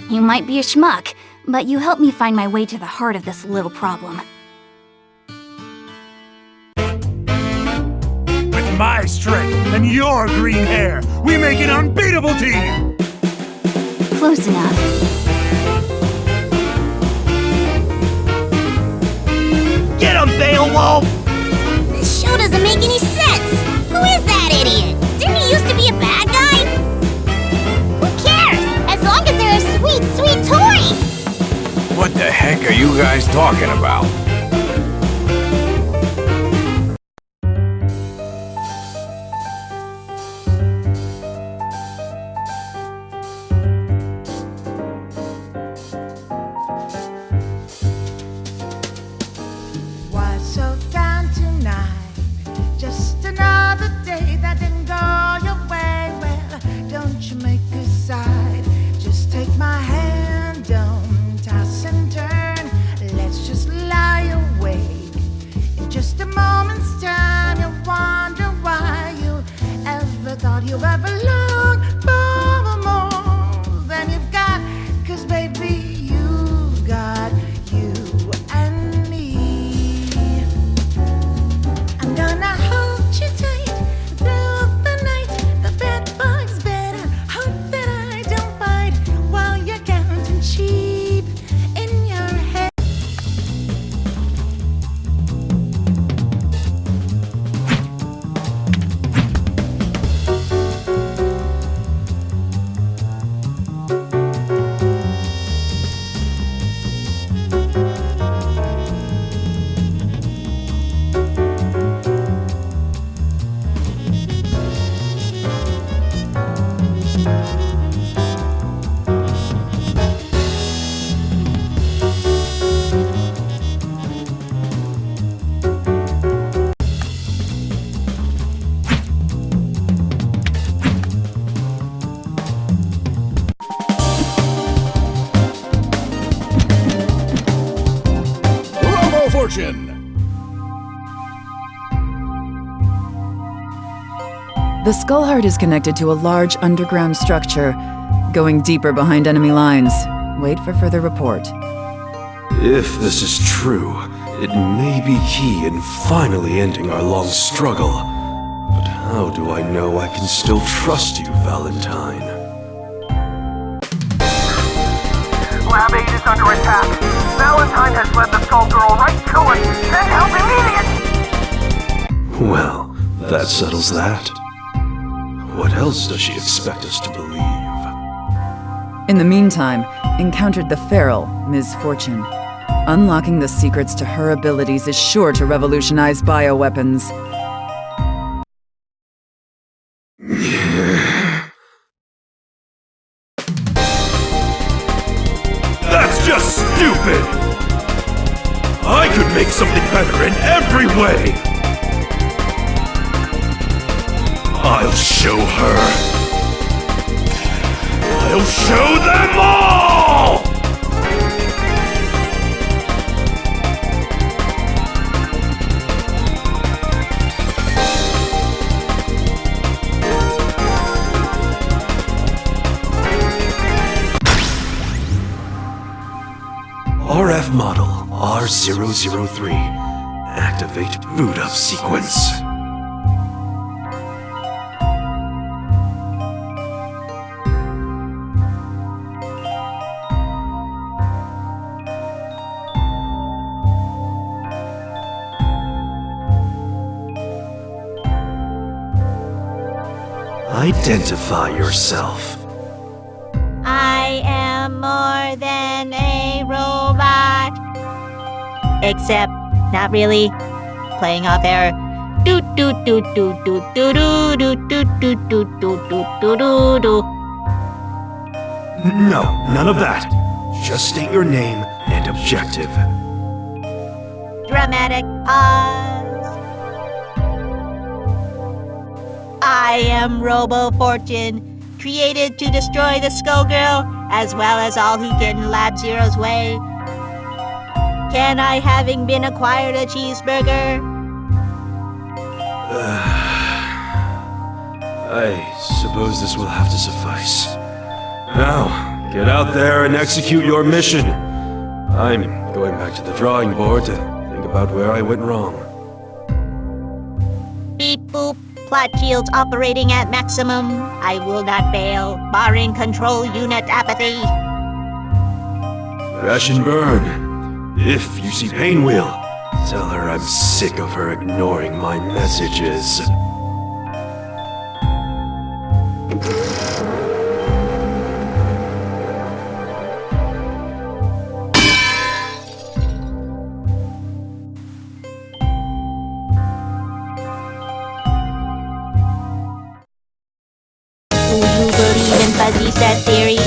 You might be a schmuck, but you helped me find my way to the heart of this little problem. With my strength and your green hair, we make an unbeatable team! Close enough. Get him, Beowulf! This show doesn't make any sense! Who is that idiot? Didn't he used to be a bad guy? Who cares? As long as there are sweet, sweet toys! What the heck are you guys talking about? Why so down tonight? Just another day that didn't go your way. Well, don't you make a side. Just take my hand, don't toss and turn. Let's just lie Action! The Skull Heart is connected to a large underground structure, going deeper behind enemy lines. Wait for further report. If this is true, it may be key in finally ending our long struggle. But how do I know I can still trust you, Valentine? Lab 8 is under attack. Valentine has led the Skullgirl right to us. Send help immediate! Well, that settles that. What else does she expect us to believe? In the meantime, encountered the feral Ms. Fortune. Unlocking the secrets to her abilities is sure to revolutionize bioweapons. That's just stupid! I could make something better in every way! I'll show her! I'll show them all! RF model R003. Activate boot up sequence. Identify yourself. I am more than a robot. Except, not really. Playing off air. Do do do do do do do do do do do do do do do. No, none of that. Just state your name and objective. Dramatic pause. I am Robo Fortune, created to destroy the Skullgirl, as well as all who get in Lab Zero's way. Can I, having been acquired a cheeseburger? I suppose this will have to suffice. Now, get out there and execute your mission. I'm going back to the drawing board to think about where I went wrong. Beep boop. Plot shields operating at maximum. I will not fail, barring control unit apathy. Crash and burn. If you see Painwheel, tell her I'm sick of her ignoring my messages. Fuzzy set theory.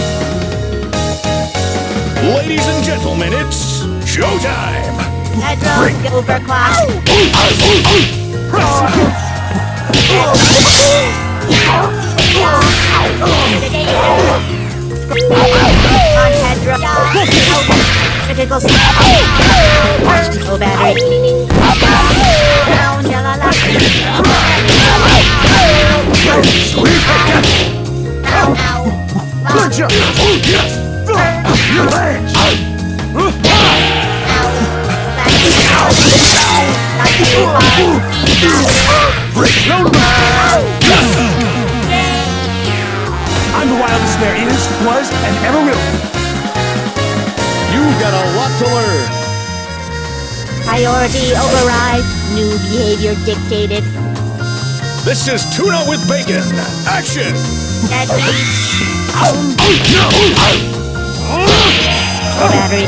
Ladies and gentlemen, it's showtime! Metro overclock. On Hedra. Critical oh, battery. Down, yalala. Good job! Your legs! I'm the wildest there is, was, and ever will be. You've got a lot to learn. Priority override. New behavior dictated. This is Tuna with Bacon. Action! That means... battery.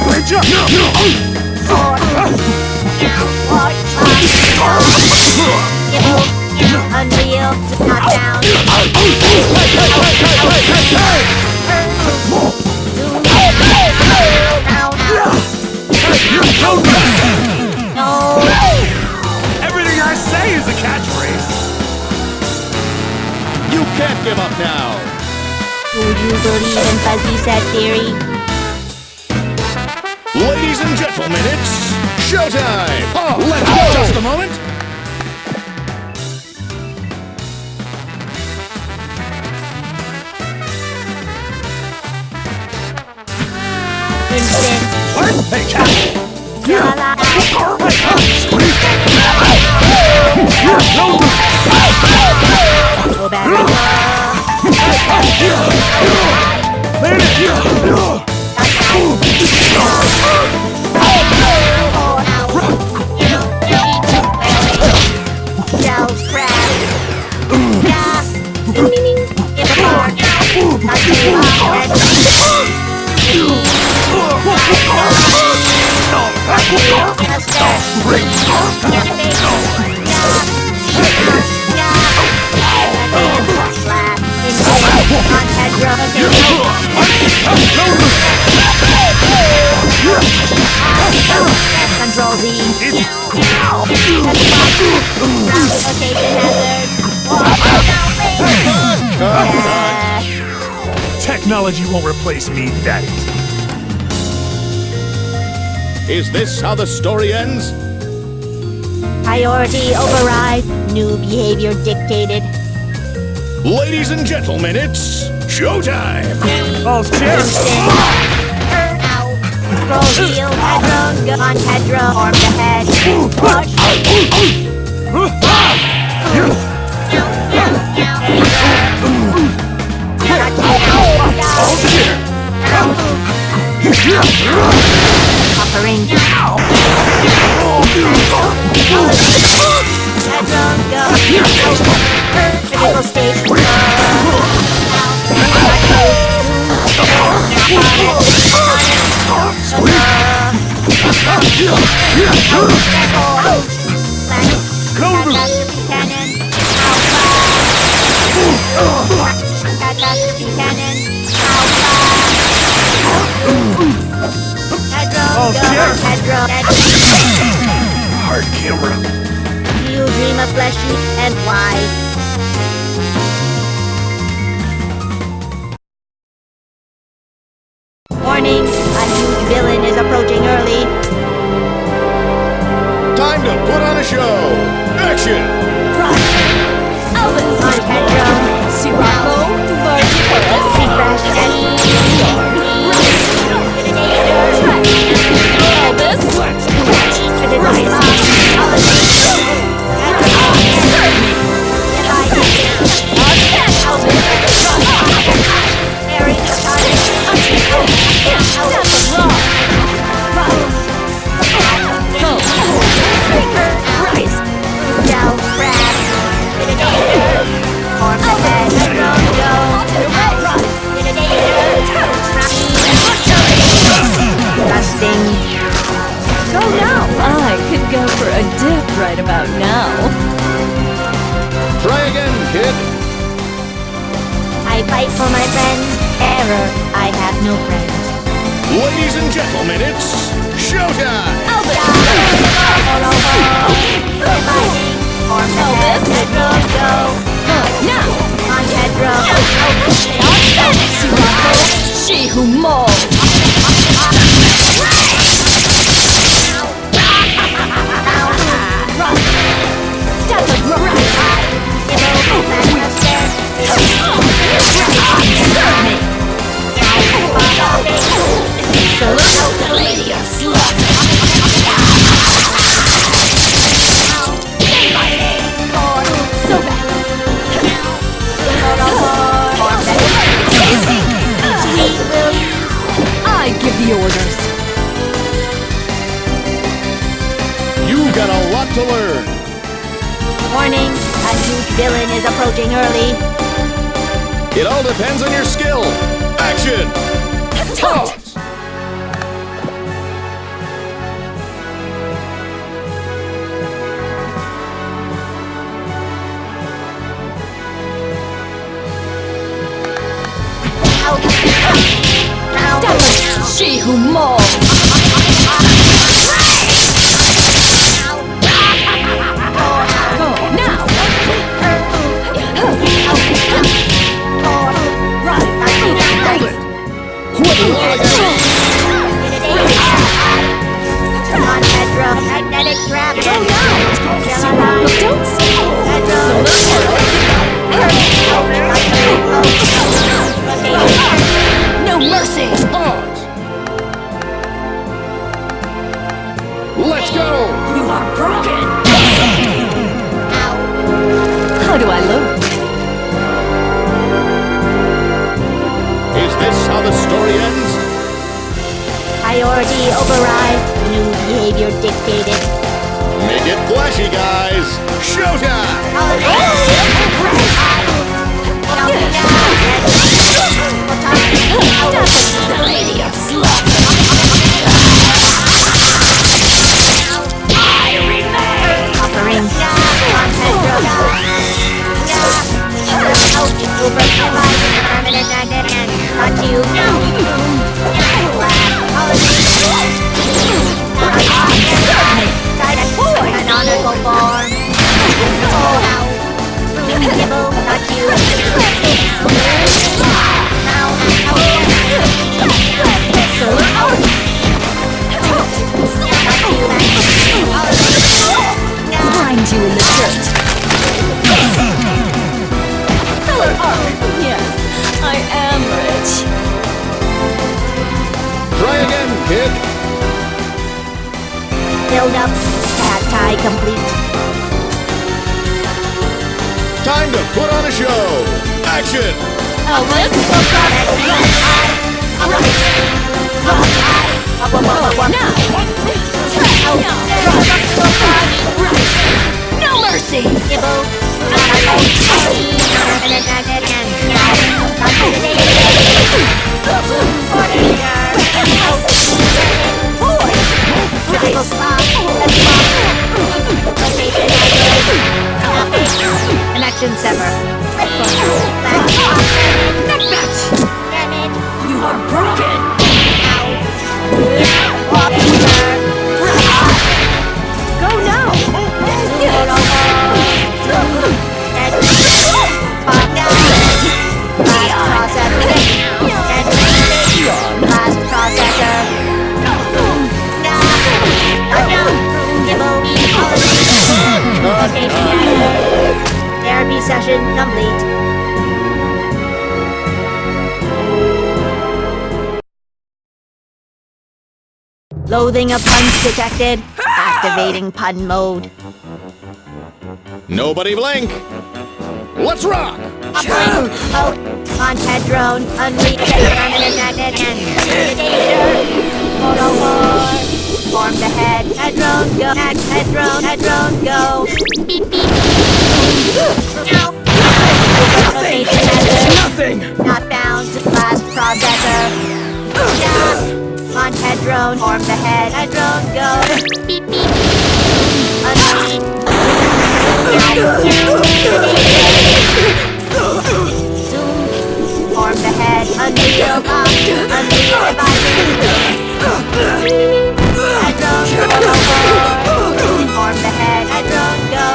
Great job! Unreal, not down. No. Everything I say is a catchphrase. You can't give up now. you believe in fuzzy set theory? Ladies and gentlemen, it's showtime! Oh, let's go! Just a moment! Instant. Hey, cat! Go back. Control Z. Technology won't replace me, that Is this how the story ends? Priority override. New behavior dictated. Ladies and gentlemen, it's showtime! Oh, cheers! Scroll wheel, headroom, go on headroom, arm the head. Push. Offering. Headroom, go. Critical stage. Hard camera. You dream of fleshy and why? Warning, a huge villain is approaching early. Time to put on a show! Action! Elvis! On headroom. Sirocco. Refresh and Elvis. Let's So now, I could go for a dip right about now. Try again, kid! I fight for my friends. Error, I have no friends. Ladies and gentlemen, it's showtime! Elvis! Headroom, go! Now! On headroom. Sirocco, she who mauls. I give the orders. You've got a lot to learn! Warning, a huge villain is approaching early. It all depends on your skill! Action! Pause! She who mauls. Go now. override new behavior dictated. Make it flashy, guys! Showtime! The Lady of Slop. I remain. Offering permanent magnet and touch you. Side and forward. Canonical form. Oh, now. Nibble, touch you. Now, Find you in the dirt. Color art. Yes, I am rich. Try again, kid! build up. Tag tie complete. Time to put on a show! Action! No mercy! Connection sever. You are broken! Go now! Last processor. Therapy session complete. Loathing of puns detected. Activating pun mode. Nobody blink! Let's rock! Out on head drone. Unleash permanent magnet and danger. Photo war. Form the head. Head drone go. Head drone go. Beep beep. Now. Nothing! Not found. Last processor. On head drone. Form the head. Head drone go. Beep beep. Unleash. Zoom. Form the head. Unreal up. Unreal devices. Head drone go. Form the head. Head drone go.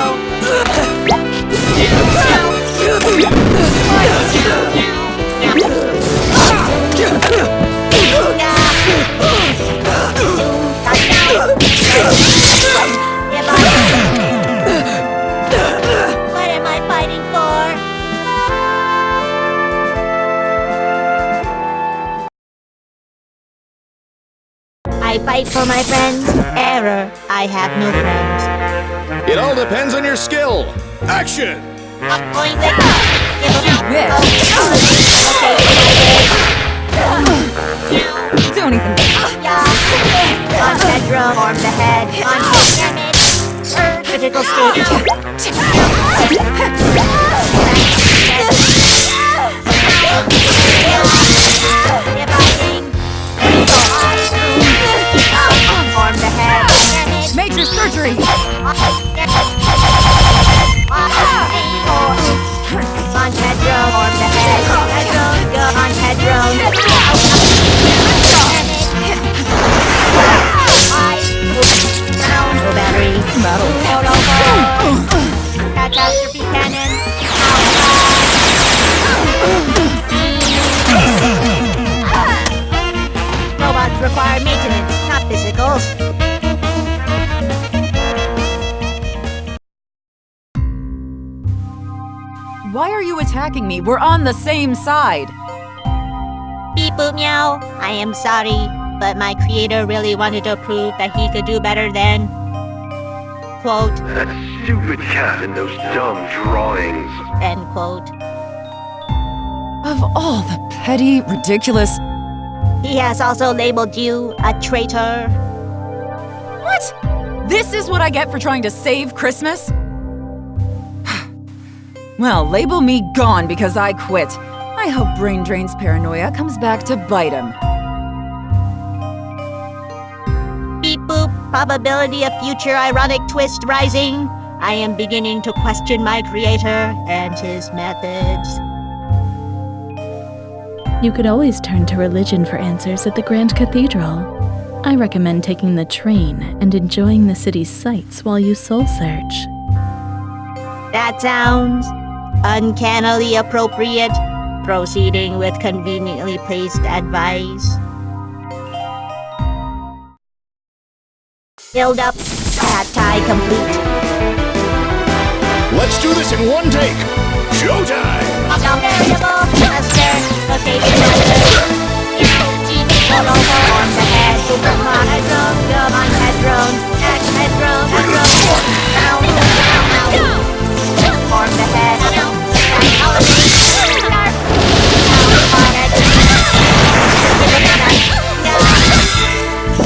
What am I fighting for? I fight for my friends. Error. I have no friends. It all depends on your skill! Action! Don't even. On Pedro, form the head. On damage. Critical state. Form the head. Major surgery. On Pedro, form the head. Pedro, go on Pedro. No battery. Catastrophe cannon. Robots require maintenance, not physicals. Why are you attacking me? We're on the same side. Beep boop meow. I am sorry, but my creator really wanted to prove that he could do better than... Quote. That stupid cat in those dumb drawings. End quote. Of all the petty, ridiculous... He has also labeled you a traitor. What? This is what I get for trying to save Christmas? Well, label me gone because I quit. I hope Brain Drain's paranoia comes back to bite him. Beep boop, probability of future ironic twist rising. I am beginning to question my creator and his methods. You could always turn to religion for answers at the Grand Cathedral. I recommend taking the train and enjoying the city's sights while you soul search. That sounds uncannily appropriate. Proceeding with conveniently placed advice. Build up, hat tie complete. Let's do this in one take! Showtime! Variable, cluster, rotation method. All over on the head, Superman headrone, Gilman headrone, X headrone, down, form the head,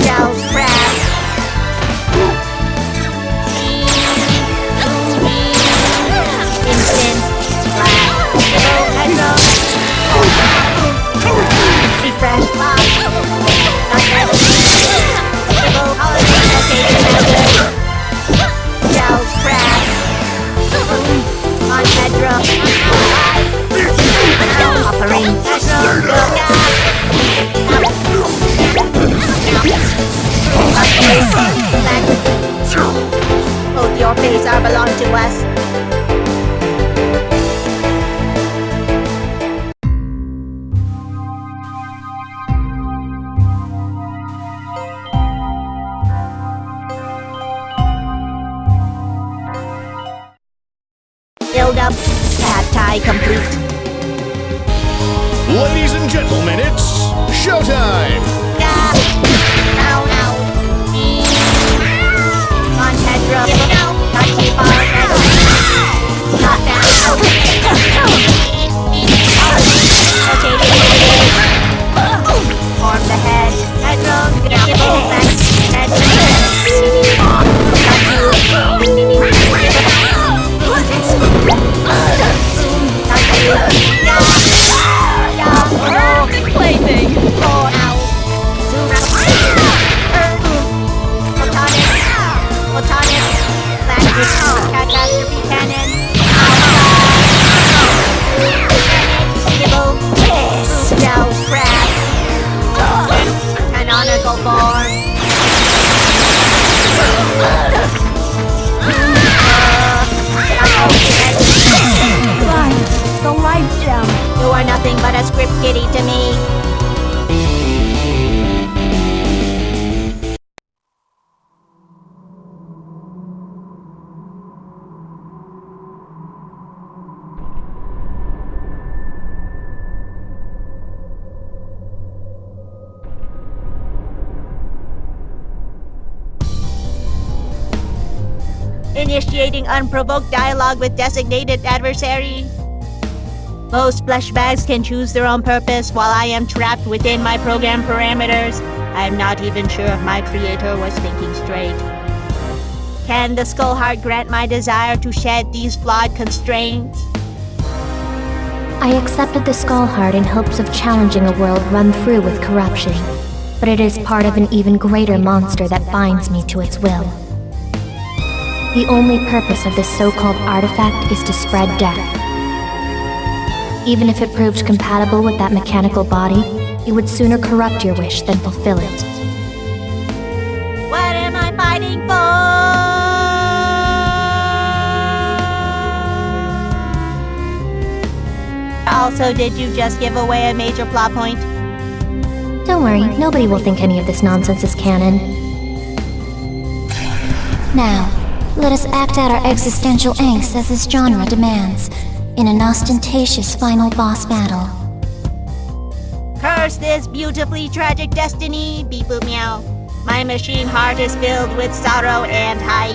Cells crash. Instant refresh box. Cells crash. On Pedro. Offering both your face are belong to us. Build up, hat tie complete. Ladies and gentlemen, it's showtime! Now. On Pedro. Touchy ball. Hot down. Form the head. Pedro. Plaything. Catastrophe cannon. Cells crash. Canonical form. The life gem. You are nothing but a script kiddie to me. Initiating unprovoked dialogue with designated adversary. Most flesh bags can choose their own purpose while I am trapped within my program parameters. I am not even sure if my creator was thinking straight. Can the Skull Heart grant my desire to shed these flawed constraints? I accepted the Skull Heart in hopes of challenging a world run through with corruption, but it is part of an even greater monster that binds me to its will. The only purpose of this so-called artifact is to spread death. Even if it proved compatible with that mechanical body, it would sooner corrupt your wish than fulfill it. What am I fighting for? Also, did you just give away a major plot point? Don't worry, nobody will think any of this nonsense is canon. Now, let us act out our existential angst as this genre demands, in an ostentatious final boss battle. Curse this beautifully tragic destiny, beep boop meow. My machine heart is filled with sorrow and hype.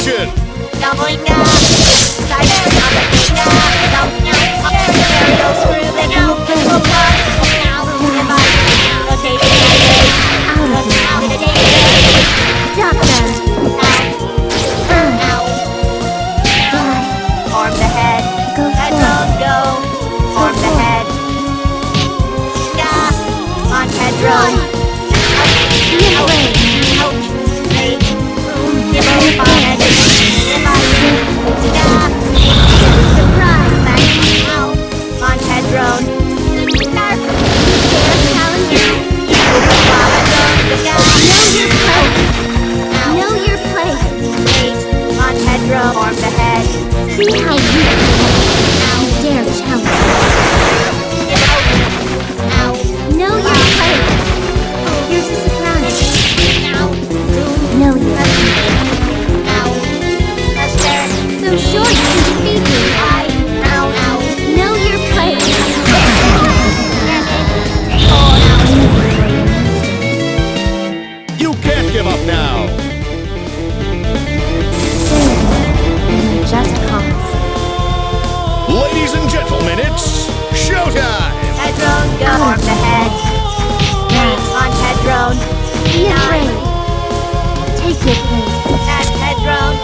Action! Stop them! Form the head. Go Head for roll, go. Form the head. On head roll. Ouch. Wait. Give me head. Surprise. On head roll. Know your place. Wait. On head roll. Form the head. See how you dare challenge. Know your place. Here's a surprise. Know your place. So sure you can defeat me. Know your place. You can't give up now! Just cause. Ladies and gentlemen, it's showtime! Head drone, go. Form the head. On head drone. Be afraid. Take your place. Head drone.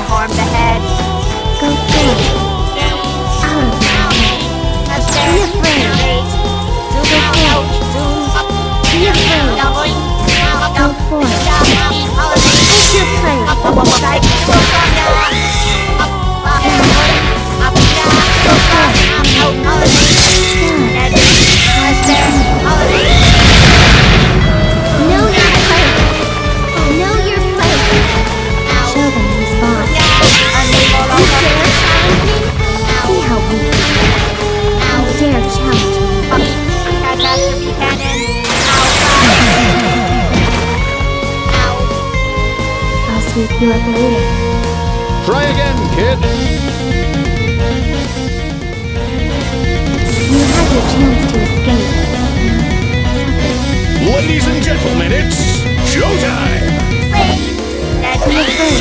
Form the head. Go forth. Out of my way. Be afraid. Go forth. Be afraid. Go forth. Take your place. Know your place. Know your place. Show them response. You dare challenge me? See how weak you are. You dare challenge me. I'll sweep you up later. Try again, kid! You had your chance to escape. Ladies and gentlemen, it's showtime! Be afraid.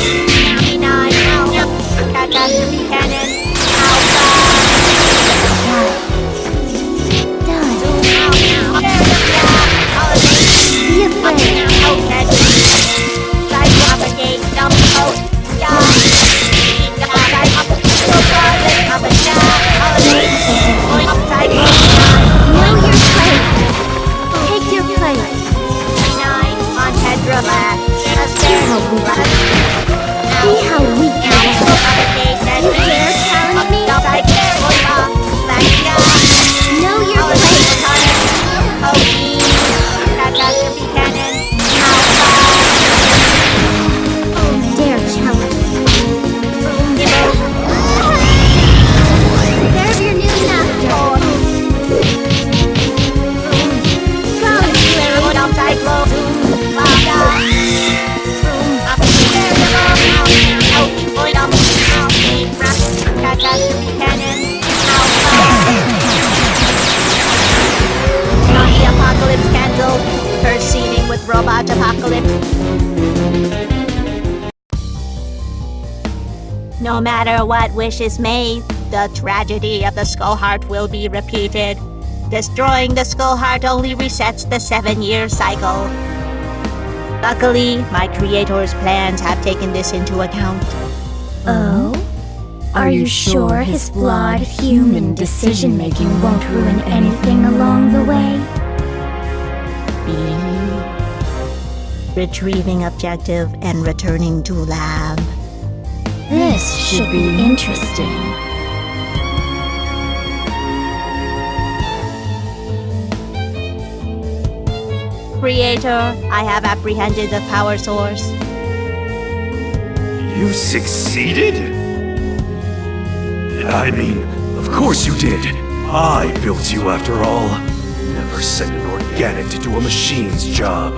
Catastrophe cannon. Be afraid. Try to propagate. Dump out. Know your place. Take your place. On head relax. See how weak you are. You dare challenge me? Know your place. Catastrophe cannon. You dare challenge me? Serve your new master. Catastrophe cannon. Zombie apocalypse cancelled. Proceeding with robot apocalypse. No matter what wish is made, the tragedy of the Skull Heart will be repeated. Destroying the Skull Heart only resets the 7-year cycle. Luckily, my creator's plans have taken this into account. Oh? Are you sure his flawed human decision-making won't ruin anything along the way? Retrieving objective and returning to lab. This should be interesting. Creator, I have apprehended the power source. You succeeded? I mean, of course you did. I built you after all. Never send an organic to do a machine's job.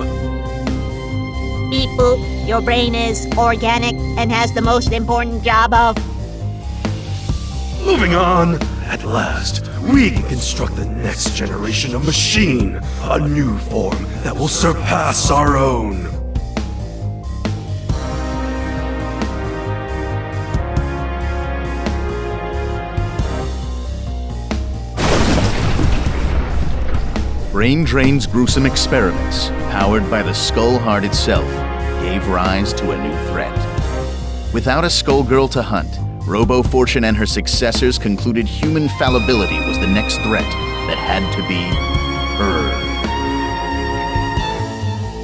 beep boop, your brain is organic and has the most important job of... Moving on, at last, we can construct the next generation of machine, a new form that will surpass our own. Brain Drain's gruesome experiments, powered by the Skull Heart itself, gave rise to a new threat. Without a Skullgirl to hunt, Robo-Fortune and her successors concluded human fallibility was the next threat that had to be her.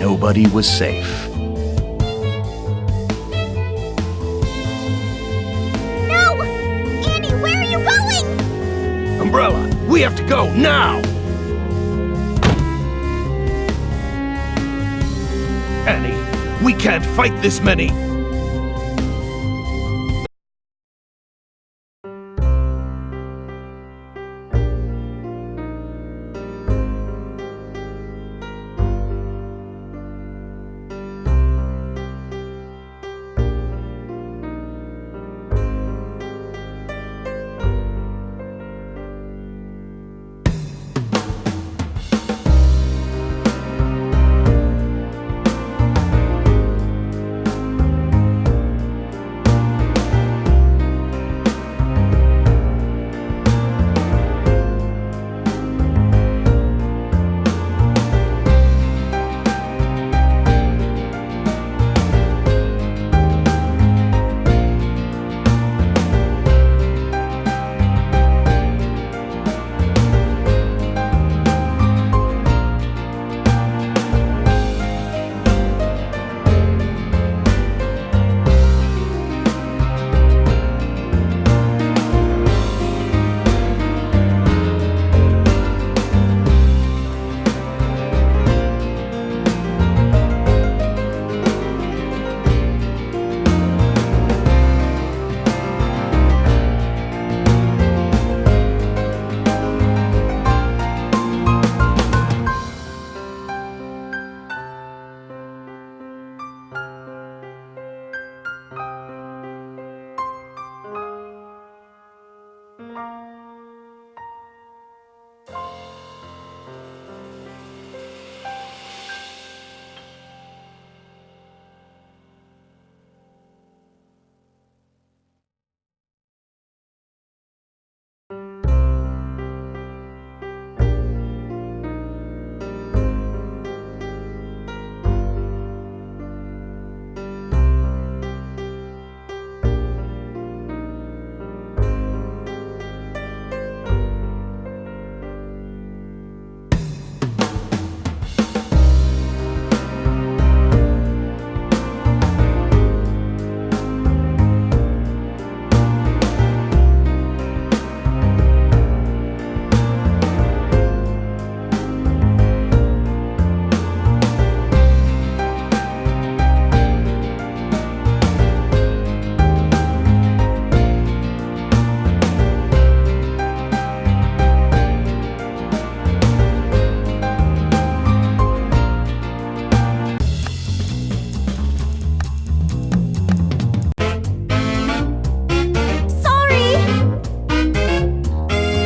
Nobody was safe. No! Annie, where are you going? Umbrella, we have to go now! Annie, we can't fight this many.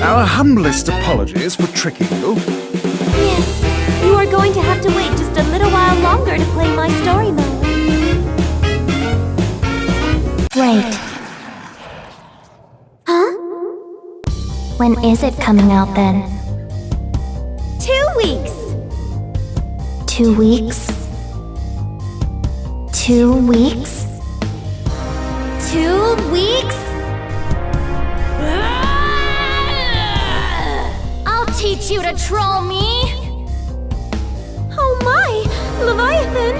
Our humblest apologies for tricking you. Yes, you are going to have to wait just a little while longer to play my story mode. Wait. Huh? When is it coming out then? 2 weeks! 2 weeks? 2 weeks? 2 weeks? I'll teach you to troll me! Oh my! Leviathan!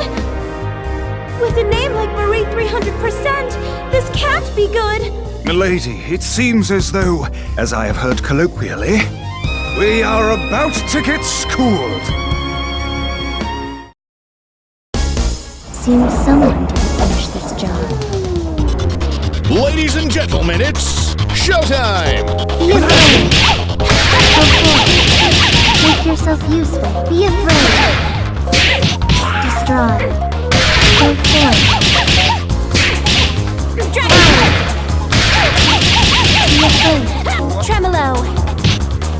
With a name like Marie 300%, this can't be good! Milady, it seems as though, as I have heard colloquially, we are about to get schooled. Seems someone didn't finish this job. Ladies and gentlemen, it's showtime! Be afraid! Make yourself useful. Be afraid! Destroy. Tremolo!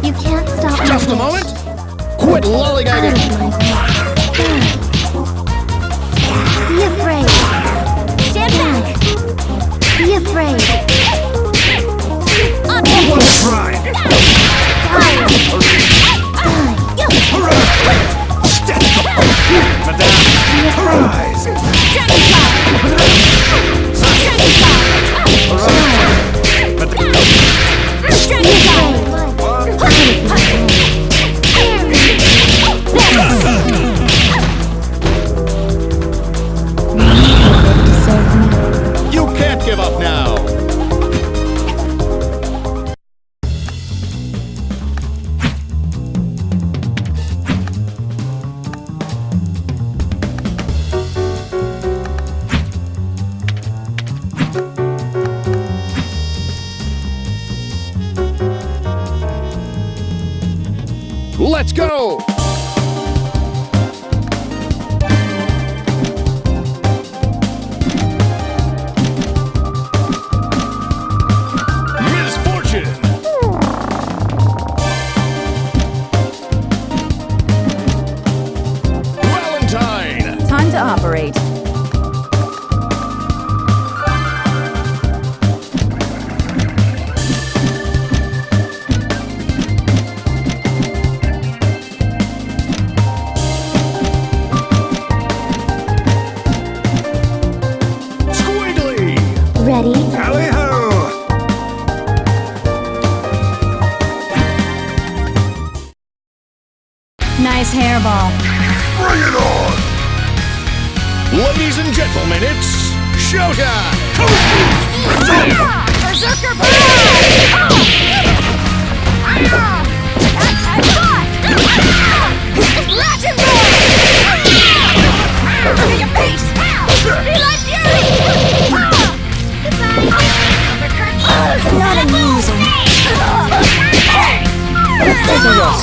You can't stop me. Just a moment. Quit lollygagging. Be afraid. Stand back. Be afraid. One try. Arise. You can't give up now. Let's go! Misfortune! Valentine! Time to operate. Squiggly! Ready? Tally-ho! Nice hairball. Bring it on! Ladies and gentlemen, it's showtime! Berserker Blade! Legendary! Look at your face! Be like fury! Not amusing. Let's take a look.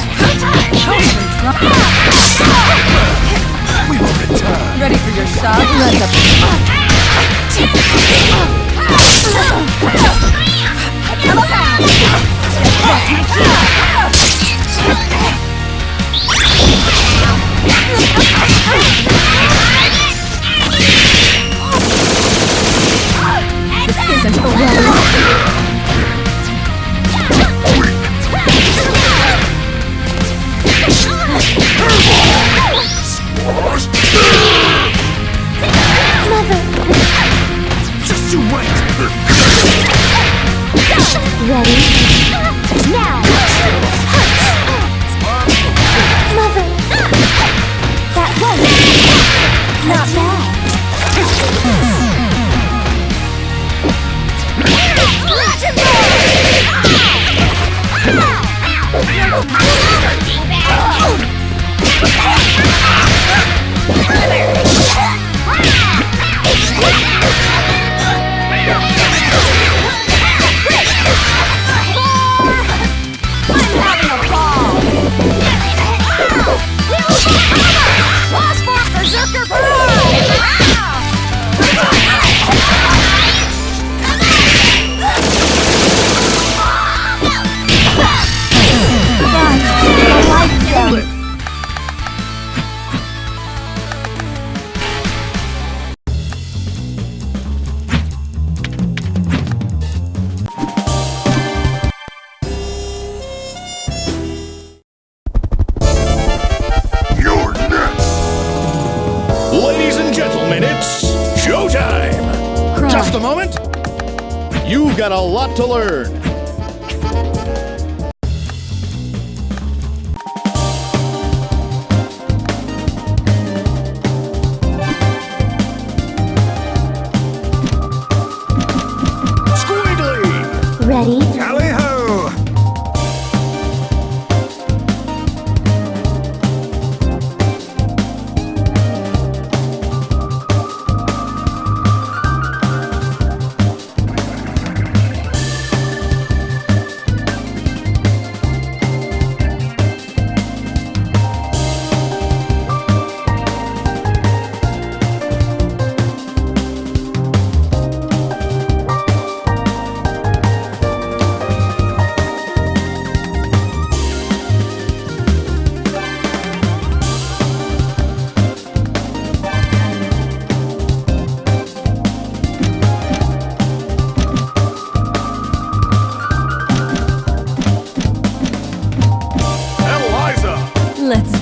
We will return. Ready for your shot? This isn't a run. Just you wait! Ready? Now! Mother! That was not bad. Ladies and gentlemen, it's showtime! Just a moment. You've got a lot to learn. Squiggly! Ready? Tally-ho!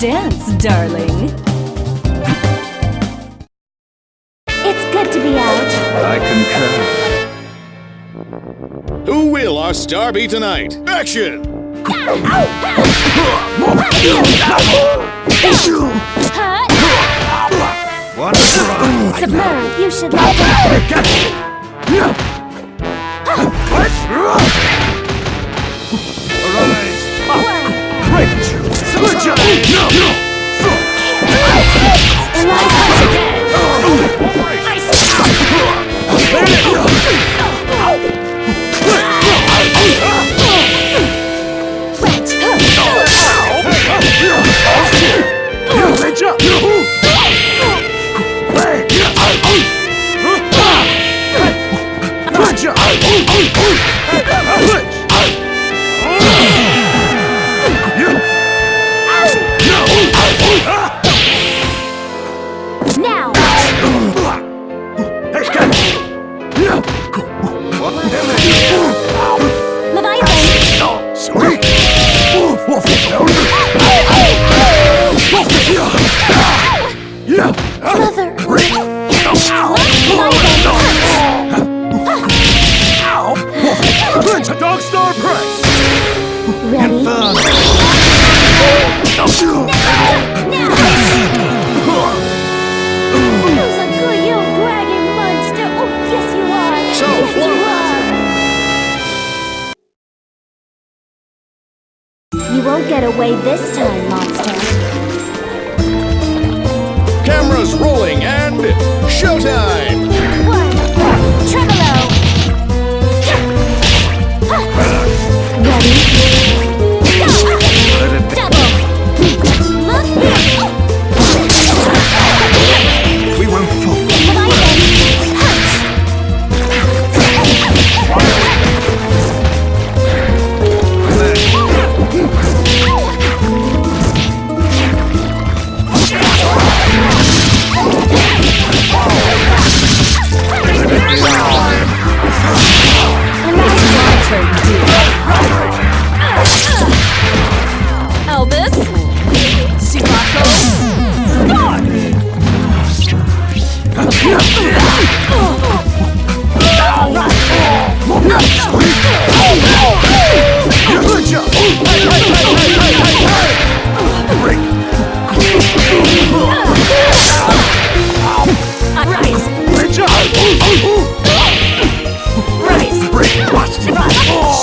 dance, darling. It's good to be out. I concur. Who will our star be tonight? Action! What a try! Submerge, you should like it. Arise! Eliza now! Dog Star Press! Ready? Who's a good you bragging monster? Oh, yes you are! So, yes you are! You won't get away this time, monster. Cameras rolling and showtime! One, tremolo! Ready? Go! Double! Look here! We won't fall. Elvis? Sirocco?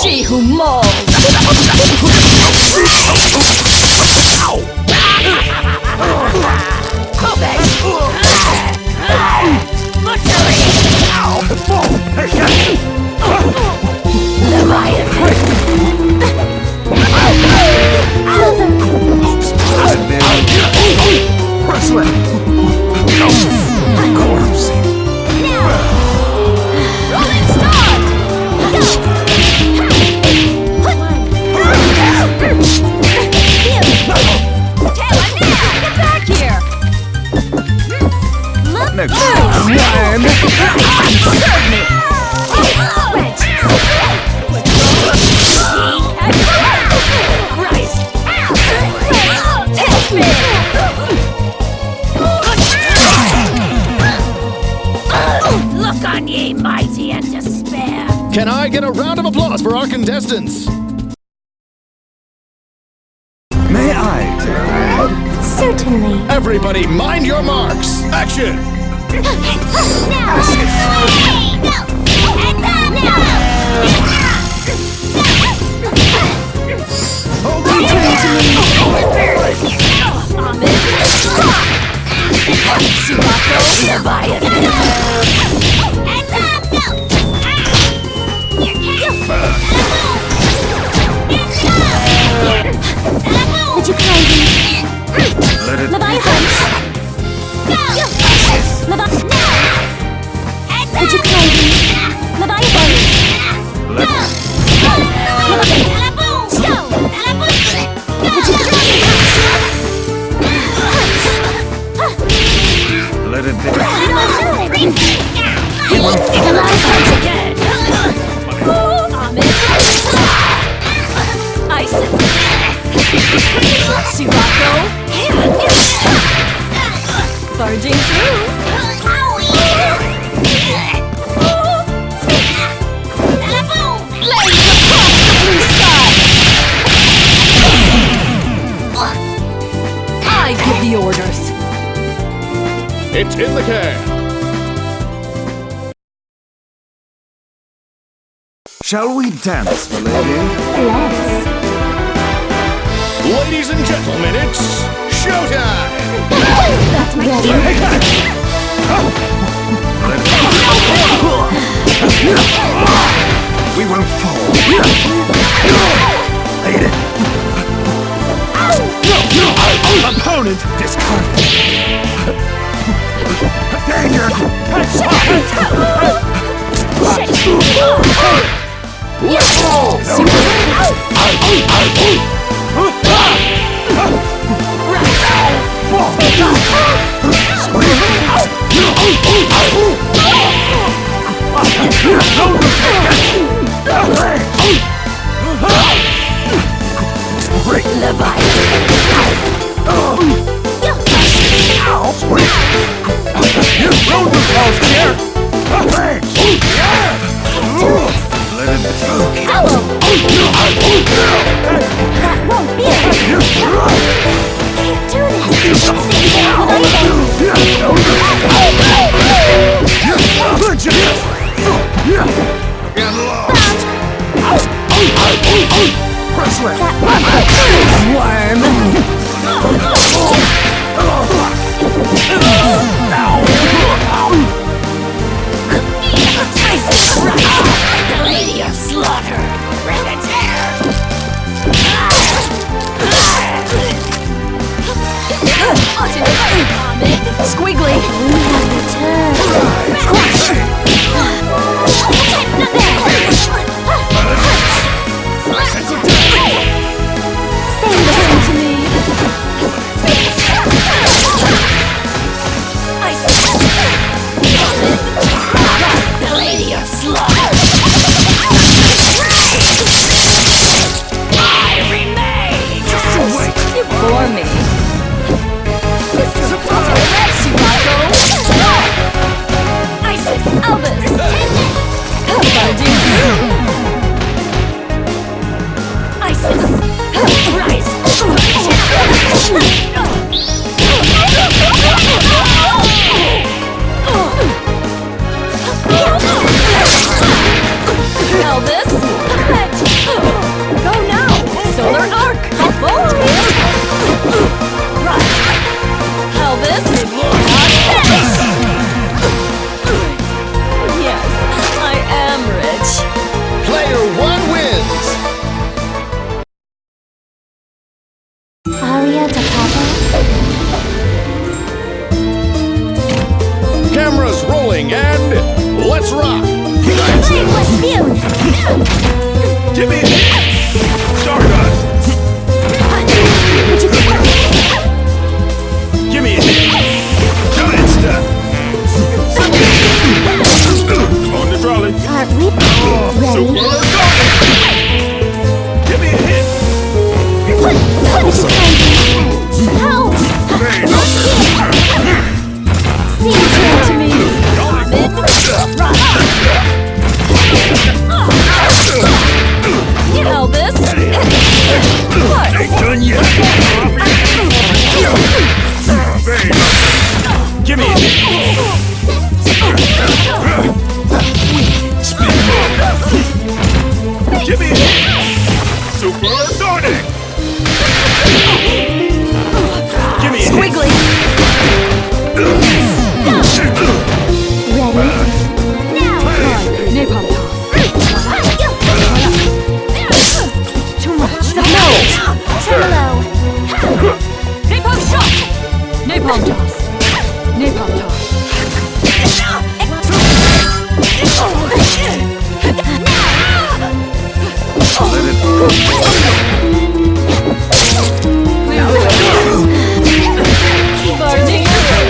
She who mauls. Look on ye, mighty and despair. Can I get a round of applause for our contestants? May I? Certainly. Everybody, mind your marks. Action! Hold on to Would you kindly Let it Leviathan? Would you kindly Leviathan? Let Let it be. Sirocco? Barging through. Blaze across the blue sky! I give the orders. It's in the can. Shall we dance, milady? Let's. Ladies and gentlemen, it's showtime! That's my cue. We won't fall. Hate it. Opponent discarded. Danger! The Lady of Slaughter! Bring it here! Squiggly! We have returned. Say listen to me. The Lady of Slaughter! I remain! You bore me. Albus! Barging through! Isis! Rise! Elvis! Go now! Solar Arc! Elvis! Yes, I am rich. Player 1 wins! Aria da Papa? Cameras rolling and let's rock! Give me a hit! Stardust! Give me a hit! Giantsta! On the trolley! Aren't we ready? Give me a hit! Help! Seems good to me. Elvis! What? Ain't done yet! Give me a hit! Give me a hit! Super Sonic! Give me a Squiggly! Ready? Napalm It's too much. No! Tremolo! Napalm shot! Napalm toss! Napalm toss! Barging through!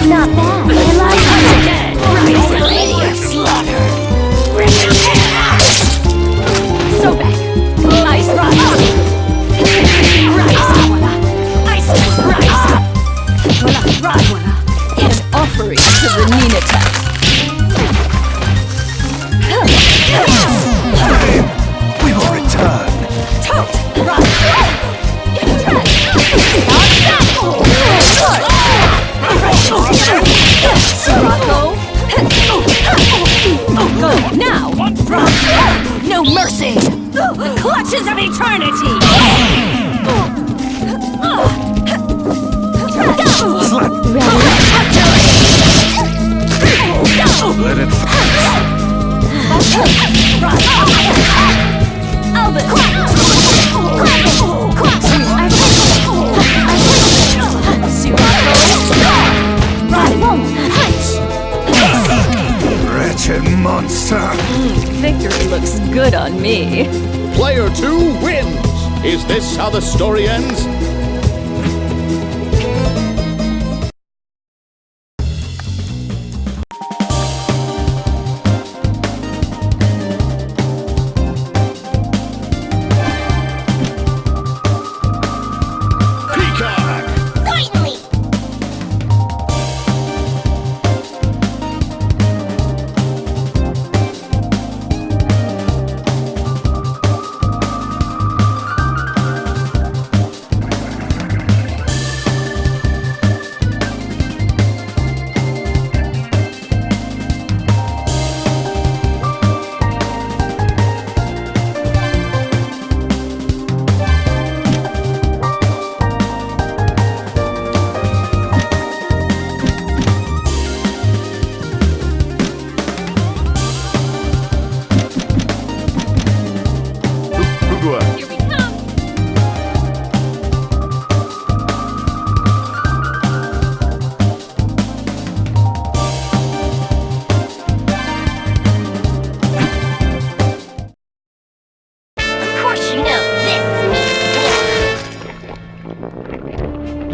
Not bad. I like it. Rise, the Lady of Slaughter! Bring it here! So back! Ice rod! Rise! Isis! Rise! Rod! to the Nina test. We will return. Go now! No mercy! The clutches of eternity! Let it wretched monster! Victory looks good on me. Player 2 wins! Is this how the story ends?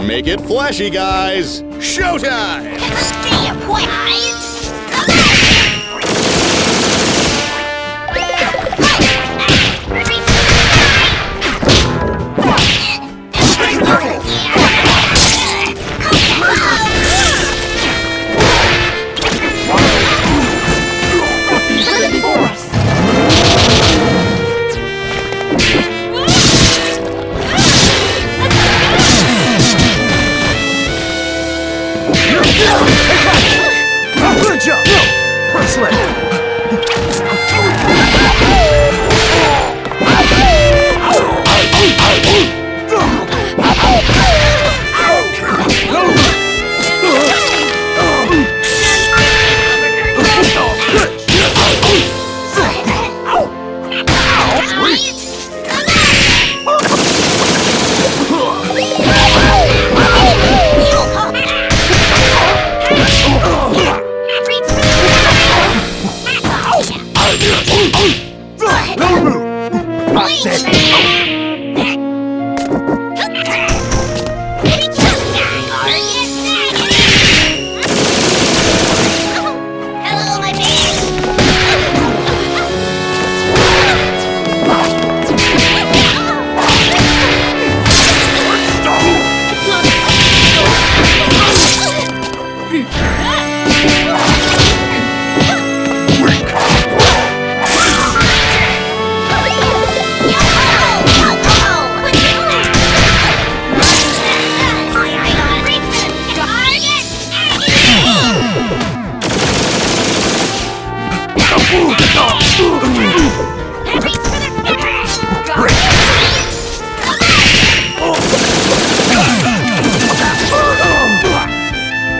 Make it flashy, guys! Showtime! Stay quiet! Good job! Press left!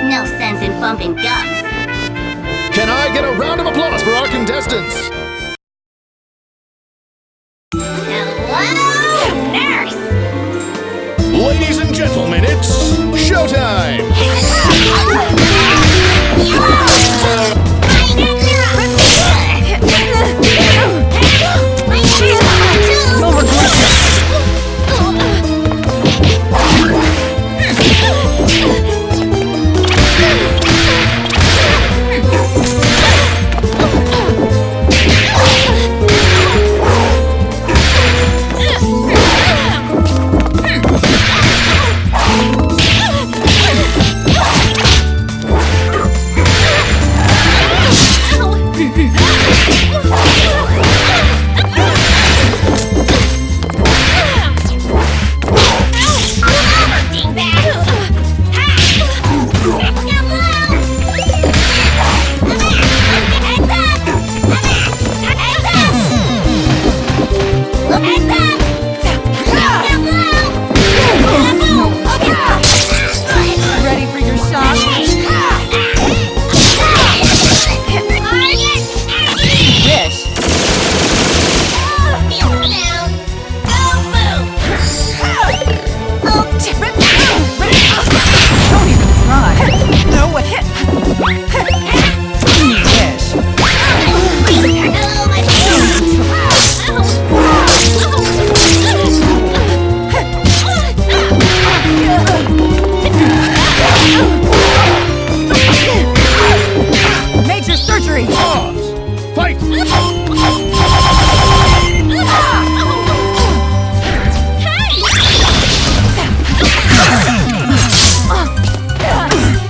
No sense in bumping guns. Can I get a round of applause for our contestants? Hello, nurse! Ladies and gentlemen, it's showtime! You'll regret this!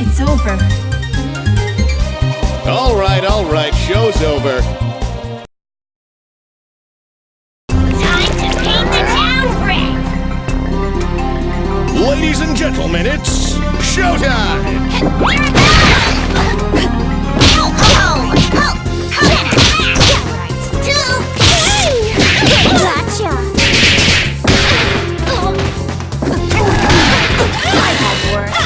It's over. All right, show's over. Time to paint the town red! Ladies and gentlemen, it's showtime! Gotcha! I had worse.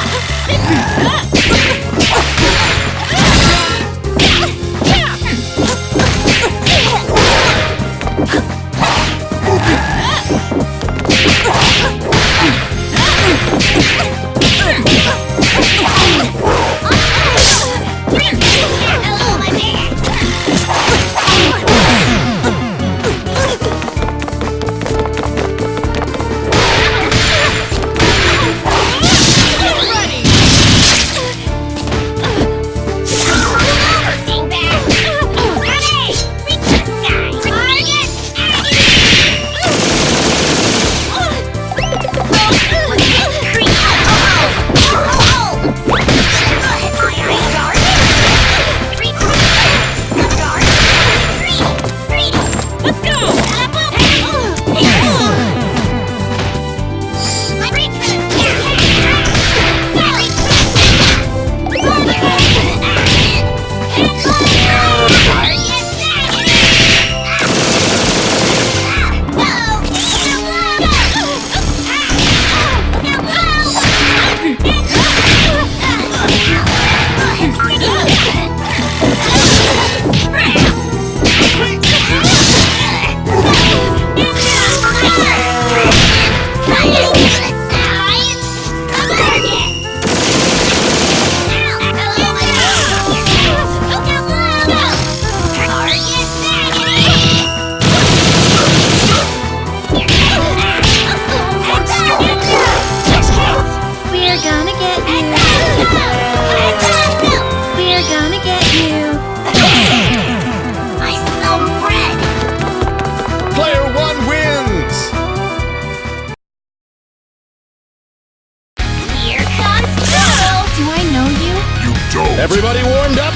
Everybody warmed up?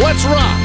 Let's rock!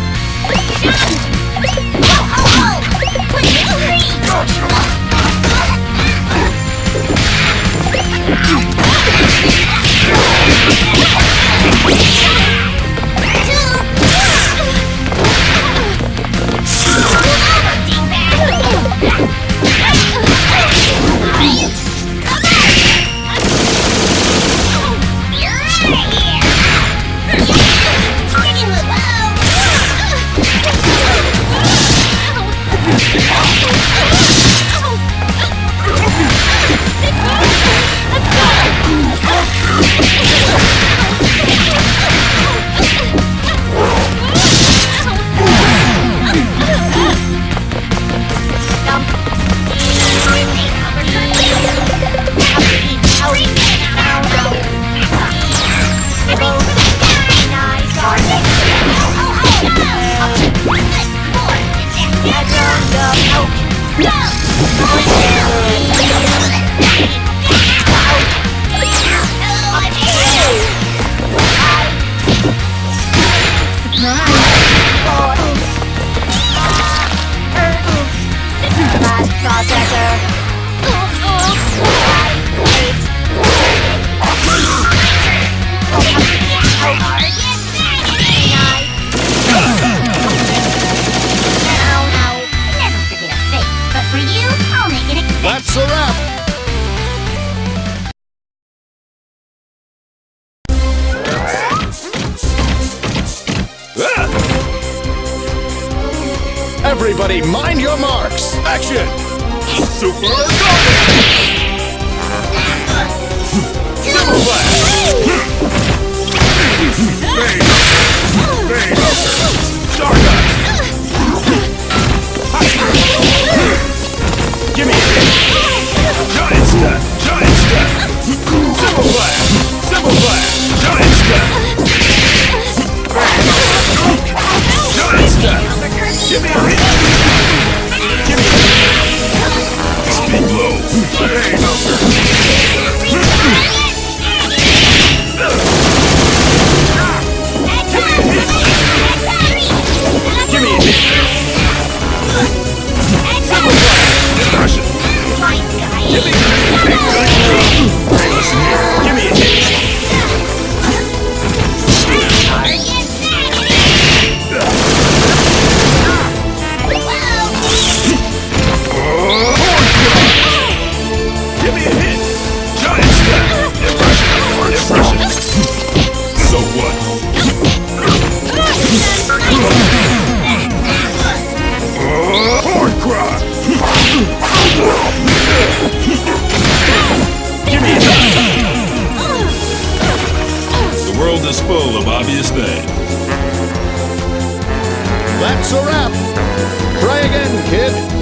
That's a wrap! Everybody, mind your marks! Action! Super Super Flash! Stargun! Gimme it! Giant Step! Giant Step! Simple Flash! Simple Flash! Giant Step! Giant Step! Gimme a hit! Gimme a hit! Spin low! the obvious thing. That's a wrap. Try again, kid.